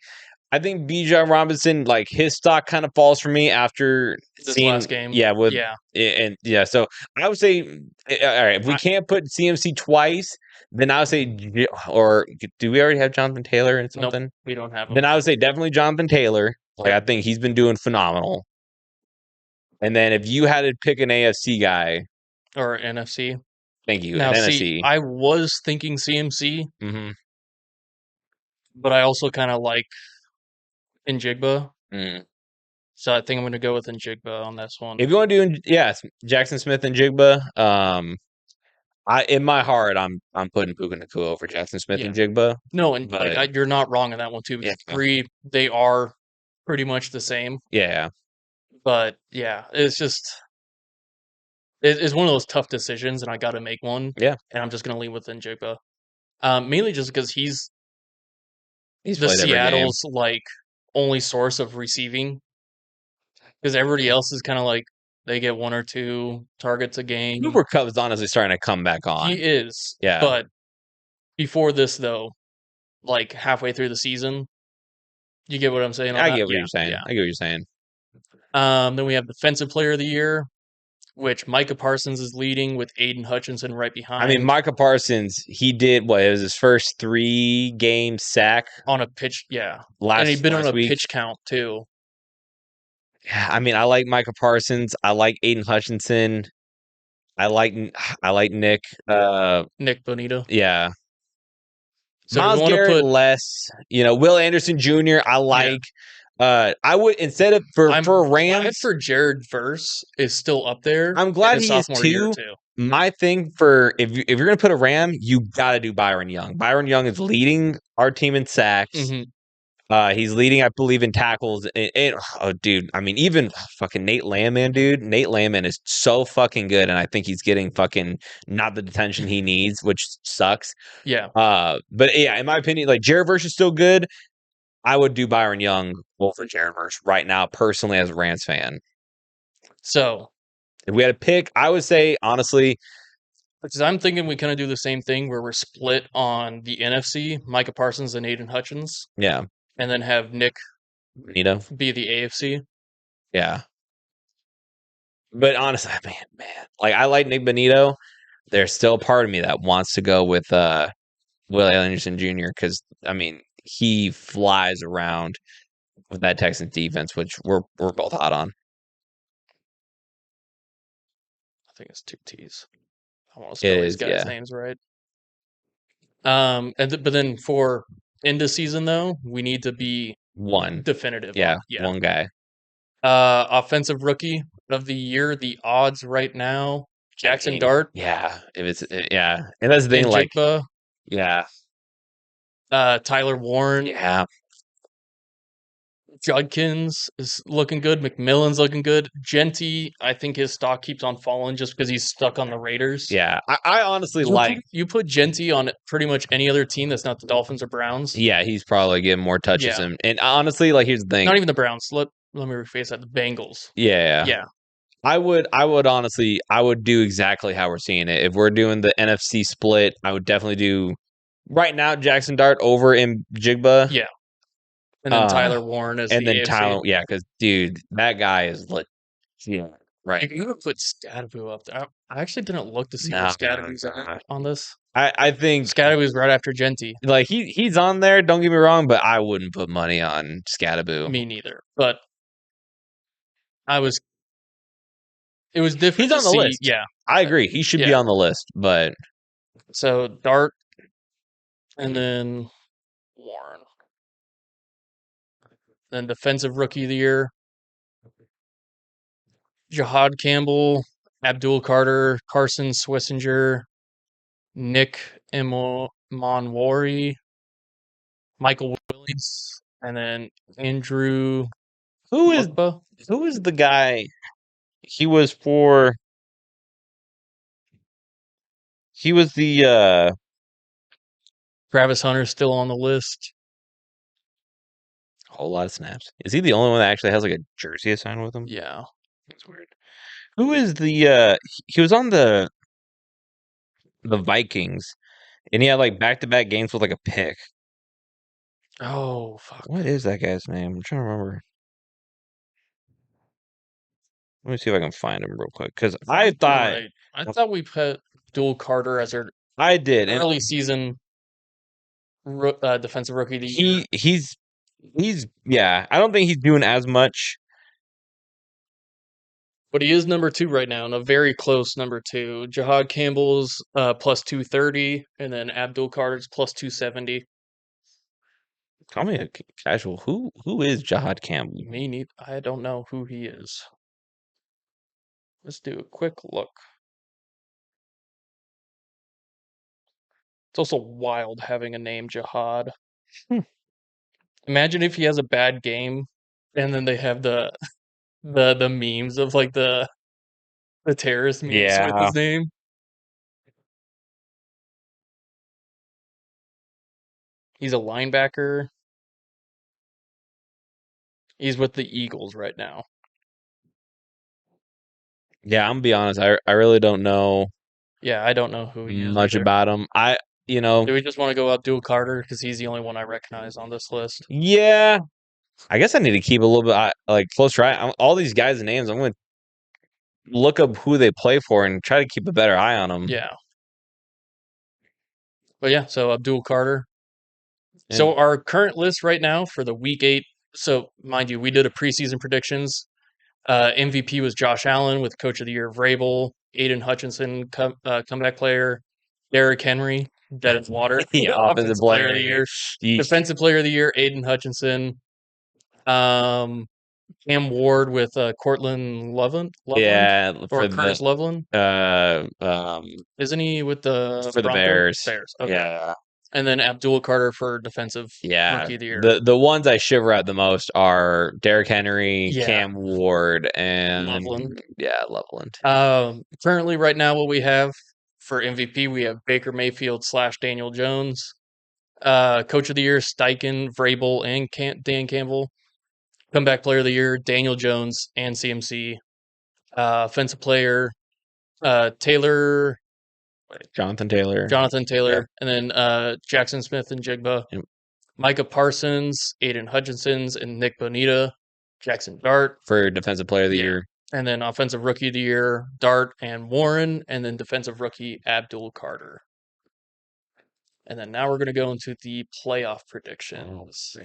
I think Bijan Robinson, like his stock kind of falls for me after This seeing, last game. yeah, with Yeah. and yeah. So I would say, all right, if we I can't put CMC twice, then I would say, or do we already have Jonathan Taylor and Nope. something? We don't have him. Then I would say definitely Jonathan Taylor. Like I think he's been doing phenomenal. And then if you had to pick an AFC guy, Or NFC. thank you, an Now, see, NFC. I was thinking CMC, Mm-hmm. but I also kind of like Njigba. Mm. So I think I'm going to go with Njigba on this one. If you want to do, Jackson Smith and Jigba. In my heart, I'm putting Puka Nakua over Jackson Smith and Yeah. Jigba. No, and But like you're not wrong on that one too. yeah, Because they are pretty much the same. yeah, But yeah, it's just it's one of those tough decisions, and I got to make one. yeah. And I'm just going to lean with Njigba, mainly just because he's He's the played every game. Seattle's like only source of receiving. Because everybody else is kind of like they get one or two targets a game. Cooper Kupp is honestly starting to come back on. He is, Yeah, but before this though, like halfway through the season, you get what I'm saying on I that? get what Yeah, you're saying. yeah. I get what you're saying. Then we have Defensive Player of the Year, which Micah Parsons is leading with Aiden Hutchinson right I mean, behind Micah Parsons, he did what? It was his first 3-game sack on a pitch. Yeah. And he'd last been on a week. pitch count too. Yeah, I mean, I like Micah Parsons. I like Aiden Hutchinson. I like Nick. Nick Bonito. Yeah, So do we Myles want to Garrett put, less. Will Anderson Jr. I yeah, like. I would instead of for I'm glad Rams. for Jared Verse is still up there I'm in glad his he is sophomore year too. too. My thing for if you're gonna put a Ram, you gotta do Byron Young. Byron Young is leading our team in sacks. Hmm. He's leading, I believe, in tackles. Oh, dude, I mean, even fucking Nate Landman, dude. Nate Landman is so fucking good, and I think he's getting fucking not the detention he needs, which sucks. Yeah. But yeah, in my opinion, like Jared Verse is still good. I would do Byron Young over Jared Verse right now, personally, as a Rams fan. So, If we had a pick, I would say honestly, because I'm thinking we kind of do the same thing where we're split on the NFC, Micah Parsons and Aiden Hutchins, yeah, and then have Nick Benito, be the AFC. yeah. But honestly, man, like I like Nick Benito. There's still a part of me that wants to go with Will Anderson Jr. because I mean he flies around with that Texans defense, which we're both hot on. I think it's two T's. I want to It spell these is, guys' yeah, names right. But then for end of season though, we need to be one, definitive yeah, on one guy. Offensive Rookie of the Year. The odds right now: Jackson I mean, Dart yeah, if it's yeah, and that's the thing, and like Jigba, yeah, Tyler Warren, yeah, Judkins is looking good. McMillan's looking good. Genty, I think his stock keeps on falling just because he's stuck on the Raiders. yeah. I honestly like. You put Genty on pretty much any other team that's not the Dolphins or Browns. Yeah, he's probably getting more touches. Yeah, And honestly, like here's the thing. not even the Browns. Let me rephrase that. The Bengals. Yeah, Yeah, I would honestly, I would do exactly how we're seeing it. If we're doing the NFC split, I would definitely do right now Jackson Dart over in Jigba. yeah, and then Uh, Tyler Warren as and the then AFC. Tyler, yeah, because dude, that guy is yeah, right. You could put Scadaboo up there. I actually didn't look to see where No, Scadaboo's at on this. I think Scadaboo's right after Genty. like he's on there. Don't get me wrong, but I wouldn't put money on Scadaboo. Me neither. But I was. It was different He's to on the see. list. Yeah. I agree. He should be Yeah. on the list, but So Dart, and then Warren. Then Defensive Rookie of the Year, Jahad Campbell, Abdul Carter, Carson Swissinger, Nick Monwari, Michael Williams, and then Andrew who is Mukba. who is the guy? He was for. He was the Travis Hunter's still on the list. whole lot of snaps. Is he the only one that actually has like a jersey assigned with him? Yeah. That's weird. Who is the he was on the Vikings and he had like back-to-back games with like a pick. Oh, fuck. What is that guy's name? I'm trying to remember. Let me see if I can find him real quick cuz I thought Right. I thought we put Abdul Carter as our I did and early season Defensive Rookie of the Year. he's yeah, I don't think he's doing as much. But he is number 2 right now, and a very close number 2. Jahad Campbell's plus 230, and then Abdul Carter's plus 270. Call me a casual. Who is Jahad Campbell? Me neither. I don't know who he is. Let's do a quick look. It's also wild having a name Jahad. Hmm. Imagine if he has a bad game, and then they have the memes of like the terrorist memes with Yeah. his name. He's a linebacker. He's with the Eagles right now. Yeah, I'm gonna be honest. I really don't know Yeah, I don't know who he is much either. about him. Do we just want to go Abdul Carter because he's the only one I recognize on this list? Yeah, I guess I need to keep a little bit like closer eye. All these guys' names, I'm going to look up who they play for and try to keep a better eye on them. Yeah. But yeah, so Abdul Carter. So And our current list right now for the week 8. So mind you, we did a preseason predictions. MVP was Josh Allen with Coach of the Year Vrabel, Aiden Hutchinson, comeback player, Derrick Henry, dead as water, yeah, offensive offensive player of the year, Yeesh. defensive player of the year, Aiden Hutchinson, um, Cam Ward with Cortland Loveland, Yeah, or Curtis Loveland, uh um isn't he with the for the Broncos? Bears. Bears, okay. Yeah. And then Abdul Carter for defensive Yeah. rookie of the year. The ones I shiver at the most are Derrick Henry, Yeah. Cam Ward, and Loveland. Yeah, Loveland. Currently, right now, what we have for MVP, we have Baker Mayfield / Daniel Jones. Coach of the Year, Steichen, Vrabel, and Dan Campbell. Comeback Player of the Year, Daniel Jones and CMC. Offensive Player, Taylor, Jonathan Taylor. Jonathan Taylor, Yep. and then Jackson Smith and Jigba. Yep. Micah Parsons, Aiden Hutchinson's, and Nick Bonita. Jackson Dart. For Defensive Player of the Year. And then Offensive Rookie of the Year, Dart and Warren. And then Defensive Rookie, Abdul Carter. And then now we're going to go into the playoff predictions.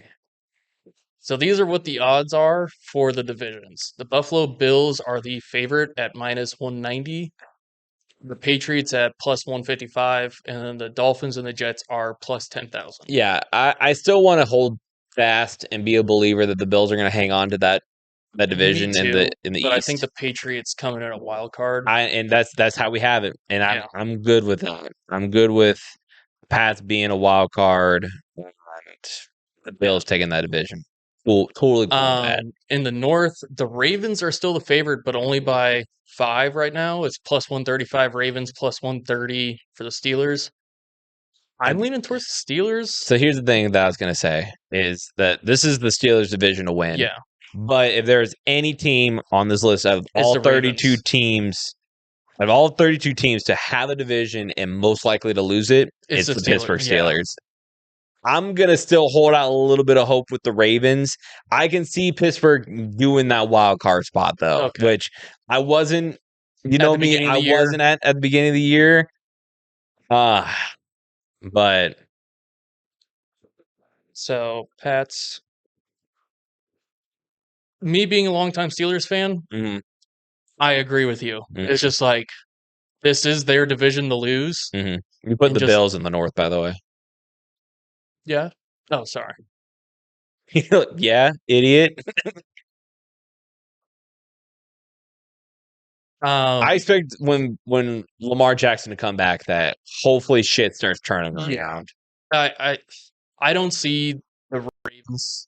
So these are what the odds are for the divisions. The Buffalo Bills are the favorite at -190. The Patriots at +155, and then the Dolphins and the Jets are +10,000. Yeah, I still want to hold fast and be a believer that the Bills are going to hang on to that division Me in too, the but East. I think the Patriots coming in a wild card. And that's how we have it, and Yeah. I'm good with that. I'm good with Pats being a wild card and the Bills taking that division. Cool, totally cool with that. In the North, the Ravens are still the favorite, but only by 5 right now. It's +135 Ravens, +130 for the Steelers. I'm leaning towards the Steelers. So here's the thing that I was going to say is that this is the Steelers division to win. Yeah. But if there's any team on this list of all 32 Ravens. teams, of all 32 teams to have a division and most likely to lose it, it's the Pittsburgh Steelers. Yeah. I'm going to still hold out a little bit of hope with the Ravens. I can see Pittsburgh doing that wild card spot, though, which I wasn't, you know me, I wasn't at the beginning of the year. But so Pats, me being a longtime Steelers fan, I agree with you. It's just like this is their division to lose. You put the Bills in the North, by the way. Yeah. Oh, sorry. Yeah, idiot. I expect when Lamar Jackson to come back that hopefully shit starts turning around. I don't see the Ravens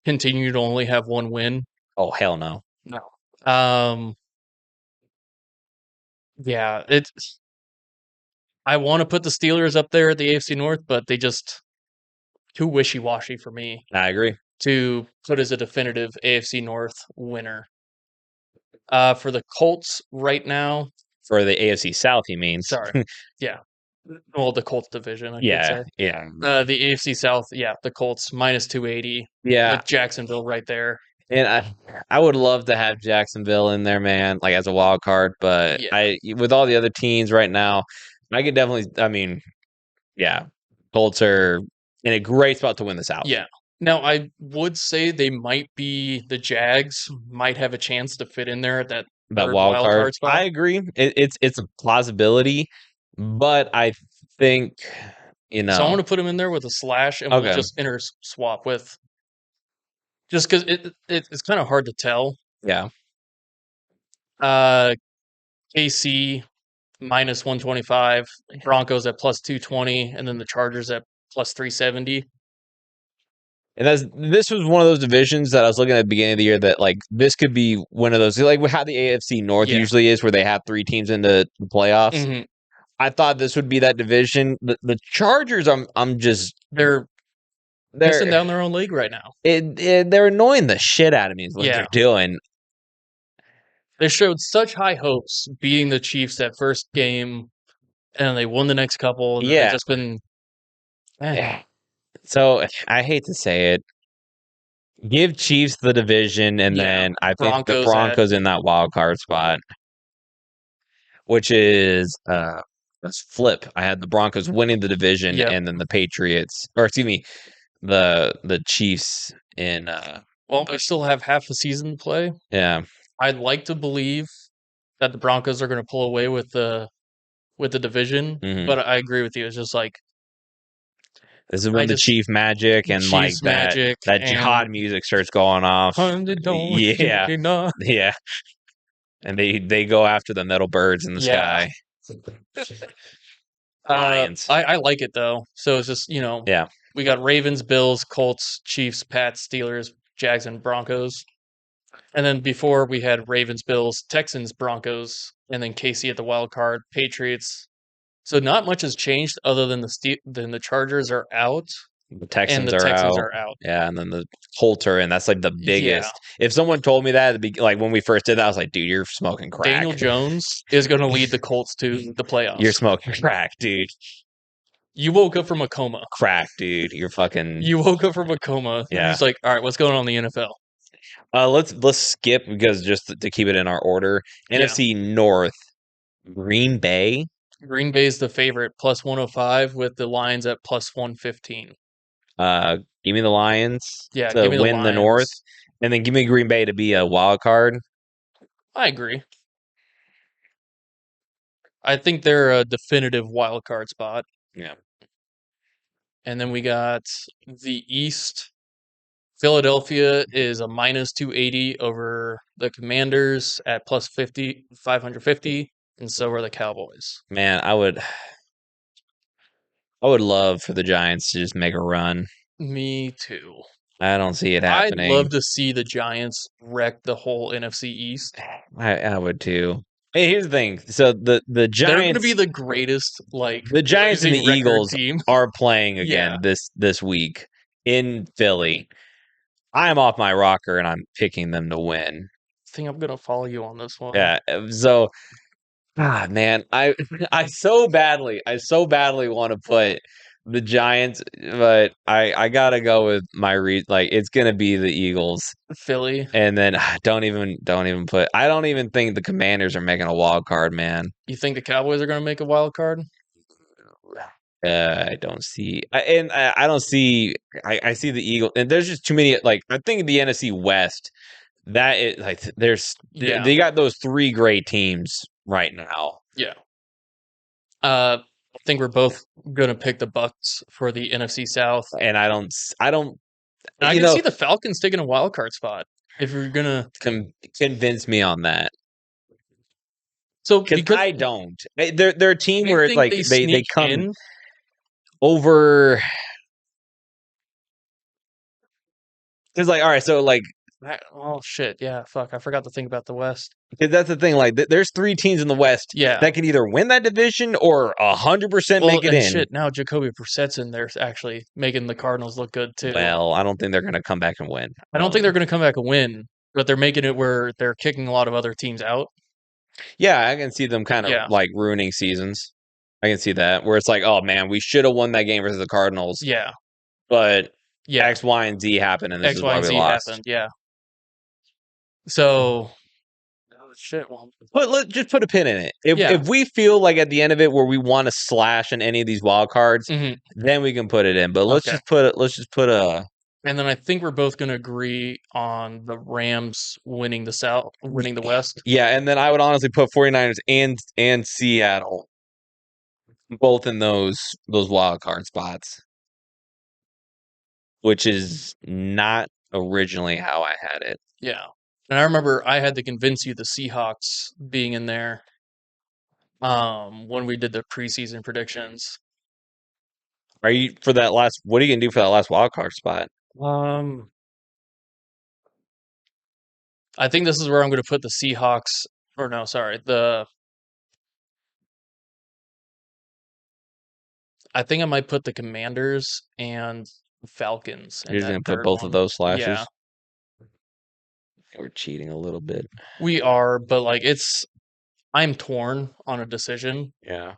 continue to only have one win. Oh, hell no. No. Yeah, it's I want to put the Steelers up there at the AFC North, but they just too wishy-washy for me. I agree. To put as a definitive AFC North winner. For the Colts right now. For the AFC South, he means. Sorry. Yeah. Well, the Colts division, I should say. Yeah. The AFC South, yeah, the Colts -280. Yeah. With Jacksonville right there. And I would love to have Jacksonville in there, man, like as a wild card. But with all the other teams right now, I could definitely. I mean, yeah, Colts are in a great spot to win the South. Yeah. Now I would say the Jags might have a chance to fit in there at that wild card spot. I agree. It's a plausibility, but I think So I want to put them in there with a slash, and we'll just swap with. Just because it's kind of hard to tell. Yeah. KC -125, Broncos at +220, and then the Chargers at +370. And this was one of those divisions that I was looking at the beginning of the year that like this could be one of those like how the AFC North usually is, where they have 3 teams in the playoffs. Mm-hmm. I thought this would be that division. The Chargers, I'm just they're missing down their own league right now. They're annoying the shit out of me is what they're doing. They showed such high hopes beating the Chiefs that first game, and they won the next couple. And they've just been. So I hate to say it. Give Chiefs the division, and Yeah. then I think the Broncos at Broncos in that wild card spot, which is let's flip. I had the Broncos winning the division, yep. and then the Patriots, or excuse me, the Chiefs in Well, we still have half a season to play. yeah. I'd like to believe that the Broncos are going to pull away with the division, hmm but I agree with you. It's just like This is I when the just Chief magic and like Chiefs that magic that and jihad music starts going off. don't Yeah, yeah, and they go after the metal birds in the yeah. sky. Lions. I like it though. So it's just Yeah, we got Ravens, Bills, Colts, Chiefs, Pats, Steelers, Jags, and Broncos. And then before we had Ravens, Bills, Texans, Broncos, and then KC at the wild card, Patriots. So not much has changed other than the Chargers are out the and Texans the are Texans out. are out. Yeah, and then the Colts are in. That's like the Yeah. biggest. If someone told me that, like when we first did that, I was like, dude, you're smoking crack. Daniel Jones is going to lead the Colts to the You're playoffs. smoking crack, dude. You woke up from a coma. Crack, dude. You're fucking You woke up from a coma. And yeah. it's like, all right, what's going on in the NFL? Let's skip because just to keep it in our order. Yeah. NFC North, Green Bay. Green Bay's the favorite, plus 105, with the Lions at plus 115. Give me the Lions Yeah, to give me the win the North, Lions. and then give me Green Bay to be a wild card. I agree. I think they're a definitive wild card spot. Yeah. And then we got the East. Philadelphia is a minus 280 over the Commanders at plus 550, and so are the Cowboys. Man, I would love for the Giants to just make a run. Me too. I don't see it I'd happening. love to see the Giants wreck the whole NFC East. I would too. Hey, here's the thing. So the They're going to be Giants, the greatest the Giants and the losing record Eagles team. are playing Yeah, again this week in Philly. I'm off my rocker and I'm picking them to win. I think I'm going to follow you on this one. Yeah. So man, I so badly want to put the Giants, but I gotta go with my like it's gonna be the Eagles. Philly. And then don't even put. I don't even think the Commanders are making a wild card, man. You think the Cowboys are going to make a wild card? I don't see, I don't see. I see the Eagles, and there's just too many. Like I think the NFC West, that is like Yeah. they got those three great teams right now. Yeah. I think we're both going to pick the Bucks for the NFC South. And I don't, And I you can know, see the Falcons taking a wild card spot if you're going to. convince me on that. So Because I don't. They're a team I where it's think like they they sneak come in. over. It's like all right, so like Oh shit! Yeah, fuck. I forgot to think about the West. because that's the thing. Like there's three teams in the West Yeah. that can either win that division or 100% Well, make it and in. shit. Now Jacoby Brissett's in there, actually making the Cardinals look good too. Well, I don't think they're going to come back and win. I don't think they're going to come back and win, but they're making it where they're kicking a lot of other teams out. Yeah, I can see them kind of Yeah. like ruining seasons. I can see that where it's like, oh man, we should have won that game versus the Cardinals, Yeah. but Yeah. X, Y, and Z happened, and this X, is Y, why and we Z lost. happened. Yeah. So, oh, shit. Well, But let's just put a pin in it. If Yeah. if we feel like at the end of it where we want to slash in any of these wild cards, mhm. then we can put it in. But let's Okay. just put a And then I think we're both going to agree on the Rams winning the South, winning the West. yeah, and then I would honestly put 49ers and Seattle both in those wild card spots, which is not originally how I had it. Yeah. And I remember I had to convince you the Seahawks being in there when we did the preseason predictions. Are you for that last? What are you gonna do for that last wild card spot? Um, I think this is where I'm going to put the Seahawks, or no, sorry, I think I might put the Commanders and Falcons in You're just that gonna put third both one. of those slashes. Yeah, We're cheating a little bit. we are, but like I'm torn on a decision. Yeah.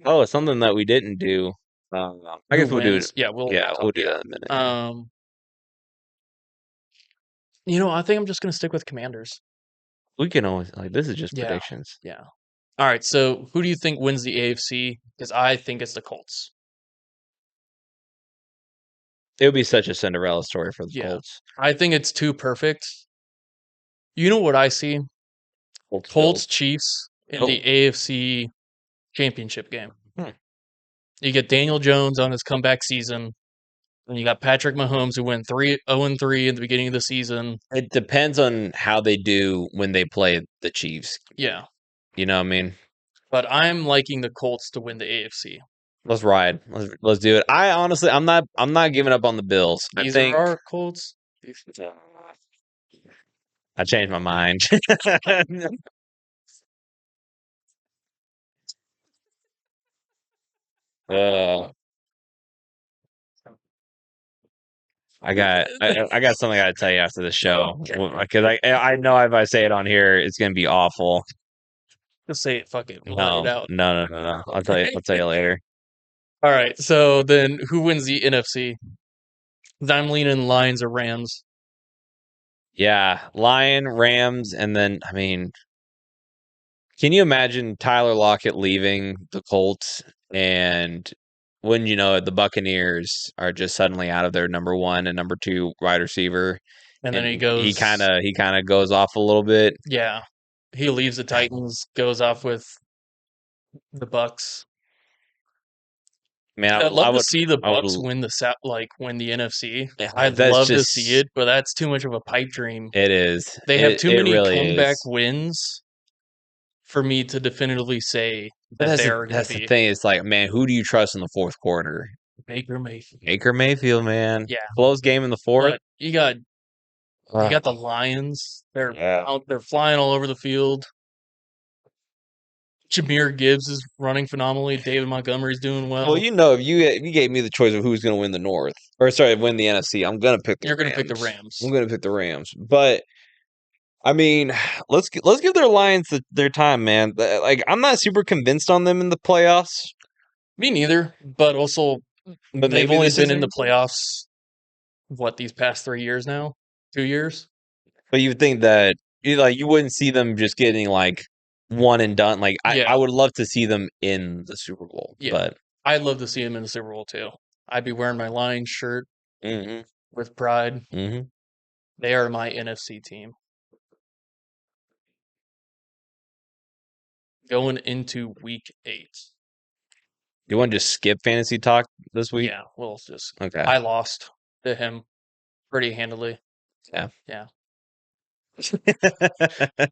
Oh, it's something that we didn't do. I Who guess we'll do it. wins? Yeah, we'll Yeah, talk. we'll do that in a minute. Um, I think I'm just gonna stick with Commanders. We can always this is just Yeah, predictions. yeah. All right. So who do you think wins the AFC? Because I think it's the Colts. It would be such a Cinderella story for the Yeah, Colts. I think it's too perfect. You know what I see? Colts Colts Bills. Chiefs in Oh, the AFC Championship game. hmm. You get Daniel Jones on his comeback season, and you got Patrick Mahomes who went 0-3 at the beginning of the season. It depends on how they do when they play the Chiefs. Yeah, You know what I mean? but I'm liking the Colts to win the AFC. Let's ride. Let's do it. I honestly, I'm not giving up on the Bills. I These are think our Colts. I changed my mind. uh, I got something I got to tell you after the show because I know if I say it on here, it's gonna be awful. Just say it. Fuck it. We'll let it No, out. no, no, no, no. I'll tell you. I'll tell you later. All right. So then, who wins the NFC? 'Cause I'm leaning Lions or Rams. Yeah, Lion, Rams, and then I mean, can you imagine Tyler Lockett leaving the Colts and when you know it, the Buccaneers are just suddenly out of their number one and number two wide receiver, And then he and he kind goes, of he kind of goes off a little bit. yeah, he leaves the Titans, goes off with the Bucks. Man, I'd love to see the I would. Bucks win win the NFC. Yeah, I'd that's love to see just it, but that's too much of a pipe dream. it is. They have too It many really comeback is. wins for me to definitively say But that they are going to that's the be thing. It's like, man, who do you trust in the fourth quarter? Baker Mayfield. Baker Mayfield, man. Yeah, Close game in the fourth. but you Uh, got the Lions. They're yeah. out. They're flying all over the field. Jameer Gibbs is running phenomenally. David Montgomery's doing Well, well. if you gave me the choice of who's going to win the North, or sorry, win the NFC, I'm going to pick the You're going to pick the Rams. I'm Rams. going to pick the Rams. But I mean, let's give their Lions their time, man. Like I'm not super convinced on them in the playoffs, Me neither, but also but they've maybe only this been is in their. the playoffs, what, these past 3 years now? 2 years? But you would think that you wouldn't see them just getting like one and done. Like I Yeah, would love to see them in the Super Bowl, yeah. but I'd love to see him in the Super Bowl too. I'd be wearing my Lions shirt hmm with pride. hmm They are my NFC team. Going into week 8. you want to just skip fantasy talk this week? Yeah, well, it's just Okay, I lost to him pretty handily. yeah. Yeah,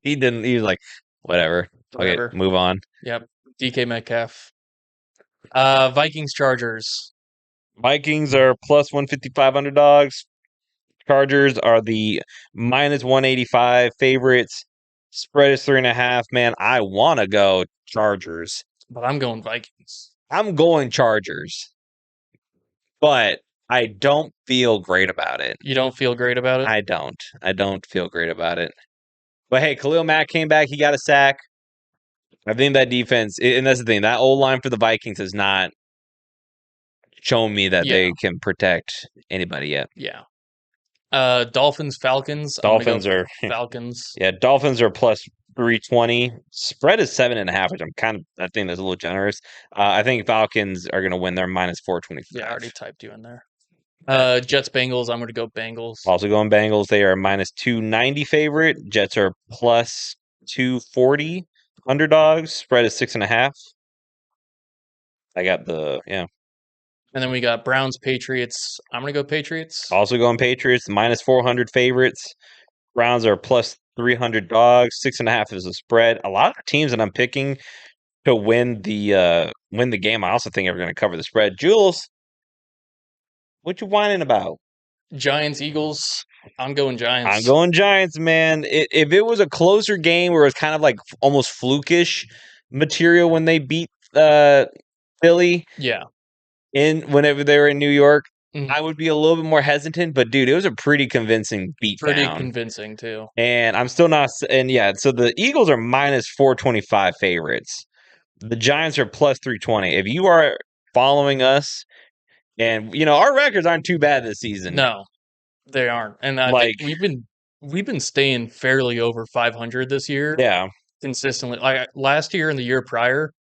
He didn't. He was like, whatever. Okay, whatever. move on. Yep. DK Metcalf. Vikings Chargers. Vikings are plus 155 underdogs. Chargers are the minus 185 favorites. Spread is 3.5. Man, I want to go Chargers. But I'm going Vikings. I'm going Chargers, but I don't feel great about it. You don't feel great about it? I don't. I don't feel great about it. But hey, Khalil Mack came back. He got a sack. I think that defense, and that's the thing, that old line for the Vikings has not shown me that Yeah, they can protect anybody yet. yeah. Dolphins Falcons. I'm gonna go Dolphins are, Falcons. yeah, Dolphins are plus 320. Spread is 7.5, which I think that's a little generous. I think Falcons are going to win. They're minus Yeah, I 425. already typed you in there. Jets Bengals. I'm gonna go Bengals. Also going Bengals. They are minus 290 favorite. Jets are plus 240 underdogs. Spread is 6.5. I got yeah. And then we got Browns Patriots. I'm gonna go Patriots. Also going Patriots, minus 400 favorites. Browns are plus 300 dogs. 6.5 is the spread. A lot of teams that I'm picking to win the game, I also think are going to cover the spread. Jules, what you whining about? Giants Eagles. I'm going I'm Giants. going Giants, man. If it was a closer game where it was kind of like almost flukish material when they beat Philly Yeah. in whenever they were in New York, Mhm. I would be a little bit more hesitant. But dude, it was a pretty convincing Pretty beatdown. convincing too. And I'm still not. And yeah, so the Eagles are minus 425 favorites. The Giants are plus 320. If you are following us, and our records aren't too bad this season. No, they aren't. And I think we've been staying fairly over 500 this year. Yeah. Consistently. Like last year and the year prior,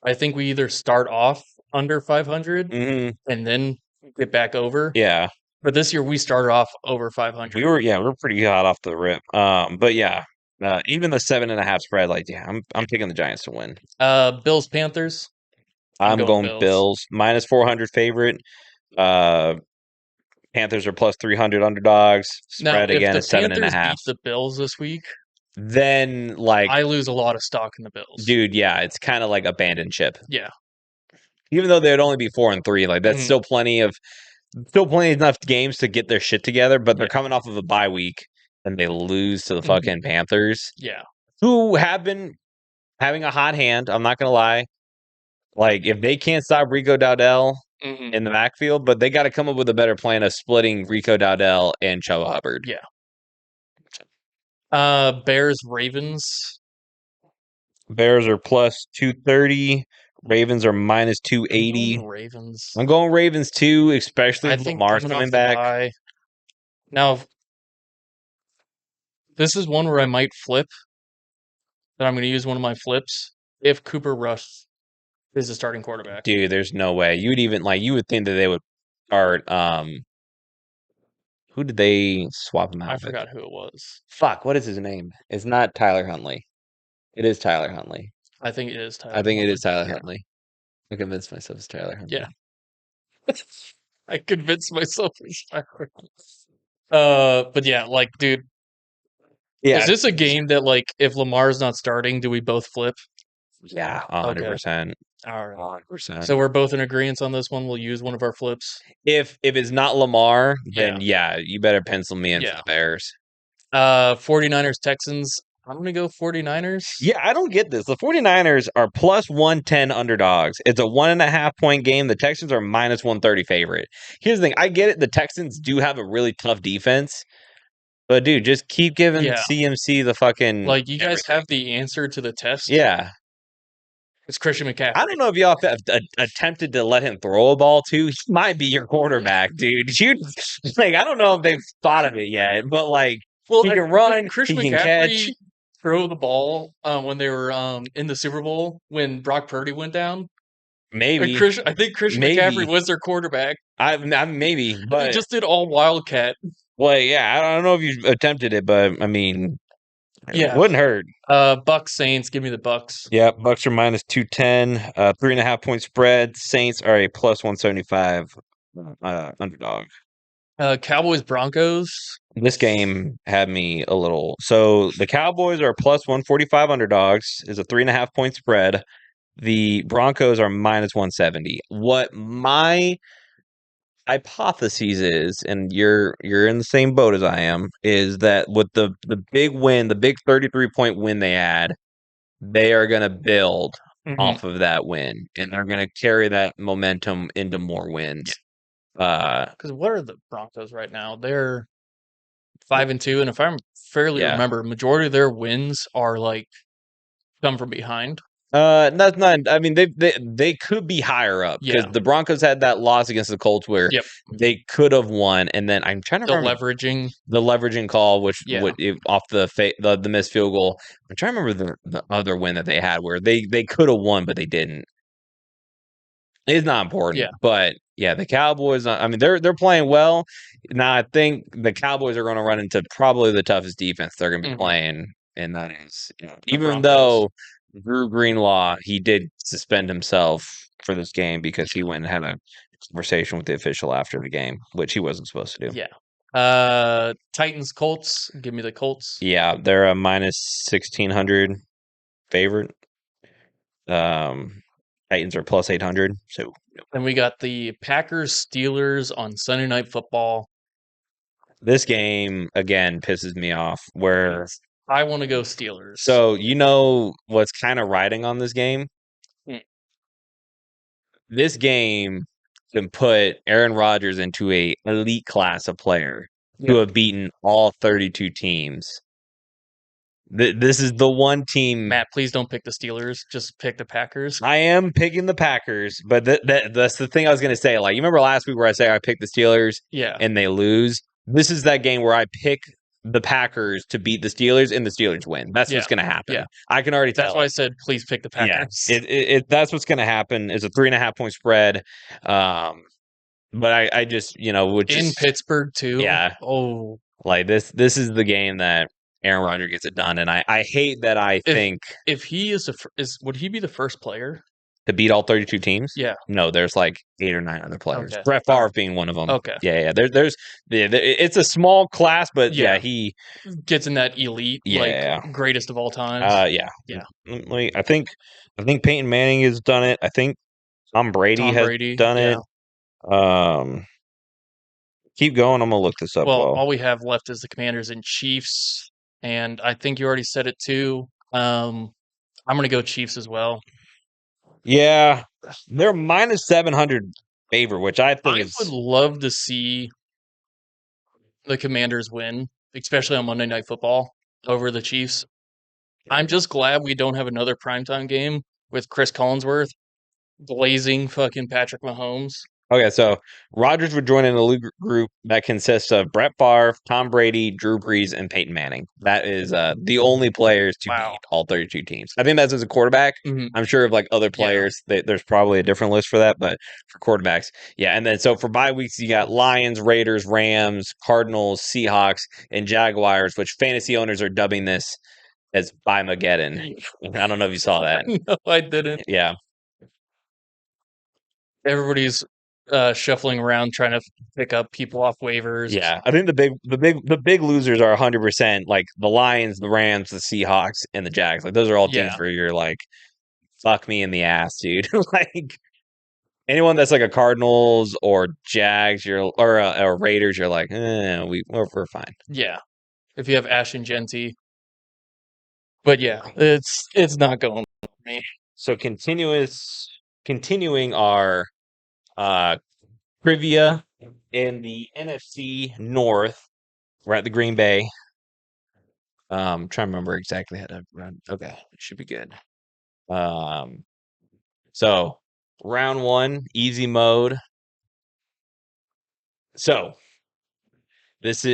I think we either start off under 500 Mm-hmm. and then get back over. Yeah. But this year we started off over 500. We were pretty hot off the rip. But yeah, even the 7.5 spread, like, yeah, I'm taking the Giants to win. Bills Panthers. I'm going Bills. Minus 400 favorite. Panthers are plus 300 underdogs. Spread now, again if is the Panthers 7.5. beat the Bills this week, Then I lose a lot of stock in the Bills. Dude, yeah, it's kind of like abandoned ship. Yeah. Even though they'd only be 4-3, like that's still plenty enough games to get their shit together. But they're coming off of a bye week and they lose to the fucking Panthers. Yeah. Who have been having a hot hand. I'm not gonna lie. Like if they can't stop Rico Dowdell in the backfield, but they got to come up with a better plan of splitting Rico Dowdell and Chuba Hubbard. Yeah. Bears Ravens. Bears are plus 230. Ravens are minus 280. Ravens. I'm going Ravens too, especially if Lamar's coming back. Now, this is one where I might flip. That I'm going to use one of my flips if Cooper Rush is the starting quarterback. Dude, there's no way. You would think that they would start. Who did they swap him out with? I forgot who it was. Fuck, what is his name? It's not Tyler Huntley. It is Tyler Huntley. I think it is Tyler. I think it is Tyler Huntley. I convinced myself it's Tyler Huntley. Yeah. I convinced myself it's Tyler. But yeah, like, dude. Yeah. Is this a game that, like, if Lamar's not starting, do we both flip? Yeah, 100%. All right. 100%. So we're both in agreement on this one. We'll use one of our flips. If it's not Lamar, then yeah, you better pencil me in for the Bears. 49ers Texans. I'm going to go 49ers. Yeah, I don't get this. The 49ers are plus 110 underdogs. It's a 1.5 point game. The Texans are minus 130 favorite. Here's the thing. I get it. The Texans do have a really tough defense. But, dude, just keep giving CMC the fucking... Like, you guys have the answer to the test? Yeah. It's Christian McCaffrey. I don't know if y'all have attempted to let him throw a ball, too. He might be your quarterback, dude. I don't know if they've thought of it yet. But, like, he can run, Christian he can McCaffrey catch. Throw the ball when they were in the Super Bowl when Brock Purdy went down? Maybe. I think Christian McCaffrey was their quarterback. Maybe, but he just did all Wildcat. Well, yeah, I don't know if you attempted it, but I mean, it wouldn't hurt. Bucks Saints, give me the Bucks. Yeah, Bucks are minus 210, 3.5 point spread. Saints are a plus 175 underdog. Cowboys Broncos. This game had me a little. So the Cowboys are plus 145 underdogs. Is a 3.5 point spread. The Broncos are minus 170. What my hypothesis is, and you're in the same boat as I am, is that with the big win, the big 33-point win they had, they are going to build off of that win, and they're going to carry that momentum into more wins. Because what are the Broncos right now? They're 5-2, and if I remember, majority of their wins are like come from behind. That's not. I mean, they could be higher up because the Broncos had that loss against the Colts where they could have won, and then I'm trying to remember the leveraging call, which off the missed field goal. I'm trying to remember the other win that they had where they could have won but they didn't. It's not important, but yeah, the Cowboys. I mean, they're playing well now. I think the Cowboys are going to run into probably the toughest defense they're going to be playing, and that is even though Drew Greenlaw, he did suspend himself for this game because he went and had a conversation with the official after the game, which he wasn't supposed to do. Yeah. Titans Colts. Give me the Colts. Yeah, they're a minus 1,600 favorite. Titans are plus 800. So, and we got the Packers Steelers on Sunday Night Football. This game again pisses me off. Where I want to go Steelers. So what's kind of riding on this game? This game can put Aaron Rodgers into a elite class of player who have beaten all 32 teams. This is the one team. Matt, please don't pick the Steelers. Just pick the Packers. I am picking the Packers, but that's the thing I was going to say. Like, you remember last week where I say I picked the Steelers Yeah. and they lose? This is that game where I pick the Packers to beat the Steelers and the Steelers win. That's what's going to happen. Yeah. I can already tell. That's why I said please pick the Packers. Yeah, that's what's going to happen. Is a 3.5-point spread. But I just, would In just Pittsburgh too. Yeah. Oh, like this is the game that Aaron Rodgers gets it done, and I hate that I think if he is would he be the first player to beat all 32 teams? Yeah. No, there's like 8 or 9 other players. Okay. Brett Favre being one of them. Okay. Yeah. It's a small class, but he gets in that elite, like greatest of all times. Yeah. Yeah. I think Peyton Manning has done it. I think Tom Brady has done it. Keep going. I'm gonna look this up. Well, all we have left is the Commanders and Chiefs, and I think you already said it too. I'm gonna go Chiefs as well. Yeah, they're minus 700 favor, which I think I would love to see the Commanders win, especially on Monday Night Football over the Chiefs. I'm just glad we don't have another primetime game with Chris Collinsworth blazing fucking Patrick Mahomes. Okay, so Rodgers would join in a league group that consists of Brett Favre, Tom Brady, Drew Brees, and Peyton Manning. That is the only players to beat all 32 teams. I think that's as a quarterback. Mm-hmm. I'm sure of like other players, there's probably a different list for that, but for quarterbacks, yeah. And then so for bye weeks, you got Lions, Raiders, Rams, Cardinals, Seahawks, and Jaguars, which fantasy owners are dubbing this as Bye-Mageddon. I don't know if you saw that. No, I didn't. Yeah. Everybody's shuffling around trying to pick up people off waivers. Yeah, I think the big losers are 100% like the Lions, the Rams, the Seahawks, and the Jags. Like those are all teams where you're like, fuck me in the ass, dude. Like anyone that's like a Cardinals or Jags, or Raiders, you're like, we're fine. Yeah, if you have Ashton Genty, but yeah, it's not going for me. So continuing our trivia in the NFC North. We're at the Green Bay. Trying to remember exactly how to run. Okay, it should be good. So round 1, easy mode. So this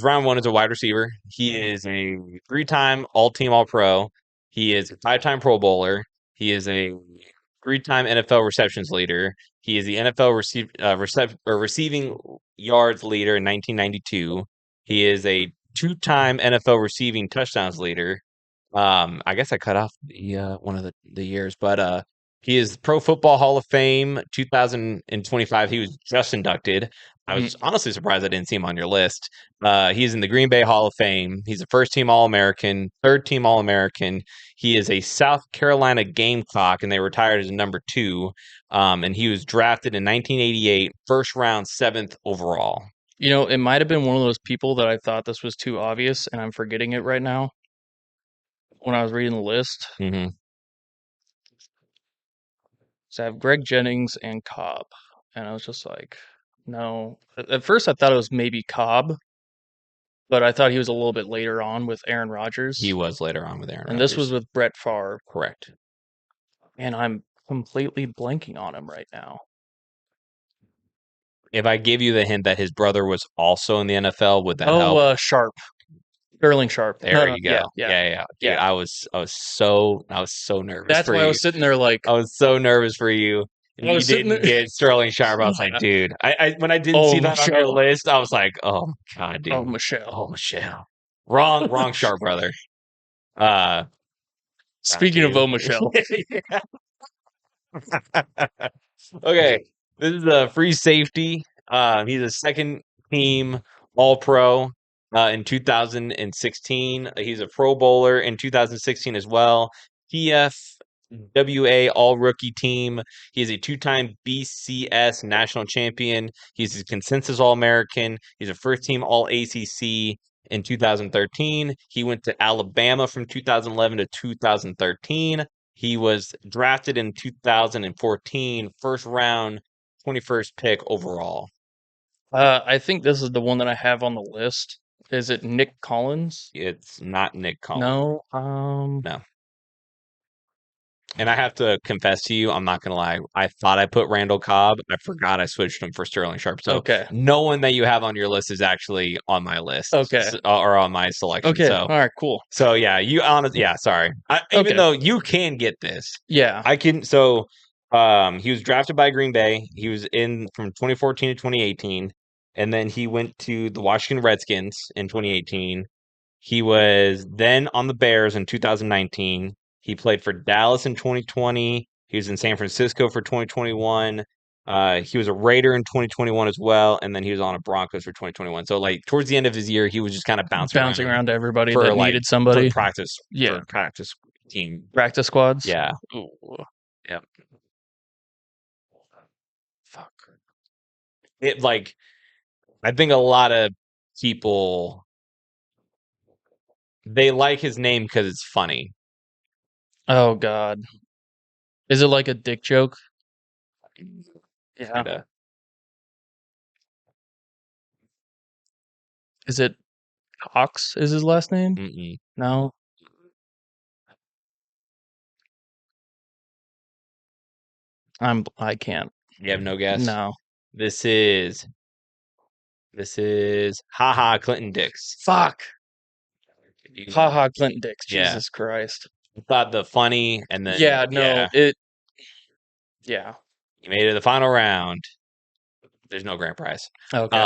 round 1 is a wide receiver. He is a 3-time All-Team All-Pro. He is a 5-time Pro Bowler. He is a 3-time NFL receptions leader. He is the NFL receiving yards leader in 1992. He is a 2-time NFL receiving touchdowns leader. I guess I cut off one of the years, but he is Pro Football Hall of Fame 2025. He was just inducted. I was honestly surprised I didn't see him on your list. He's in the Green Bay Hall of Fame. He's a first-team All-American, third-team All-American. He is a South Carolina Gamecock, and they retired as number 2. And he was drafted in 1988, first round, 7th overall. You know, it might have been one of those people that I thought this was too obvious, and I'm forgetting it right now when I was reading the list. Mm-hmm. So I have Greg Jennings and Cobb, and I was just like, no. At first, I thought it was maybe Cobb, but I thought he was a little bit later on with Aaron Rodgers. He was later on with Aaron Rodgers. And this was with Brett Favre. Correct. And I'm completely blanking on him right now. If I give you the hint that his brother was also in the NFL, would that help? Sharp. Sterling Sharp. There you go. Yeah. Dude, I was so nervous. That's why I was sitting there like I was so nervous for you. You didn't get Sterling Sharp. I was like, dude. I when I didn't see that on your list, I was like, oh my god, dude. Oh Michelle. Wrong Sharp brother. Speaking of Michelle. Okay. This is a free safety. He's a second team All-Pro in 2016. He's a Pro Bowler in 2016 as well. PFWA All-Rookie Team. He's a 2-time BCS National Champion. He's a Consensus All-American. He's a first-team All-ACC in 2013. He went to Alabama from 2011 to 2013. He was drafted in 2014, first round, 21st pick overall. I think this is the one that I have on the list. Is it Nick Collins? It's not Nick Collins. No. No. And I have to confess to you, I'm not gonna lie. I thought I put Randall Cobb. I forgot I switched him for Sterling Sharp. So Okay. no one that you have on your list is actually on my list. Okay. Or on my selection. Okay. So All right. Cool. So yeah, sorry. Even Okay. though you can get this, Yeah. I can. So, he was drafted by Green Bay. He was in from 2014 to 2018, and then he went to the Washington Redskins in 2018. He was then on the Bears in 2019. He played for Dallas in 2020. He was in San Francisco for 2021. He was a Raider in 2021 as well, and then he was on a Broncos for 2021. So like towards the end of his year, he was just kind of bouncing Around to everybody for that like needed somebody. for practice team. Practice squads. Yeah. Ooh. Yep. Fuck. It like I think a lot of people they like his name because it's funny. Oh God. Is it like a dick joke? Yeah. Kinda. Is it Cox? Is his last name? Mm-mm. No. I can't. You have no guess? No. This is haha Clinton Dix. Fuck. You- Haha Clinton Dix. Yeah. Jesus Christ. I thought the funny and then Yeah, no. Yeah. you made it to the final round. There's no grand prize. Okay.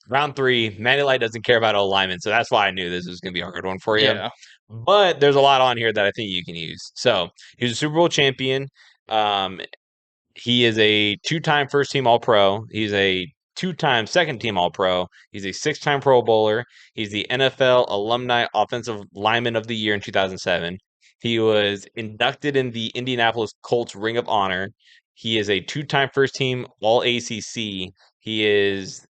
Round 3, Matty Light doesn't care about O-linemen, so that's why I knew this was going to be a hard one for you. Yeah. But there's a lot on here that I think you can use. So he was a Super Bowl champion. He is a 2-time first team All Pro. He's a 2-time second team All Pro. He's a 6-time Pro Bowler. He's the NFL Alumni Offensive Lineman of the Year in 2007. He was inducted in the Indianapolis Colts Ring of Honor. He is a 2-time first team All ACC. He is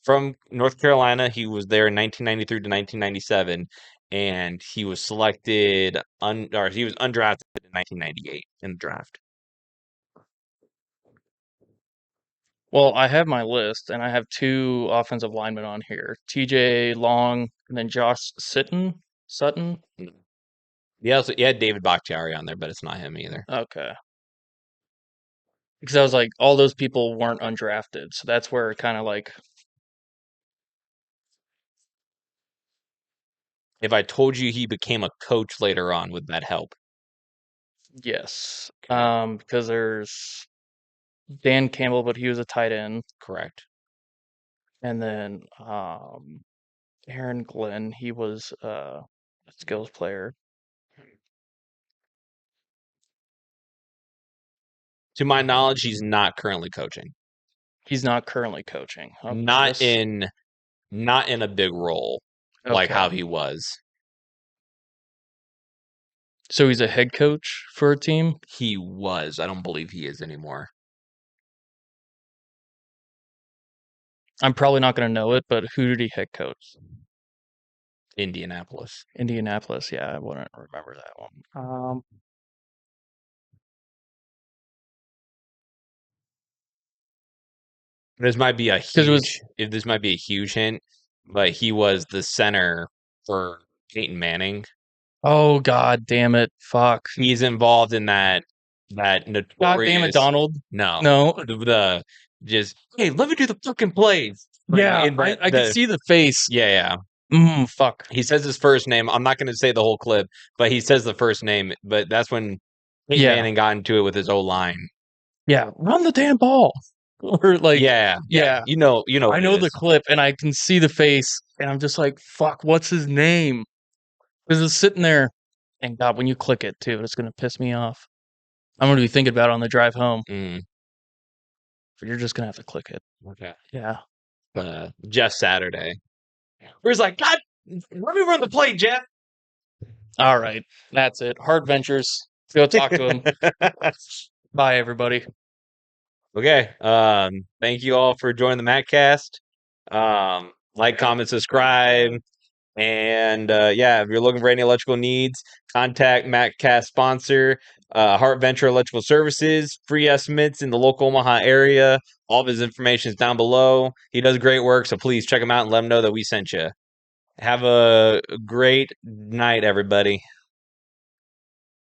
from North Carolina. He was there in 1993 to 1997, and he was selected he was undrafted in 1998 in the draft. Well, I have my list, and I have 2 offensive linemen on here: T.J. Long and then Josh Sutton. He had David Bakhtiari on there, but it's not him either. Okay. Because I was like, all those people weren't undrafted, so that's where it kind of like. If I told you he became a coach later on, would that help? Yes. Okay. Because there's Dan Campbell, but he was a tight end. Correct. And then Aaron Glenn, he was a skills player. To my knowledge, he's not currently coaching. He's not currently coaching. Okay, Not in a big role like how he was. So he's a head coach for a team? He was. I don't believe he is anymore. I'm probably not going to know it, but who did he head coach? Indianapolis. Indianapolis, yeah, I wouldn't remember that one. This might be a huge hint, but he was the center for Peyton Manning. Oh God damn it. Fuck. He's involved in that notorious. God damn it, Donald. No. The just hey, let me do the fucking plays. Yeah, I could see the face. Yeah. Fuck. He says his first name. I'm not going to say the whole clip, but he says the first name. But that's when Peyton Manning got into it with his O-line. Yeah, run the damn ball. Or like, yeah. You know. I know the clip, and I can see the face, and I'm just like, fuck, what's his name? Because it's sitting there, and God, when you click it too, it's gonna piss me off. I'm gonna be thinking about it on the drive home. But you're just gonna have to click it. Okay. Yeah. Jeff Saturday. Where he's like, God, let me run the play, Jeff. All right, that's it. Hart Ventures. Go talk to him. Bye, everybody. Okay. Thank you all for joining the MattCast. Like, comment, subscribe. And if you're looking for any electrical needs, contact MattCast sponsor, Hart Venture Electrical Services, free estimates in the local Omaha area. All of his information is down below. He does great work, so please check him out and let him know that we sent you. Have a great night, everybody.